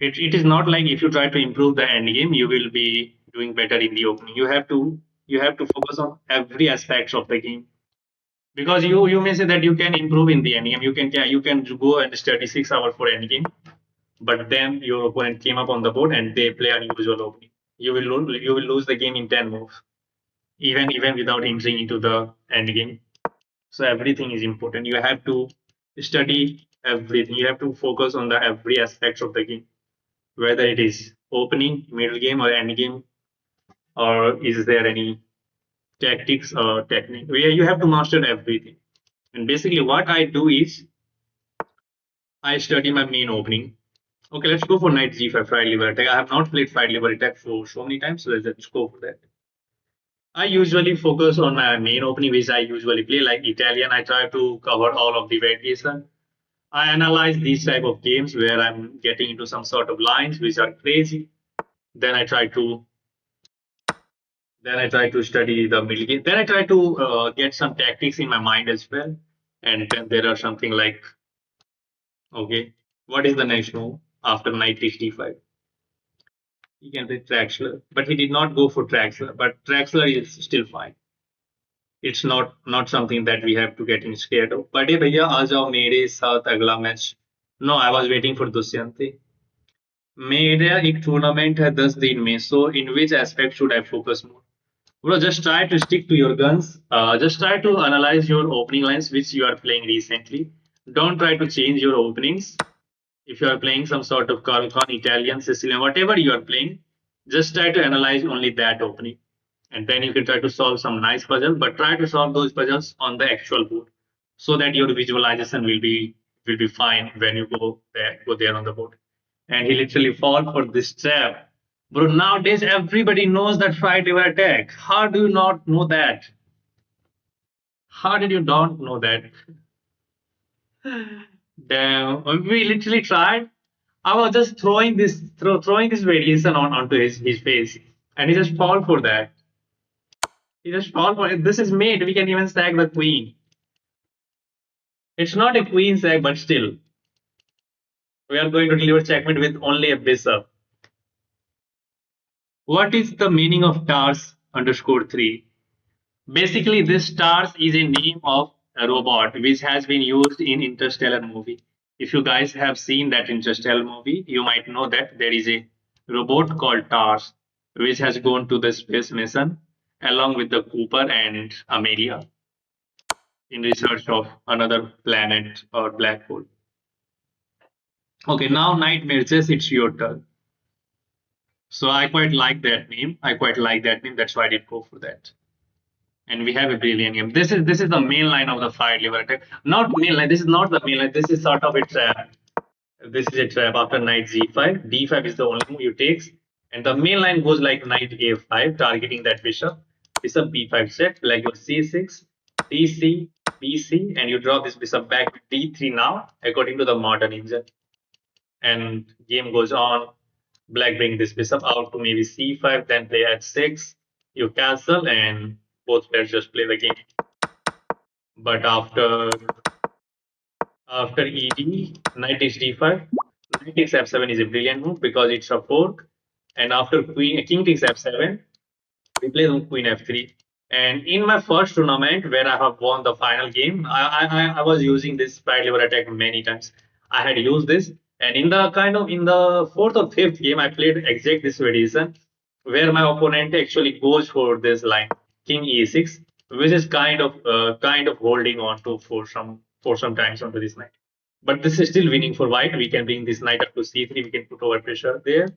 it is not like if you try to improve the end game you will be doing better in the opening. You have to focus on every aspects of the game because you may say that you can improve in the end game. You can go and study 6 hours for end game, but then your opponent came up on the board and they play unusual opening. You will lose the game in 10 moves, even without entering into the end game. So everything is important. You have to study everything. You have to focus on the every aspects of the game, whether it is opening, middle game, or end game, or is there any tactics or technique. You have to master everything. And basically, what I do is I study my main opening. Okay, let's go for knight g5 right liver attack. I have not played fight liver attack for so many times, so let's go for that. I usually focus on my main opening, which I usually play like Italian. I try to cover all of the variation. I analyze these type of games where I'm getting into some sort of lines which are crazy. Then I try to then I try to study the middle game. Then I try to get some tactics in my mind as well. And then there are something like, okay, what is the next move after knight takes d5? He can play Traxler, but he did not go for Traxler. But Traxler is still fine. It's not something that we have to get in scared of. बड़े भैया आ जाओ मेरे साथ अगला match. No, I was waiting for Dushyant. मेरा एक tournament है 10 दिन में, so in which aspect should I focus more? Bro, just try to stick to your guns. Just try to analyze your opening lines which you are playing recently. Don't try to change your openings. If you are playing some sort of Carlton, Italian, Sicilian, whatever you are playing, just try to analyze only that opening. And then you can try to solve some nice puzzles, but try to solve those puzzles on the actual board so that your visualization will be fine when you go there on the board. And he literally fall for this trap. Bro, nowadays everybody knows that fight liver attack. How do you not know that? How did you not know that? Damn, we literally tried. I was just throwing this variation onto his face, and he just fall for that. He just fall for it. This is mate. We can even sack the queen. It's not a queen sack, but still, we are going to deliver checkmate with only a bishop. What is the meaning of tars underscore three? Basically, this TARS is a name of a robot which has been used in Interstellar movie. If you guys have seen that Interstellar movie, you might know that there is a robot called TARS which has gone to the space mission along with the Cooper and Amelia in research of another planet or black hole. Okay, now Nightmare says it's your turn. So I quite like that name. I quite like that name. That's why I did go for that. And we have a brilliant game. This is the main line of the fight liver attack. Not main line. This is not the main line. This is sort of a trap. This is a trap after knight g5. d5 is the only move you take, and the main line goes like knight a5, targeting that bishop. Bishop b5 check, like your c6, dc, bc, and you draw this bishop back to d3 now, according to the modern engine. And game goes on. Black bring this bishop out to maybe c5, then play h6. You cancel, and both players just play the game. But after ed, knight takes d5, knight takes f7 is a brilliant move because it's a fork. And after king takes f7, we play the queen f3. And in my first tournament where I have won the final game, I was using this sprite lever attack many times. I had used this, and in the fourth or fifth game, I played exact this variation where my opponent actually goes for this line, king e6, which is kind of holding on to for some times onto this knight. But this is still winning for white. We can bring this knight up to c3. We can put over pressure there.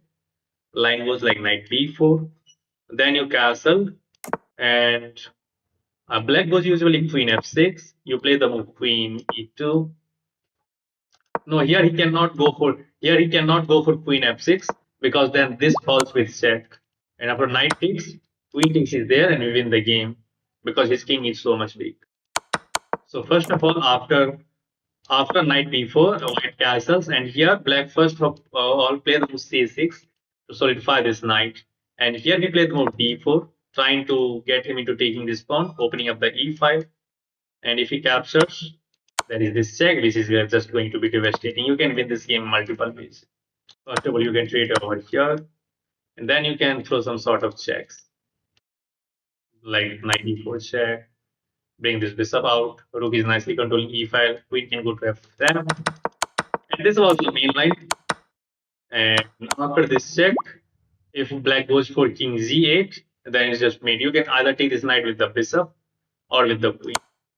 Line goes like knight b4. Then you castle, and black goes usually queen f6. You play the move queen e2. No, here he cannot go for queen f6 because then this falls with check. And after knight takes, queen takes is there, and we win the game because his king is so much weak. So first of all, after knight b4, white castles, and here black first of all play the move c6 to solidify this knight. And here he played the move d4, trying to get him into taking this pawn, opening up the e5. And if he captures, there is this check, which is just going to be devastating. You can win this game multiple ways. First of all, you can trade over here, and then you can throw some sort of checks, like knight e4 check, bring this bishop out, rook is nicely controlling e5, queen can go to f7. And this was the main line. And after this check, if black goes for king g8, then it's just mate. You can either take this knight with the bishop or with the queen.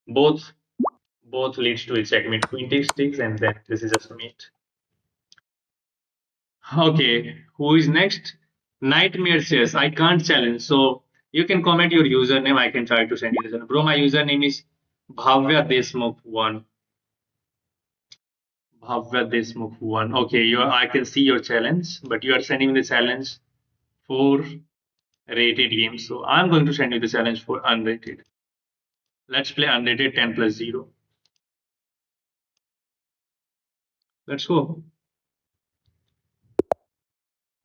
Both leads to a checkmate. Queen takes, and then this is just mate. Okay, who is next? Nightmare says, I can't challenge. So you can comment your username. I can try to send you this. Bro, my username is Bhavya Desmukh1. Bhavya Desmukh1. Okay, I can see your challenge, but you are sending the challenge for rated games. So I'm going to send you the challenge for unrated. Let's play unrated 10 plus 0. Let's go.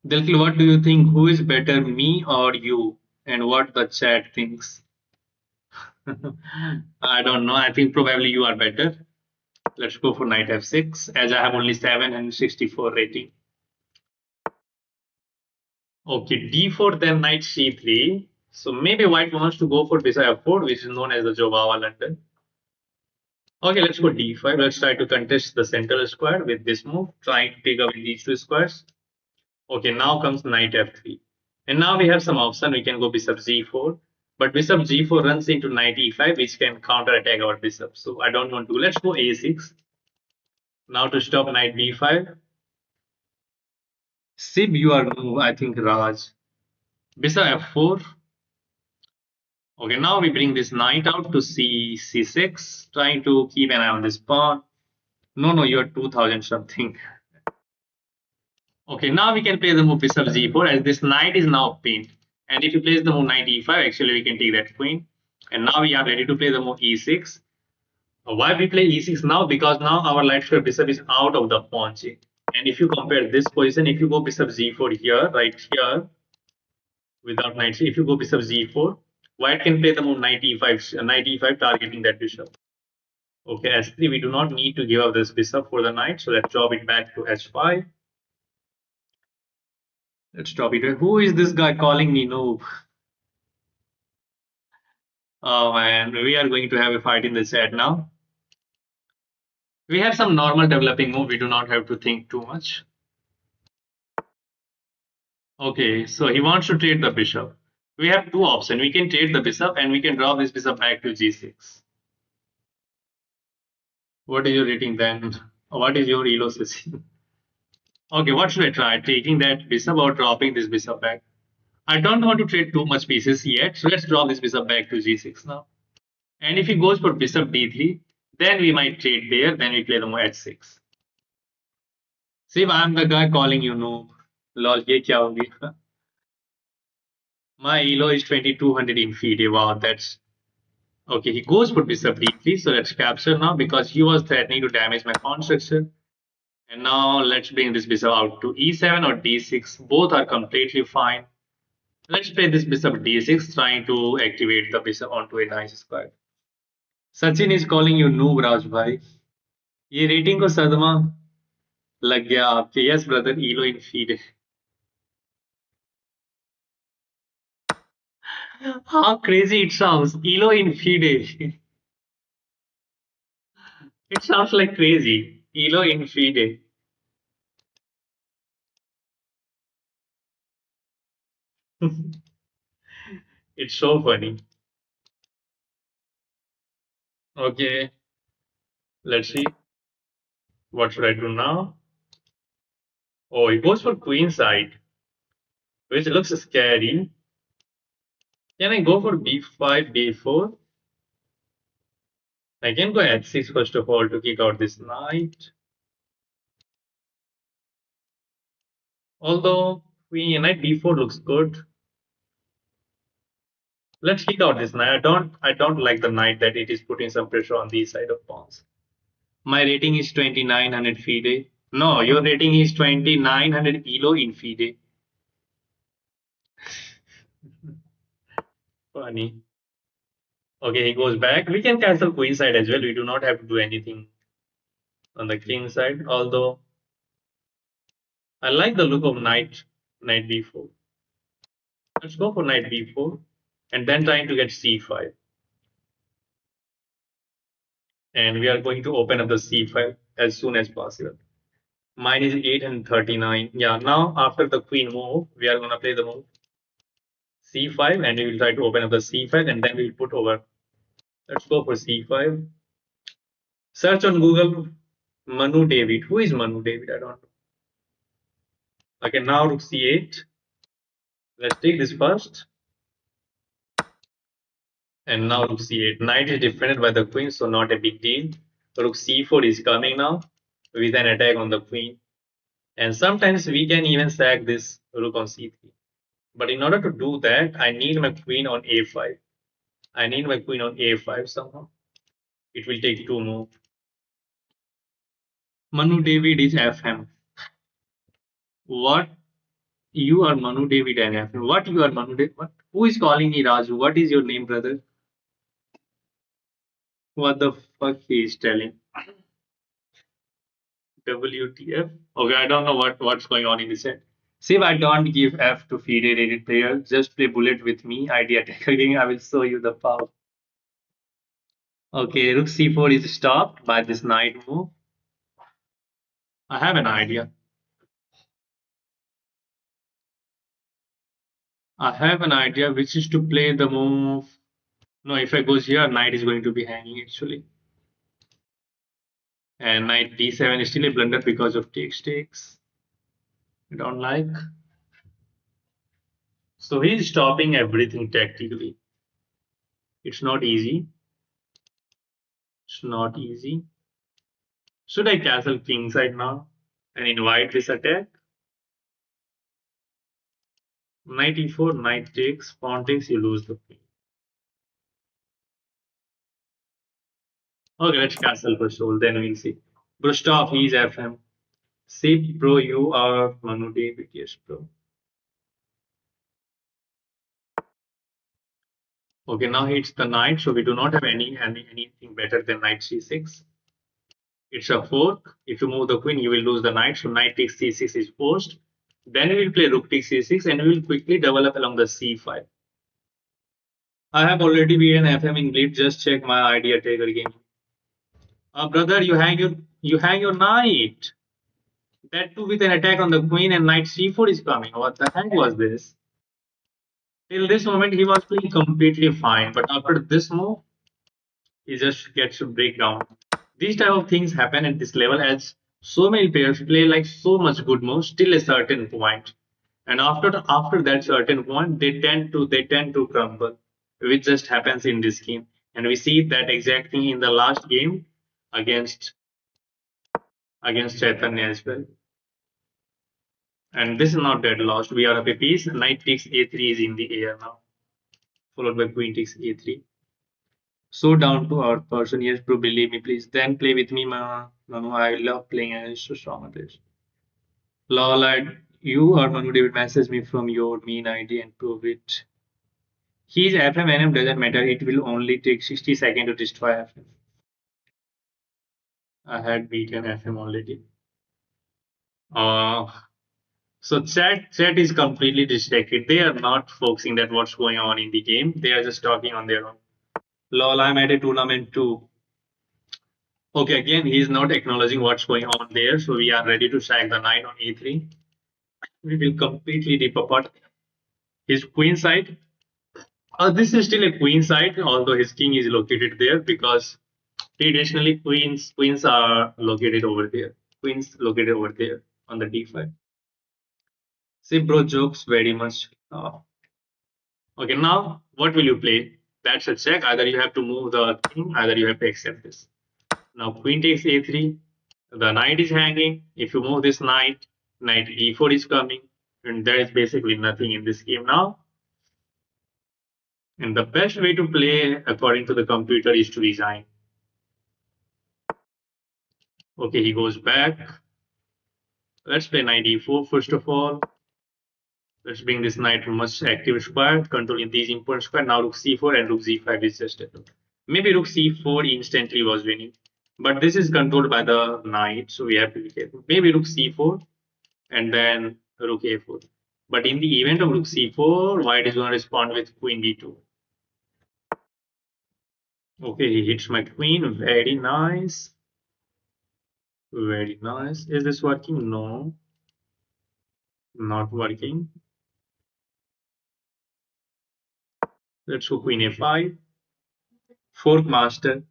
Dilkil, what do you think? Who is better, me or you? And what the chat thinks? I don't know. I think probably you are better. Let's go for knight f6, as I have only 764 rating. Okay, d4, then knight c3. So maybe white wants to go for bishop f4, which is known as the Jobawa London. Okay, let's go d5. Let's try to contest the central square with this move, trying to take away these two squares. Okay, now comes knight f3. And now we have some option. We can go bishop g4. But bishop g4 runs into knight e5, which can counter attack our bishop. So I don't want to. Let's go a6. Now to stop knight b5. Sib, you are move, I think, Raj. Bishop f4. Okay, now we bring this knight out to c6, trying to keep an eye on this pawn. No, you're 2000 something. Okay, now we can play the move bishop g4 as this knight is now pinned. And if you place the move knight e5, actually we can take that queen. And now we are ready to play the move e6. Why we play e6 now? Because now our light square bishop is out of the pawn chain. And if you compare this position, if you go bishop g4 here, right here, without knight, if you go bishop g4, White can play the move knight e5, knight e5 targeting that bishop. Okay, s3, we do not need to give up this bishop for the knight, so let's drop it back to h5. Let's drop it. Who is this guy calling me noob? Oh man, we are going to have a fight in the chat now. We have some normal developing move. We do not have to think too much. Okay, so he wants to trade the bishop. We have two options. We can trade the bishop and we can drop this bishop back to g6. What is your rating then? What is your elo system? Okay, what should I try? Taking that bishop or dropping this bishop back? I don't want to trade too much pieces yet, so let's drop this bishop back to g6 now. And if he goes for bishop d3, then we might trade there, then we play the move h6. See, I'm the guy calling you noob. Lol, ye kya hogi? My elo is 2200 in FIDE. Wow, that's okay. He goes for bishop d3, so let's capture now because he was threatening to damage my pawn structure. And now let's bring this bishop out to e7 or d6. Both are completely fine. Let's play this bishop d6, trying to activate the bishop onto a nice square. Sachin is calling you noob, Raj bhai. ये rating को सदमा लग गया आपके. Yes, brother, elo in FIDE. How crazy it sounds. Elo in FIDE. It sounds like crazy. Elo in FIDE. It's so funny. Okay, let's see. What should I do now? Oh, he goes for queen side, which looks scary. Can I go for b5, b4? I can go h6 first of all to kick out this knight. Although queen knight b4 looks good. Let's kick out this knight. I don't like the knight that it is putting some pressure on these side of pawns. My rating is 2900 FIDE. No, your rating is 2900 elo in FIDE. Funny. Okay, he goes back. We can cancel queen side as well. We do not have to do anything on the king side. Although I like the look of knight b4. Let's go for knight b4 and then trying to get c5. And we are going to open up the c5 as soon as possible. Mine is 839. Yeah, now after the queen move, we are gonna play the move c5 and we will try to open up the c5 and then we will put over. Let's go for c5. Search on Google Manu David. Who is Manu David? I don't know. Okay, now rook c8. Let's take this first. And now rook c8. Knight is defended by the queen, so not a big deal. Rook c4 is coming now with an attack on the queen. And sometimes we can even sack this rook on c3. But in order to do that, I need my queen on a5. I need my queen on a5 somehow. It will take two moves. Manu David is FM. What? You are Manu David and FM. What you are Manu David? What? Who is calling me Raju? What is your name, brother? What the fuck he is telling? WTF? Okay, I don't know what's going on in this set. See, if I don't give F to feed a rated player, just play bullet with me. ID attack again. I will show you the power. Okay, rook c4 is stopped by this knight move. I have an idea. I have an idea which is to play the move. No, if I goes here, knight is going to be hanging actually. And knight d7 is still a blunder because of takes. I don't like. So he's stopping everything tactically. It's not easy. It's not easy. Should I castle kingside now and invite this attack? Knight e4, knight takes, pawn takes, you lose the queen. Okay, let's castle for sure, then we'll see. Bro, stop, he's FM. See, bro, you are Manu David, yes, bro. Okay, now it's the knight, so we do not have anything better than knight c6. It's a fork. If you move the queen, you will lose the knight. So knight takes c6 is forced. Then we will play rook takes c6 and we will quickly develop along the c5. I have already beaten FM in Blitz. Just check my idea taker game. Brother, you hang your knight. That too with an attack on the queen and knight c4 is coming. What the heck was this? Till this moment, he was playing completely fine, but after this move, he just gets to break down. These type of things happen at this level as so many players play like so much good moves till a certain point, and after that certain point, they tend to crumble, which just happens in this game, and we see that exactly in the last game against Chaitanya as well. And this is not dead lost. We are up a piece. Knight takes a3 is in the air now, followed by queen takes a3. So down to earth person. Yes, bro, believe me, please. Then play with me, Manu. Manu, I love playing and it's so strong at this. Lol, you or Manu David message me from your mean ID and prove it. His FM NM doesn't matter. It will only take 60 seconds to destroy FM. I had beaten FM already. Uh, so chat is completely distracted. They are not focusing that what's going on in the game. They are just talking on their own. Lol, I'm at a tournament too. Okay, again, he is not acknowledging what's going on there. So we are ready to sack the knight on e3. We will completely rip apart his queen side. This is still a queen side, although his king is located there because traditionally queens are located over there. Queens located over there on the d5. See, bro, jokes very much. Okay, now what will you play? That's a check. Either you have to move the king, either you have to accept this. Now queen takes a3. The knight is hanging. If you move this knight, knight e4 is coming, and there is basically nothing in this game now. And the best way to play, according to the computer, is to resign. Okay, he goes back. Let's play knight e4 first of all. Let's bring this knight to much active square, controlling these important square. Now rook c4 and rook z5 is just enough. Maybe rook c4 instantly was winning, but this is controlled by the knight, so we have to be careful. Maybe rook c4 and then rook a4. But in the event of rook c4, white is going to respond with queen b2. Okay, he hits my queen. Very nice. Very nice. Is this working? No, not working. Let's go queen a5. Fork master.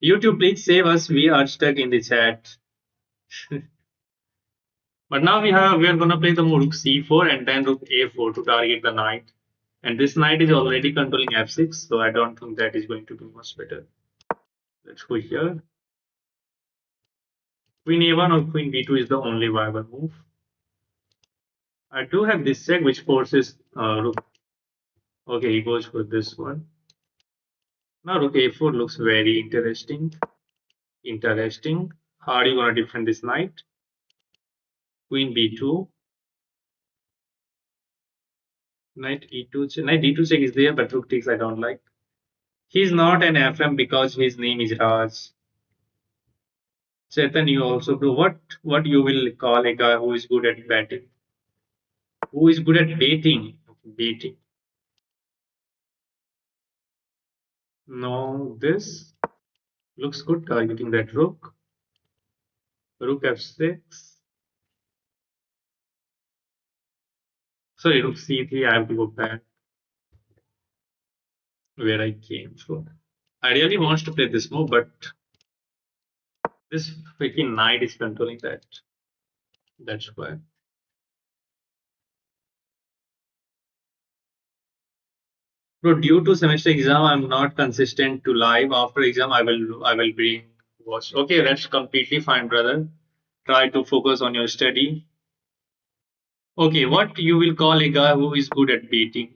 YouTube, please save us. We are stuck in the chat. But now we are gonna play the rook c4 and then rook a4 to target the knight. And this knight is already controlling f6, so I don't think that is going to be much better. Let's go here. Queen a1 or queen b2 is the only viable move. I do have this check which forces rook. Okay, he goes for this one. Now rook a4 looks very interesting. Interesting. How are you gonna defend this knight? Queen b2. Knight e2 check. Knight d2 check is there, but rook takes I don't like. He's not an FM because his name is Raj. Chetan, you also do what you will call a guy who is good at batting, who is good at baiting. Baiting. No, this looks good targeting that rook. Rook f6. Sorry, rook c3. I have to go back where I came from. I really want to play this move, but this freaking knight is controlling that. That's why. Bro, due to semester exam, I'm not consistent to live. After exam, I will bring watch. Okay, that's completely fine, brother. Try to focus on your study. Okay, what you will call a guy who is good at beating?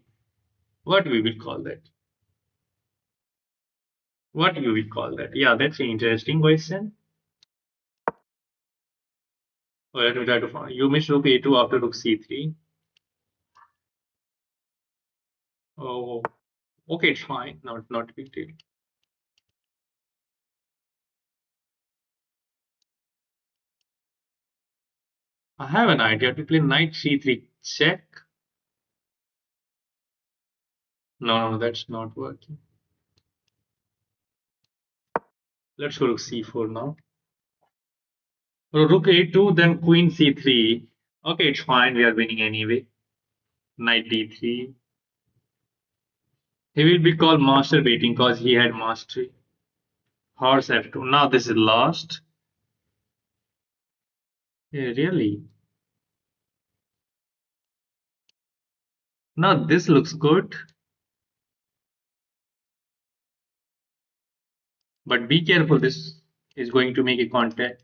What we will call that? What you will call that? Yeah, that's an interesting question. Oh, let me try to find. You missed rook a2 after rook c3. Oh, Okay, it's fine. Not a big deal. I have an idea to play knight c3 check. No, that's not working. Let's go to c4 now. Rook a2, then queen c3. Okay, it's fine. We are winning anyway. Knight d3. He will be called master beating because he had mastery. Horse f2. Now this is lost. Yeah, really? Now this looks good. But be careful. This is going to make a contact.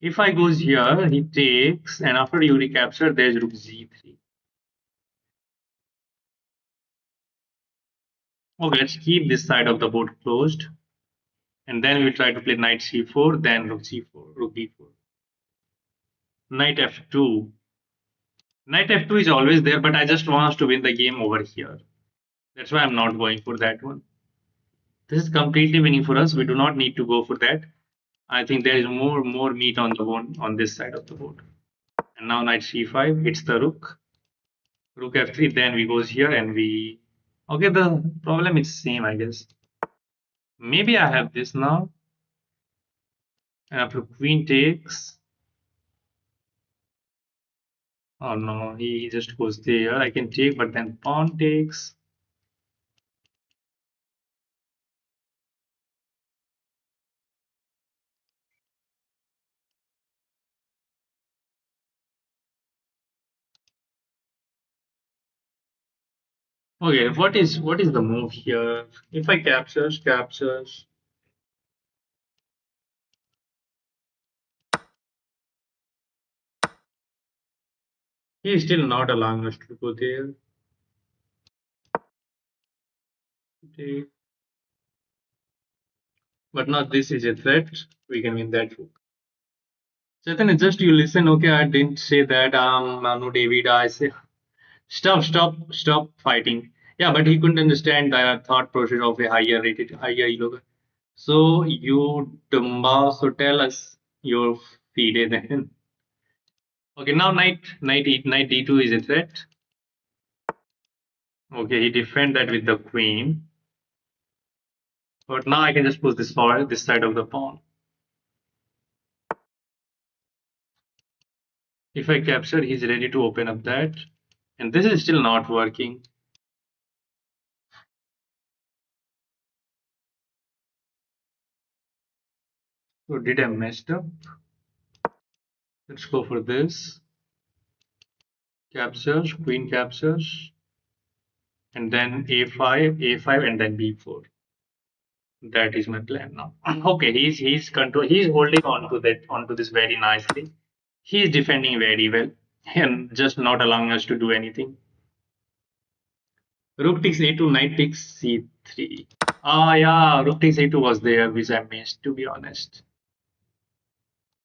If I goes here, he takes, and after you recapture, there's rook z3. Okay, let's keep this side of the board closed. And then we'll try to play knight c4, then rook c4, rook b4. Knight f2. Knight f2 is always there, but I just want us to win the game over here. That's why I'm not going for that one. This is completely winning for us. We do not need to go for that. I think there is more meat on the bone on this side of the board. And now knight c5 hits the rook. Rook f3. Then we goes here and we. Okay, the problem is same, I guess. Maybe I have this now. And after queen takes. Oh no, he just goes there. I can take, but then pawn takes. Okay, what is the move here? If I captures. He is still not allowing us to go there. Take. But now this is a threat. We can win that rook. Chetan, just you listen. Okay, I didn't say that. No, David. I say stop fighting. Yeah, but he couldn't understand the thought process of a higher elo. So you Dumba, so tell us your fide then. Okay, now knight d2 is a threat. Okay, he defend that with the queen. But now I can just push this forward, this side of the pawn. If I capture, he's ready to open up that. And this is still not working. So did I messed up? Let's go for this. Captures, queen captures, and then a5, and then b4. That is my plan now. Okay, he's holding on to that onto this very nicely. He's defending very well and just not allowing us to do anything. Rook takes a2, knight takes c3. Ah, yeah, rook takes a2 was there, which I missed, to be honest.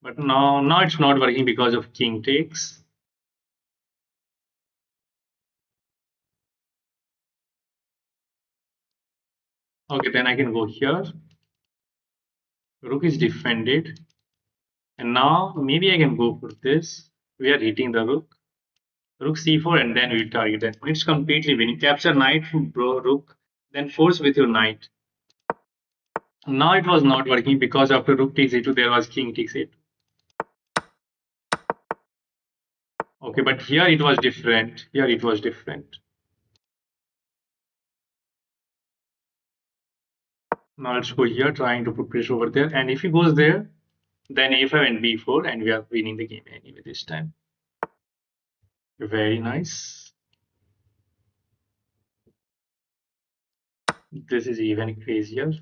But now it's not working because of king takes. Okay, then I can go here. Rook is defended. And now maybe I can go for this. We are hitting the rook. Rook c4 and then we target that. It's completely winning. Capture knight, bro, rook. Then force with your knight. Now it was not working because after rook takes a2 there was king takes a2. Okay, but here it was different. Here it was different. Now let's go here, trying to put pressure over there. And if he goes there, then a5 and b4, and we are winning the game anyway this time. Very nice. This is even crazier.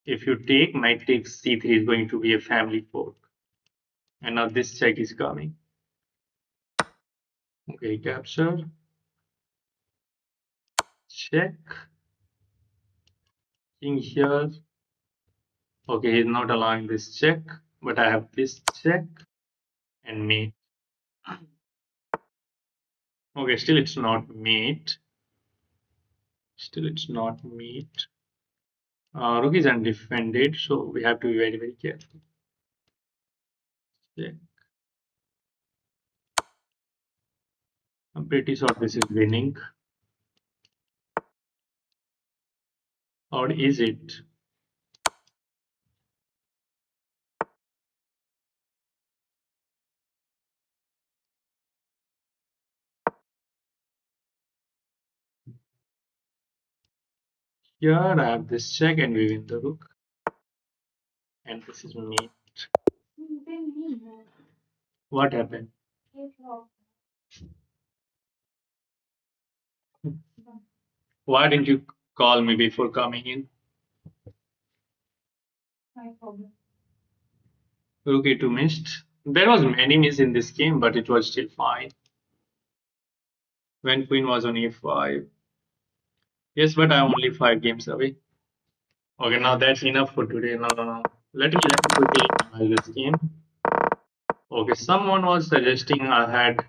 If you take knight takes c3 is going to be a family fork. And now this check is coming. Okay, capture. Check. King here. Okay, he's not allowing this check, but I have this check and mate. Okay, still it's not mate. Still, it's not meat. Rook is undefended, so we have to be very, very careful. Yeah. I'm pretty sure this is winning. Or is it? Here I have this check and we win the rook. And this is meat. What happened? Why didn't you call me before coming in? Rook a2 missed. There was many miss in this game, but it was still fine. When queen was on a5. Yes, but I'm only 5 games away. Okay, now that's enough for today. No, no, no. Let me quickly analyze this game. Okay, someone was suggesting I had,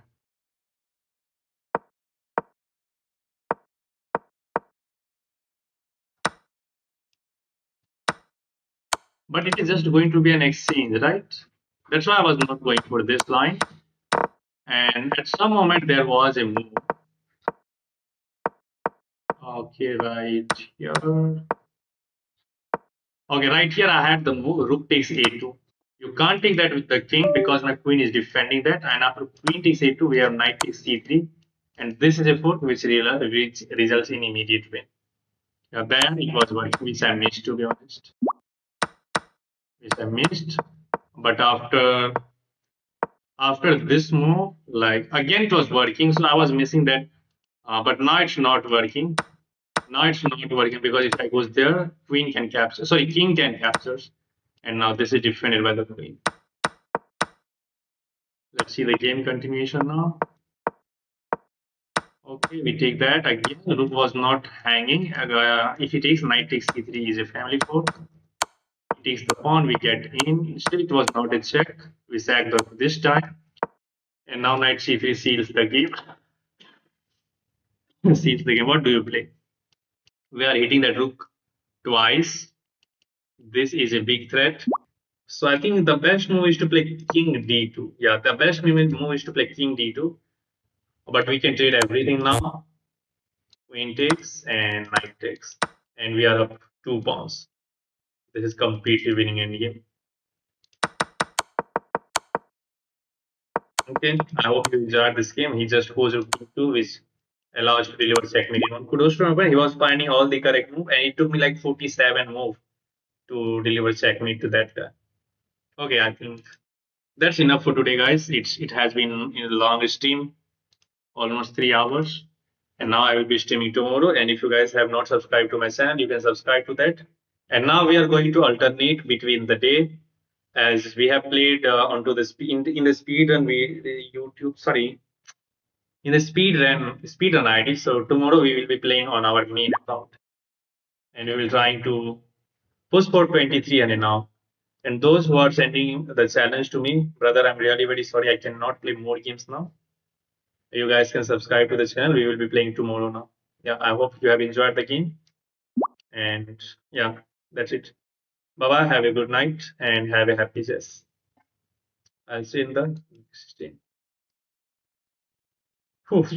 but it is just going to be an exchange, right? That's why I was not going for this line. And at some moment there was a move. Okay, right here. Okay, right here I had the move. Rook takes a2. You can't take that with the king because my queen is defending that. And after queen takes a2, we have knight takes c3. And this is a fork which results in immediate win. Yeah, then it was working, which I missed to be honest. Which I missed. But after this move, like again it was working, so I was missing that. But now it's not working. Now it's not working because if I goes there, queen can capture. Sorry, king can capture. And now this is defended by the queen. Let's see the game continuation now. Okay, we take that again. Rook was not hanging. If he takes knight takes c3 is a family fork. He takes the pawn, we get in. Still, it was not a check. We sack the rook this time. And now knight c3 seals the game. Seals the game. What do you play? We are hitting that rook twice. This is a big threat. So I think the best move is to play king d2. Yeah, the best move is to play king d2. But we can trade everything now. Queen takes and knight takes. And we are up 2 pawns. This is completely winning endgame. Okay, I hope you enjoyed this game. He just goes to two, which allows to deliver checkmate in one. Kudos to my He was finding all the correct move, and it took me like 47 move to deliver checkmate to that guy. Okay, I think that's enough for today, guys. It has been in a long stream, almost 3 hours, and now I will be streaming tomorrow. And if you guys have not subscribed to my channel, you can subscribe to that. And now we are going to alternate between the day, as we have played onto the in the speed run. YouTube, sorry, in the speedrun ID. So tomorrow we will be playing on our main account, and we will trying to push for 23 and now. And those who are sending the challenge to me, brother, I'm really very sorry. I cannot play more games now. You guys can subscribe to the channel. We will be playing tomorrow now. Yeah, I hope you have enjoyed the game. And yeah, that's it. Bye bye. Have a good night and have a happy chess. I'll see you in the next stream. Whew.